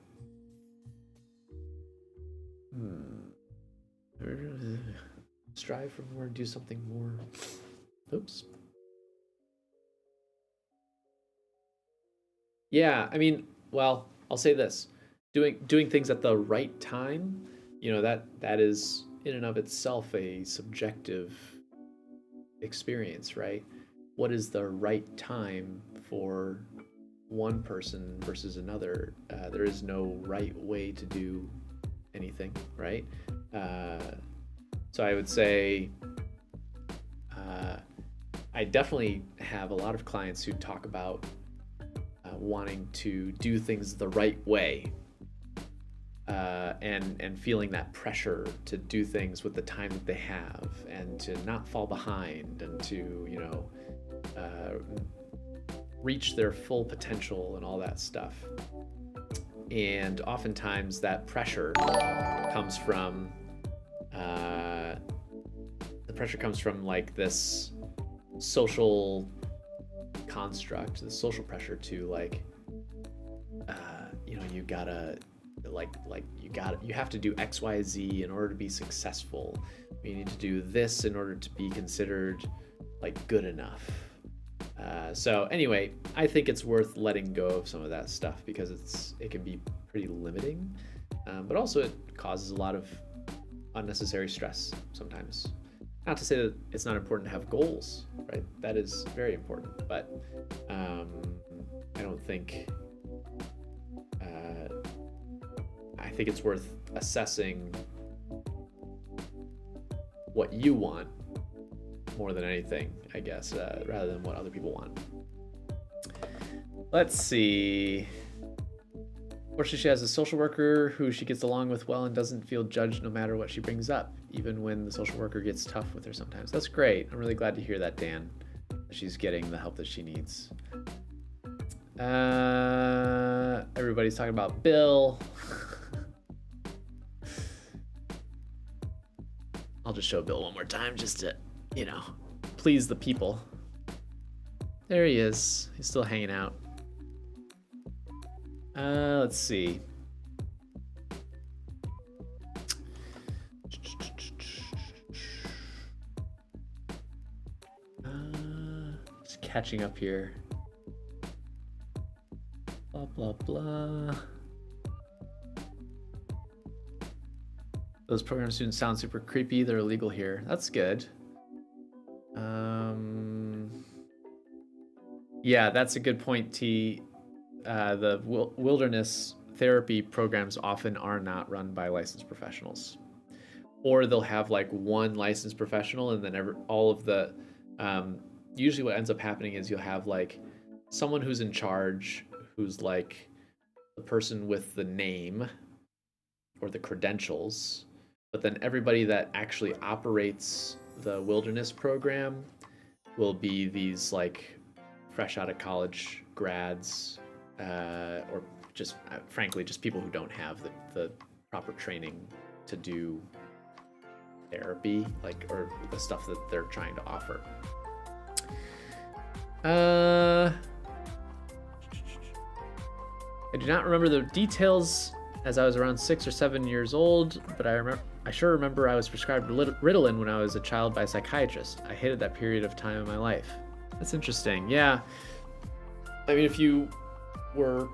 Strive for more, do something more. Oops. Yeah, I mean, well, I'll say this. Doing things at the right time, that is in and of itself a subjective experience, right? What is the right time for one person versus another? There is no right way to do anything, right? So I would say I definitely have a lot of clients who talk about wanting to do things the right way, and feeling that pressure to do things with the time that they have and to not fall behind and to reach their full potential and all that stuff. And oftentimes that pressure comes from like this social construct, the social pressure to like, you gotta like you have to do XYZ in order to be successful. You need to do this in order to be considered like good enough. So anyway, I think it's worth letting go of some of that stuff because it can be pretty limiting, but also it causes a lot of unnecessary stress sometimes. Not to say that it's not important to have goals, right? That is very important, but I don't think. I think it's worth assessing what you want more than anything, I guess, rather than what other people want. Let's see. Fortunately, she has a social worker who she gets along with well and doesn't feel judged no matter what she brings up, even when the social worker gets tough with her sometimes. That's great. I'm really glad to hear that, Dan. She's getting the help that she needs. Everybody's talking about Bill. I'll just show Bill one more time just to, please the people. There he is. He's still hanging out. Let's see. Just catching up here. Blah, blah, blah. Those program students sound super creepy. They're illegal here. That's good. Yeah, that's a good point, T. The wilderness therapy programs often are not run by licensed professionals. Or they'll have like one licensed professional and then all of the... usually what ends up happening is you'll have like someone who's in charge, who's like the person with the name or the credentials, but then everybody that actually operates the wilderness program will be these like fresh out of college grads, or just frankly just people who don't have the proper training to do therapy, like, or the stuff that they're trying to offer. I do not remember the details as I was around 6 or 7 years old, but I sure remember I was prescribed Ritalin when I was a child by a psychiatrist. I hated that period of time in my life. That's interesting. Yeah. I mean, if you were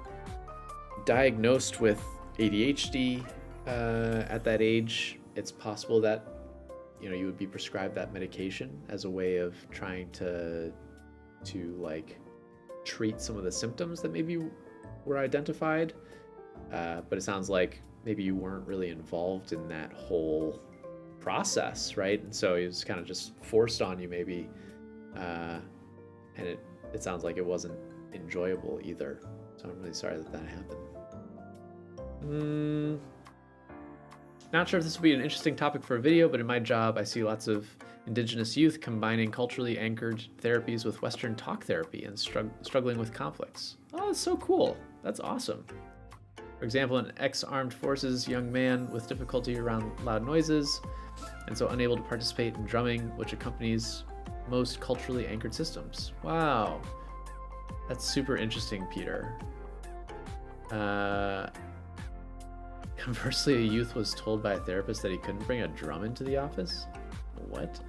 diagnosed with ADHD at that age, it's possible that you would be prescribed that medication as a way of trying to like treat some of the symptoms that maybe were identified. But it sounds like maybe you weren't really involved in that whole process, right? And so it was kind of just forced on you maybe, and it sounds like it wasn't enjoyable either. So I'm really sorry that happened. Not sure if this will be an interesting topic for a video, but in my job I see lots of Indigenous youth combining culturally anchored therapies with Western talk therapy and struggling with conflicts. Oh, that's so cool. That's awesome. For example, an ex-armed forces young man with difficulty around loud noises, and so unable to participate in drumming, which accompanies most culturally anchored systems. Wow. That's super interesting, Peter. Conversely, a youth was told by a therapist that he couldn't bring a drum into the office. What?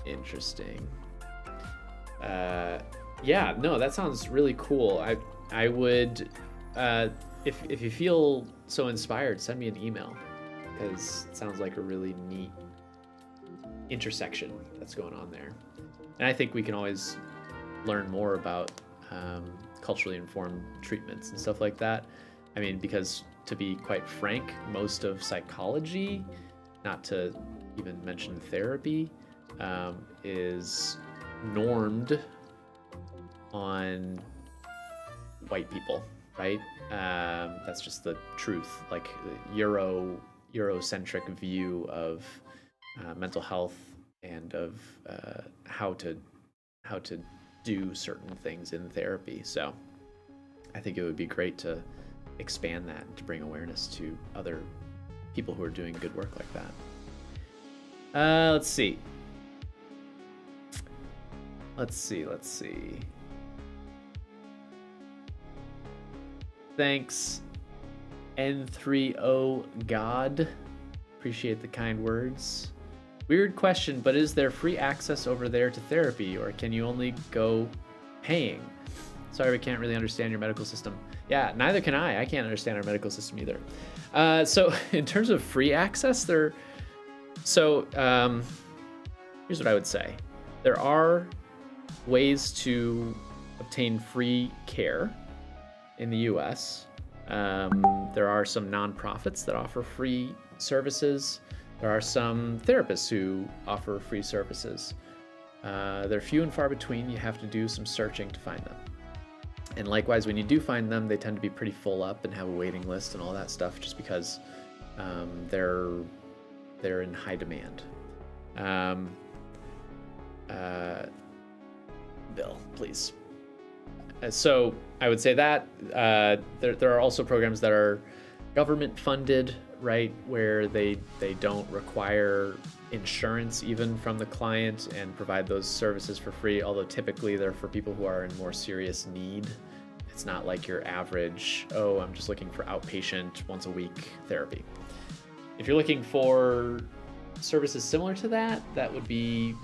Interesting. Yeah, no, that sounds really cool. I would, if you feel so inspired, send me an email, because it sounds like a really neat intersection that's going on there. And I think we can always learn more about culturally informed treatments and stuff like that. I mean, because to be quite frank, most of psychology, not to even mention therapy, is normed on white people, right? That's just the truth. Like the Eurocentric view of mental health and of how to do certain things in therapy. So I think it would be great to expand that and to bring awareness to other people who are doing good work like that. Let's see. Thanks. N3O God. Appreciate the kind words. Weird question, but is there free access over there to therapy, or can you only go paying? Sorry, we can't really understand your medical system. Yeah, neither can I. I can't understand our medical system either. So in terms of free access, here's what I would say. There are ways to obtain free care in the US. There are some nonprofits that offer free services. There are some therapists who offer free services. They're few and far between. You have to do some searching to find them. And likewise, when you do find them, they tend to be pretty full up and have a waiting list and all that stuff, just because they're in high demand. Bill, please. So I would say that there are also programs that are government funded, right, where they don't require insurance even from the client and provide those services for free, although typically they're for people who are in more serious need. It's not like your average, oh, I'm just looking for outpatient once a week therapy. If you're looking for services similar to that, that would be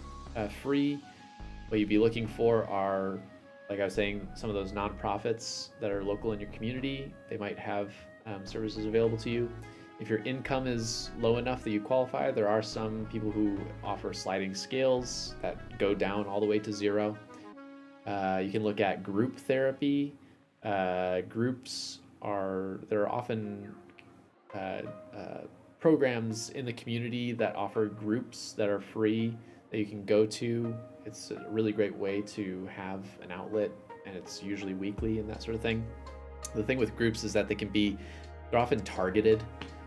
free. What you'd be looking for are, like I was saying, some of those nonprofits that are local in your community. They might have services available to you. If your income is low enough that you qualify, there are some people who offer sliding scales that go down all the way to zero. You can look at group therapy. Groups there are often programs in the community that offer groups that are free that you can go to. It's a really great way to have an outlet, and it's usually weekly and that sort of thing. The thing with groups is that they're often targeted.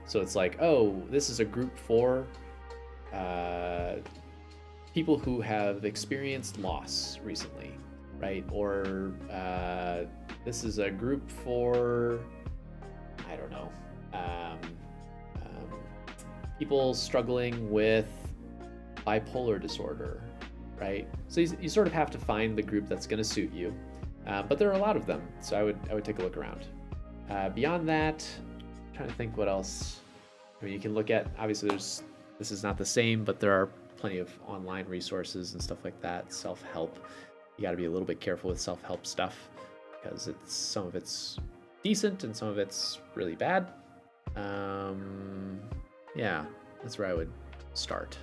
So it's like, oh, this is a group for people who have experienced loss recently, right? Or this is a group for, I don't know, people struggling with bipolar disorder, right? So you sort of have to find the group that's going to suit you, but there are a lot of them, so I would take a look around. Beyond that, I'm trying to think what else. I mean, you can look at, obviously this is not the same, but there are plenty of online resources and stuff like that. Self-help, you got to be a little bit careful with self-help stuff because some of it's decent and some of it's really bad. Yeah, that's where I would start.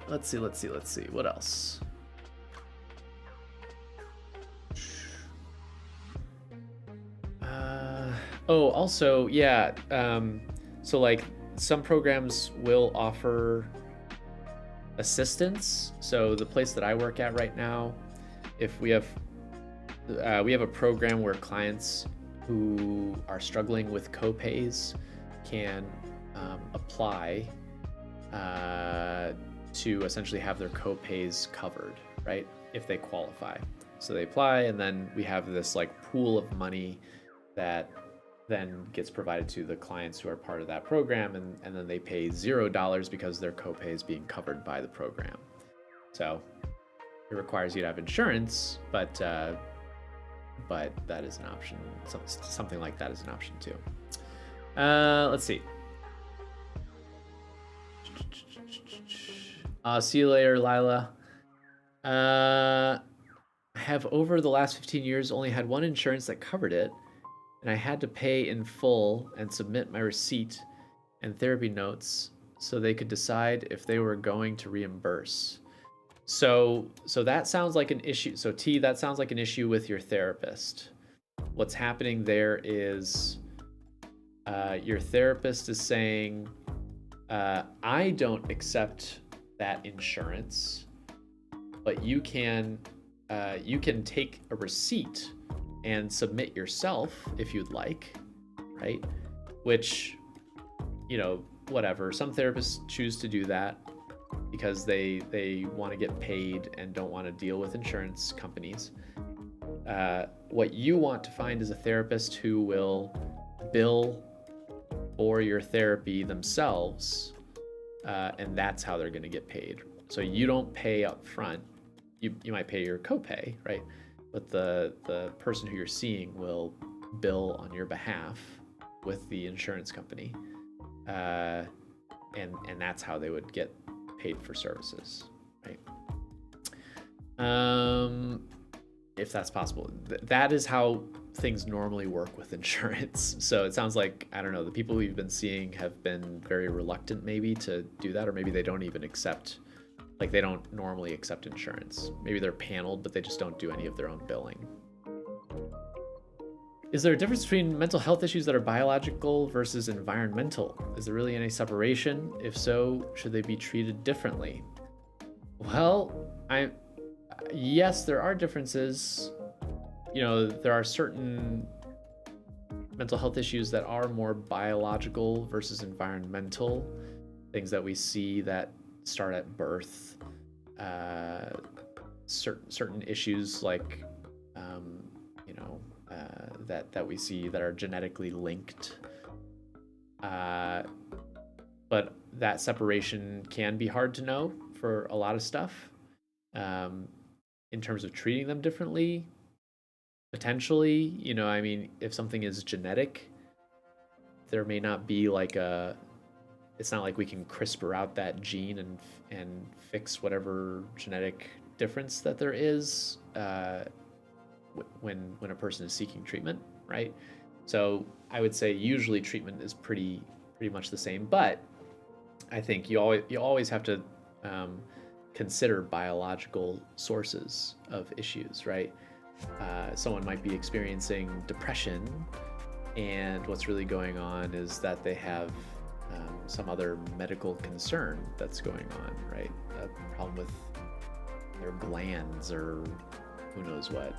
Let's see. What else? Also, yeah. So like some programs will offer assistance. So the place that I work at right now, if we have a program where clients who are struggling with copays can apply to essentially have their copays covered, right? If they qualify. So they apply, and then we have this like pool of money that then gets provided to the clients who are part of that program, and then they pay $0 because their copay is being covered by the program. So it requires you to have insurance, but that is an option. Something like that is an option too. Let's see. See you later, Lila. I have over the last 15 years only had one insurance that covered it, and I had to pay in full and submit my receipt and therapy notes so they could decide if they were going to reimburse. So that sounds like an issue. So T, that sounds like an issue with your therapist. What's happening there is your therapist is saying, I don't accept that insurance, but you can take a receipt and submit yourself if you'd like, right? Which, whatever. Some therapists choose to do that because they want to get paid and don't want to deal with insurance companies. What you want to find is a therapist who will bill for your therapy themselves, and that's how they're going to get paid. So you don't pay up front. You might pay your copay, right? But the person who you're seeing will bill on your behalf with the insurance company, and that's how they would get paid for services, right? If that's possible. That is how things normally work with insurance. So it sounds like, I don't know, the people we've been seeing have been very reluctant maybe to do that, or maybe they don't even accept, like they don't normally accept insurance. Maybe they're paneled, but they just don't do any of their own billing. Is there a difference between mental health issues that are biological versus environmental? Is there really any separation? If so, should they be treated differently? Well, yes, there are differences. You know, there are certain mental health issues that are more biological versus environmental, things that we see that start at birth. Certain issues like, that we see that are genetically linked. But that separation can be hard to know for a lot of stuff. In terms of treating them differently, potentially, if something is genetic, there may not be it's not like we can CRISPR out that gene and fix whatever genetic difference that there is when a person is seeking treatment, right? So I would say usually treatment is pretty much the same, but I think you always have to consider biological sources of issues, right? Someone might be experiencing depression, and what's really going on is that they have some other medical concern that's going on, right? A problem with their glands or who knows what.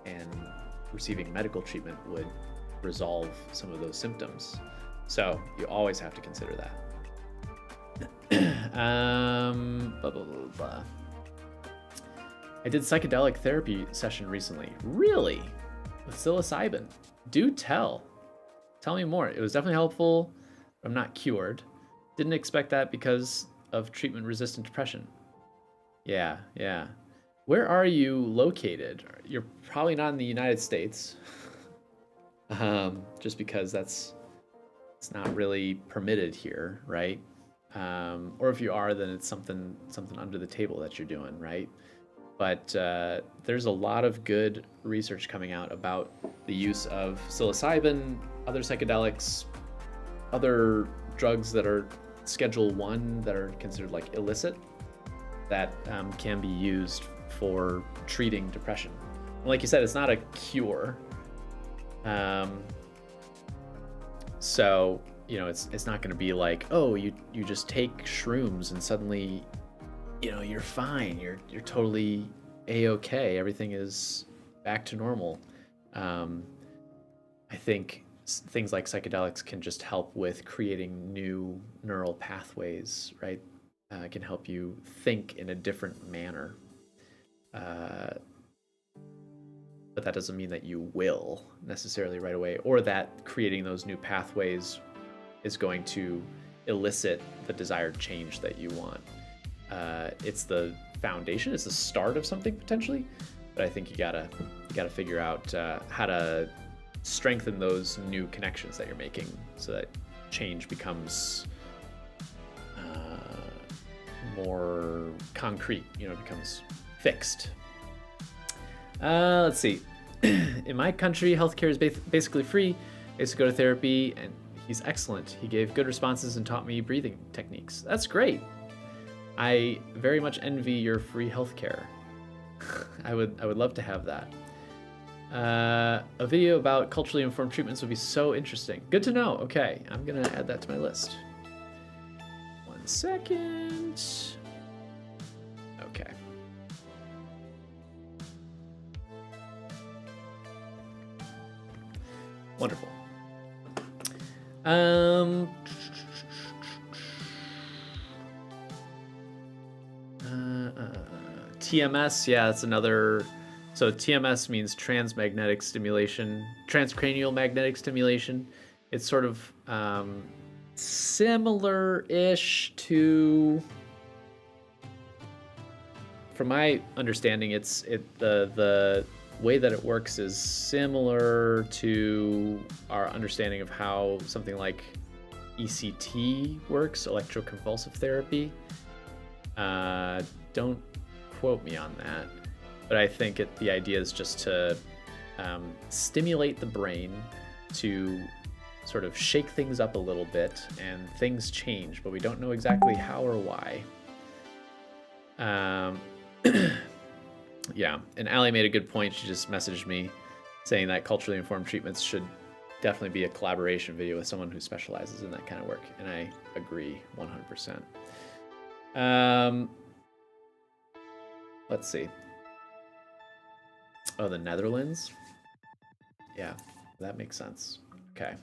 And receiving medical treatment would resolve some of those symptoms. So you always have to consider that. Blah, blah, blah, blah. I did psychedelic therapy session recently. Really? With psilocybin? Do tell. Tell me more. It was definitely helpful, but I'm not cured. Didn't expect that because of treatment-resistant depression. Yeah. Where are you located? You're probably not in the United States. Just because it's not really permitted here, right? Or if you are, then it's something under the table that you're doing, right? But there's a lot of good research coming out about the use of psilocybin, other psychedelics, other drugs that are Schedule 1 that are considered like illicit that can be used for treating depression. And like you said, it's not a cure. So, it's not going to be like, oh, you just take shrooms and suddenly, you're fine. You're totally A-okay. Everything is back to normal. I think things like psychedelics can just help with creating new neural pathways, right? Can help you think in a different manner. But that doesn't mean that you will necessarily right away, or that creating those new pathways is going to elicit the desired change that you want. It's the foundation, it's the start of something potentially, but I think you gotta figure out how to strengthen those new connections that you're making so that change becomes more concrete, becomes fixed. Let's see. In my country, healthcare is basically free. I used to go to therapy, and he's excellent. He gave good responses and taught me breathing techniques. That's great. I very much envy your free healthcare. I would love to have that. A video about culturally informed treatments would be so interesting. Good to know. Okay, I'm gonna add that to my list. 1 second. Okay. Wonderful. TMS, yeah, that's another. So TMS means transcranial magnetic stimulation. It's sort of similar-ish to, from my understanding, the way that it works is similar to our understanding of how something like ECT works, electroconvulsive therapy. Don't quote me on that, but I think the idea is just to stimulate the brain to sort of shake things up a little bit, and things change, but we don't know exactly how or why. Yeah, and Allie made a good point. She just messaged me saying that culturally informed treatments should definitely be a collaboration video with someone who specializes in that kind of work, and I agree 100%. Let's see. Oh, the Netherlands? Yeah, that makes sense. Okay.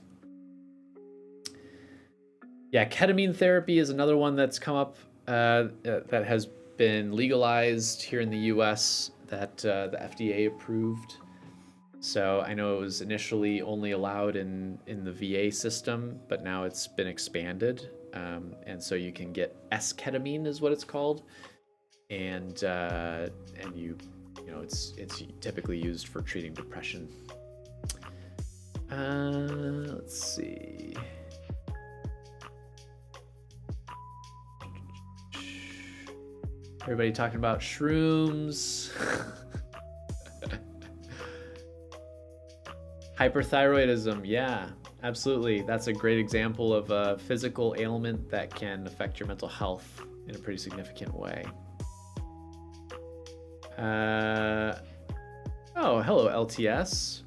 Yeah, ketamine therapy is another one that's come up that has been legalized here in the US, that the FDA approved. So I know it was initially only allowed in the VA system, but now it's been expanded. And so you can get S-ketamine is what it's called. And you know, it's typically used for treating depression. Let's see. Everybody talking about shrooms. Hyperthyroidism, yeah, absolutely. That's a great example of a physical ailment that can affect your mental health in a pretty significant way. Oh, hello, LTS.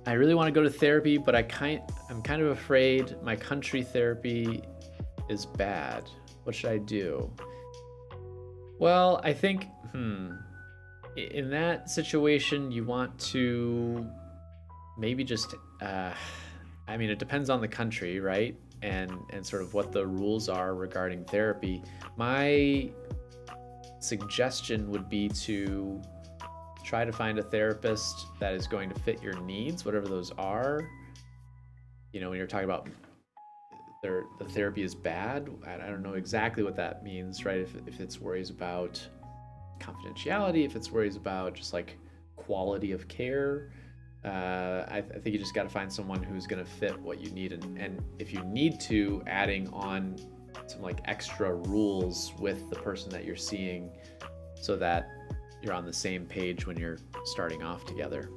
I really want to go to therapy, but I'm kind of afraid my country therapy is bad. What should I do? Well, I think, in that situation, you want to maybe just, I mean, it depends on the country, right? And sort of what the rules are regarding therapy. My suggestion would be to try to find a therapist that is going to fit your needs, whatever those are. You know, when you're talking about the therapy is bad, I don't know exactly what that means, right? If it's worries about confidentiality, if it's worries about just like quality of care, I think you just got to find someone who's going to fit what you need, and if you need to, adding on some like extra rules with the person that you're seeing so that you're on the same page when you're starting off together.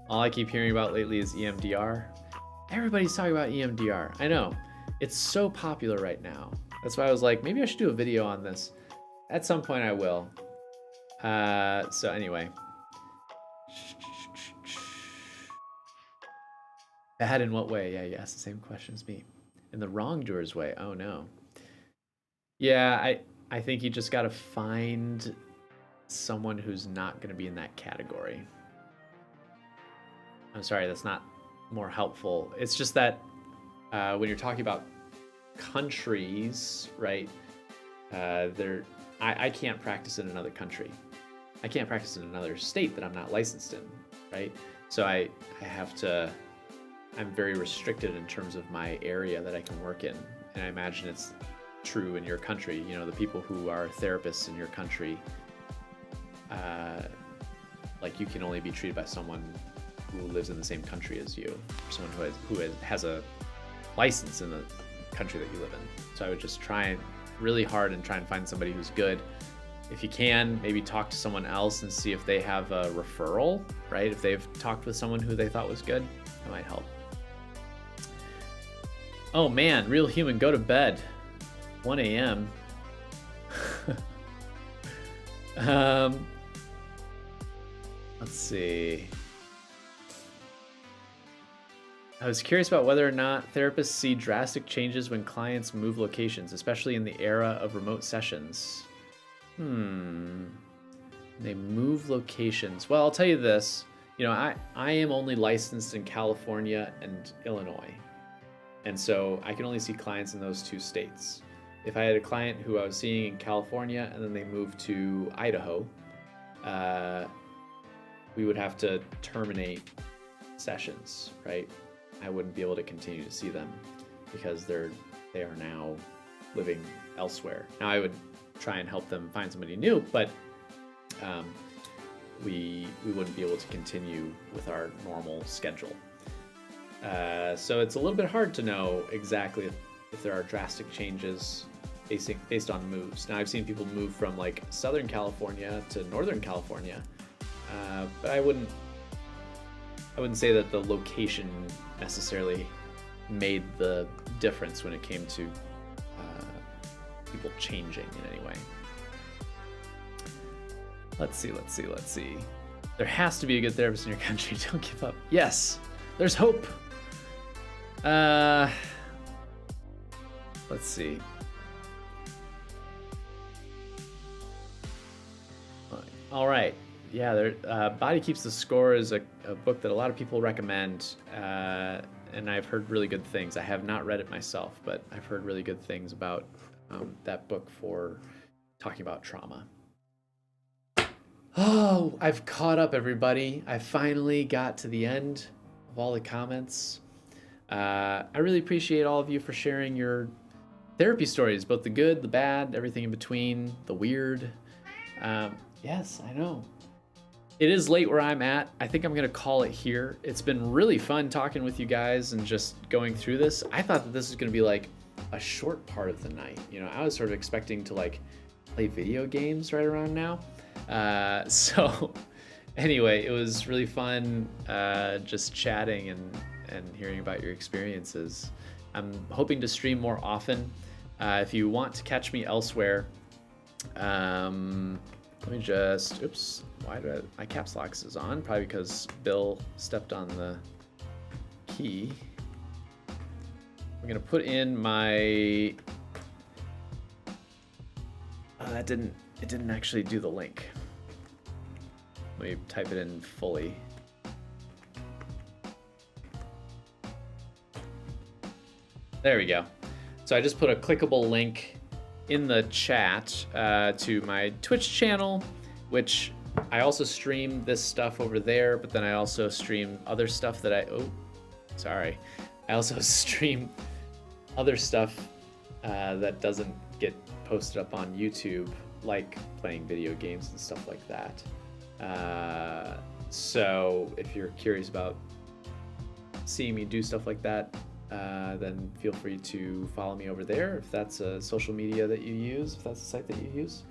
All I keep hearing about lately is EMDR. Everybody's talking about EMDR. I know. It's so popular right now. That's why I was like, maybe I should do a video on this. At some point I will. So anyway. Bad in what way? Yeah, you asked the same question as me. In the wrongdoer's way. Oh no. Yeah, I think you just gotta find someone who's not gonna be in that category. I'm sorry, that's not more helpful. It's just that when you're talking about countries, right? I can't practice in another country. I can't practice in another state that I'm not licensed in, right? So I have to, I'm very restricted in terms of my area that I can work in. And I imagine it's true in your country. You know, the people who are therapists in your country, like you can only be treated by someone who lives in the same country as you, or someone who has a license in the country that you live in. So I would just try really hard and try and find somebody who's good. If you can, maybe talk to someone else and see if they have a referral, right? If they've talked with someone who they thought was good, that might help. Oh man, Real Human, go to bed. 1 a.m. Let's see. I was curious about whether or not therapists see drastic changes when clients move locations, especially in the era of remote sessions. They move locations. Well, I'll tell you this. You know, I am only licensed in California and Illinois. And so I can only see clients in those two states. If I had a client who I was seeing in California and then they moved to Idaho, we would have to terminate sessions, right? I wouldn't be able to continue to see them because they are now living elsewhere. Now I would try and help them find somebody new, but we wouldn't be able to continue with our normal schedule. So it's a little bit hard to know exactly if there are drastic changes based on moves. Now I've seen people move from like Southern California to Northern California, but I wouldn't say that the location necessarily made the difference when it came to people changing in any way. Let's see. There has to be a good therapist in your country. Don't give up. Yes, there's hope. Let's see. All right. Yeah, Body Keeps the Score is a book that a lot of people recommend, and I've heard really good things. I have not read it myself, but I've heard really good things about that book for talking about trauma. Oh, I've caught up, everybody. I finally got to the end of all the comments. I really appreciate all of you for sharing your therapy stories, both the good, the bad, everything in between, the weird. Yes, I know. It is late where I'm at. I think I'm going to call it here. It's been really fun talking with you guys and just going through this. I thought that this was going to be like a short part of the night. You know, I was sort of expecting to like play video games right around now. So anyway, it was really fun just chatting and hearing about your experiences. I'm hoping to stream more often. If you want to catch me elsewhere, let me just, oops, my caps lock is on, probably because Bill stepped on the key. I'm gonna put in my, it didn't actually do the link. Let me type it in fully. There we go. So I just put a clickable link in the chat to my Twitch channel, which I also stream this stuff over there, but then I also stream other stuff that I also stream other stuff that doesn't get posted up on YouTube, like playing video games and stuff like that. So if you're curious about seeing me do stuff like that, then feel free to follow me over there if that's a social media that you use, if that's a site that you use.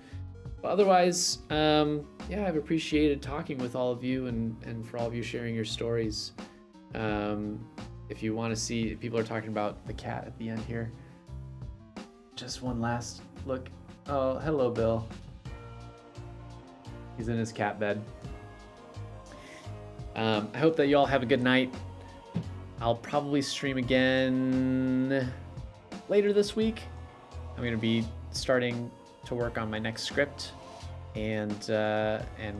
But otherwise, yeah, I've appreciated talking with all of you and for all of you sharing your stories. If you want to see, people are talking about the cat at the end here. Just one last look. Oh, hello, Bill. He's in his cat bed. I hope that you all have a good night. I'll probably stream again later this week. I'm going to be starting to work on my next script, and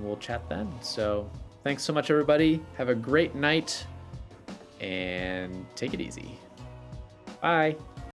we'll chat then. So thanks so much, everybody. Have a great night, and take it easy. Bye.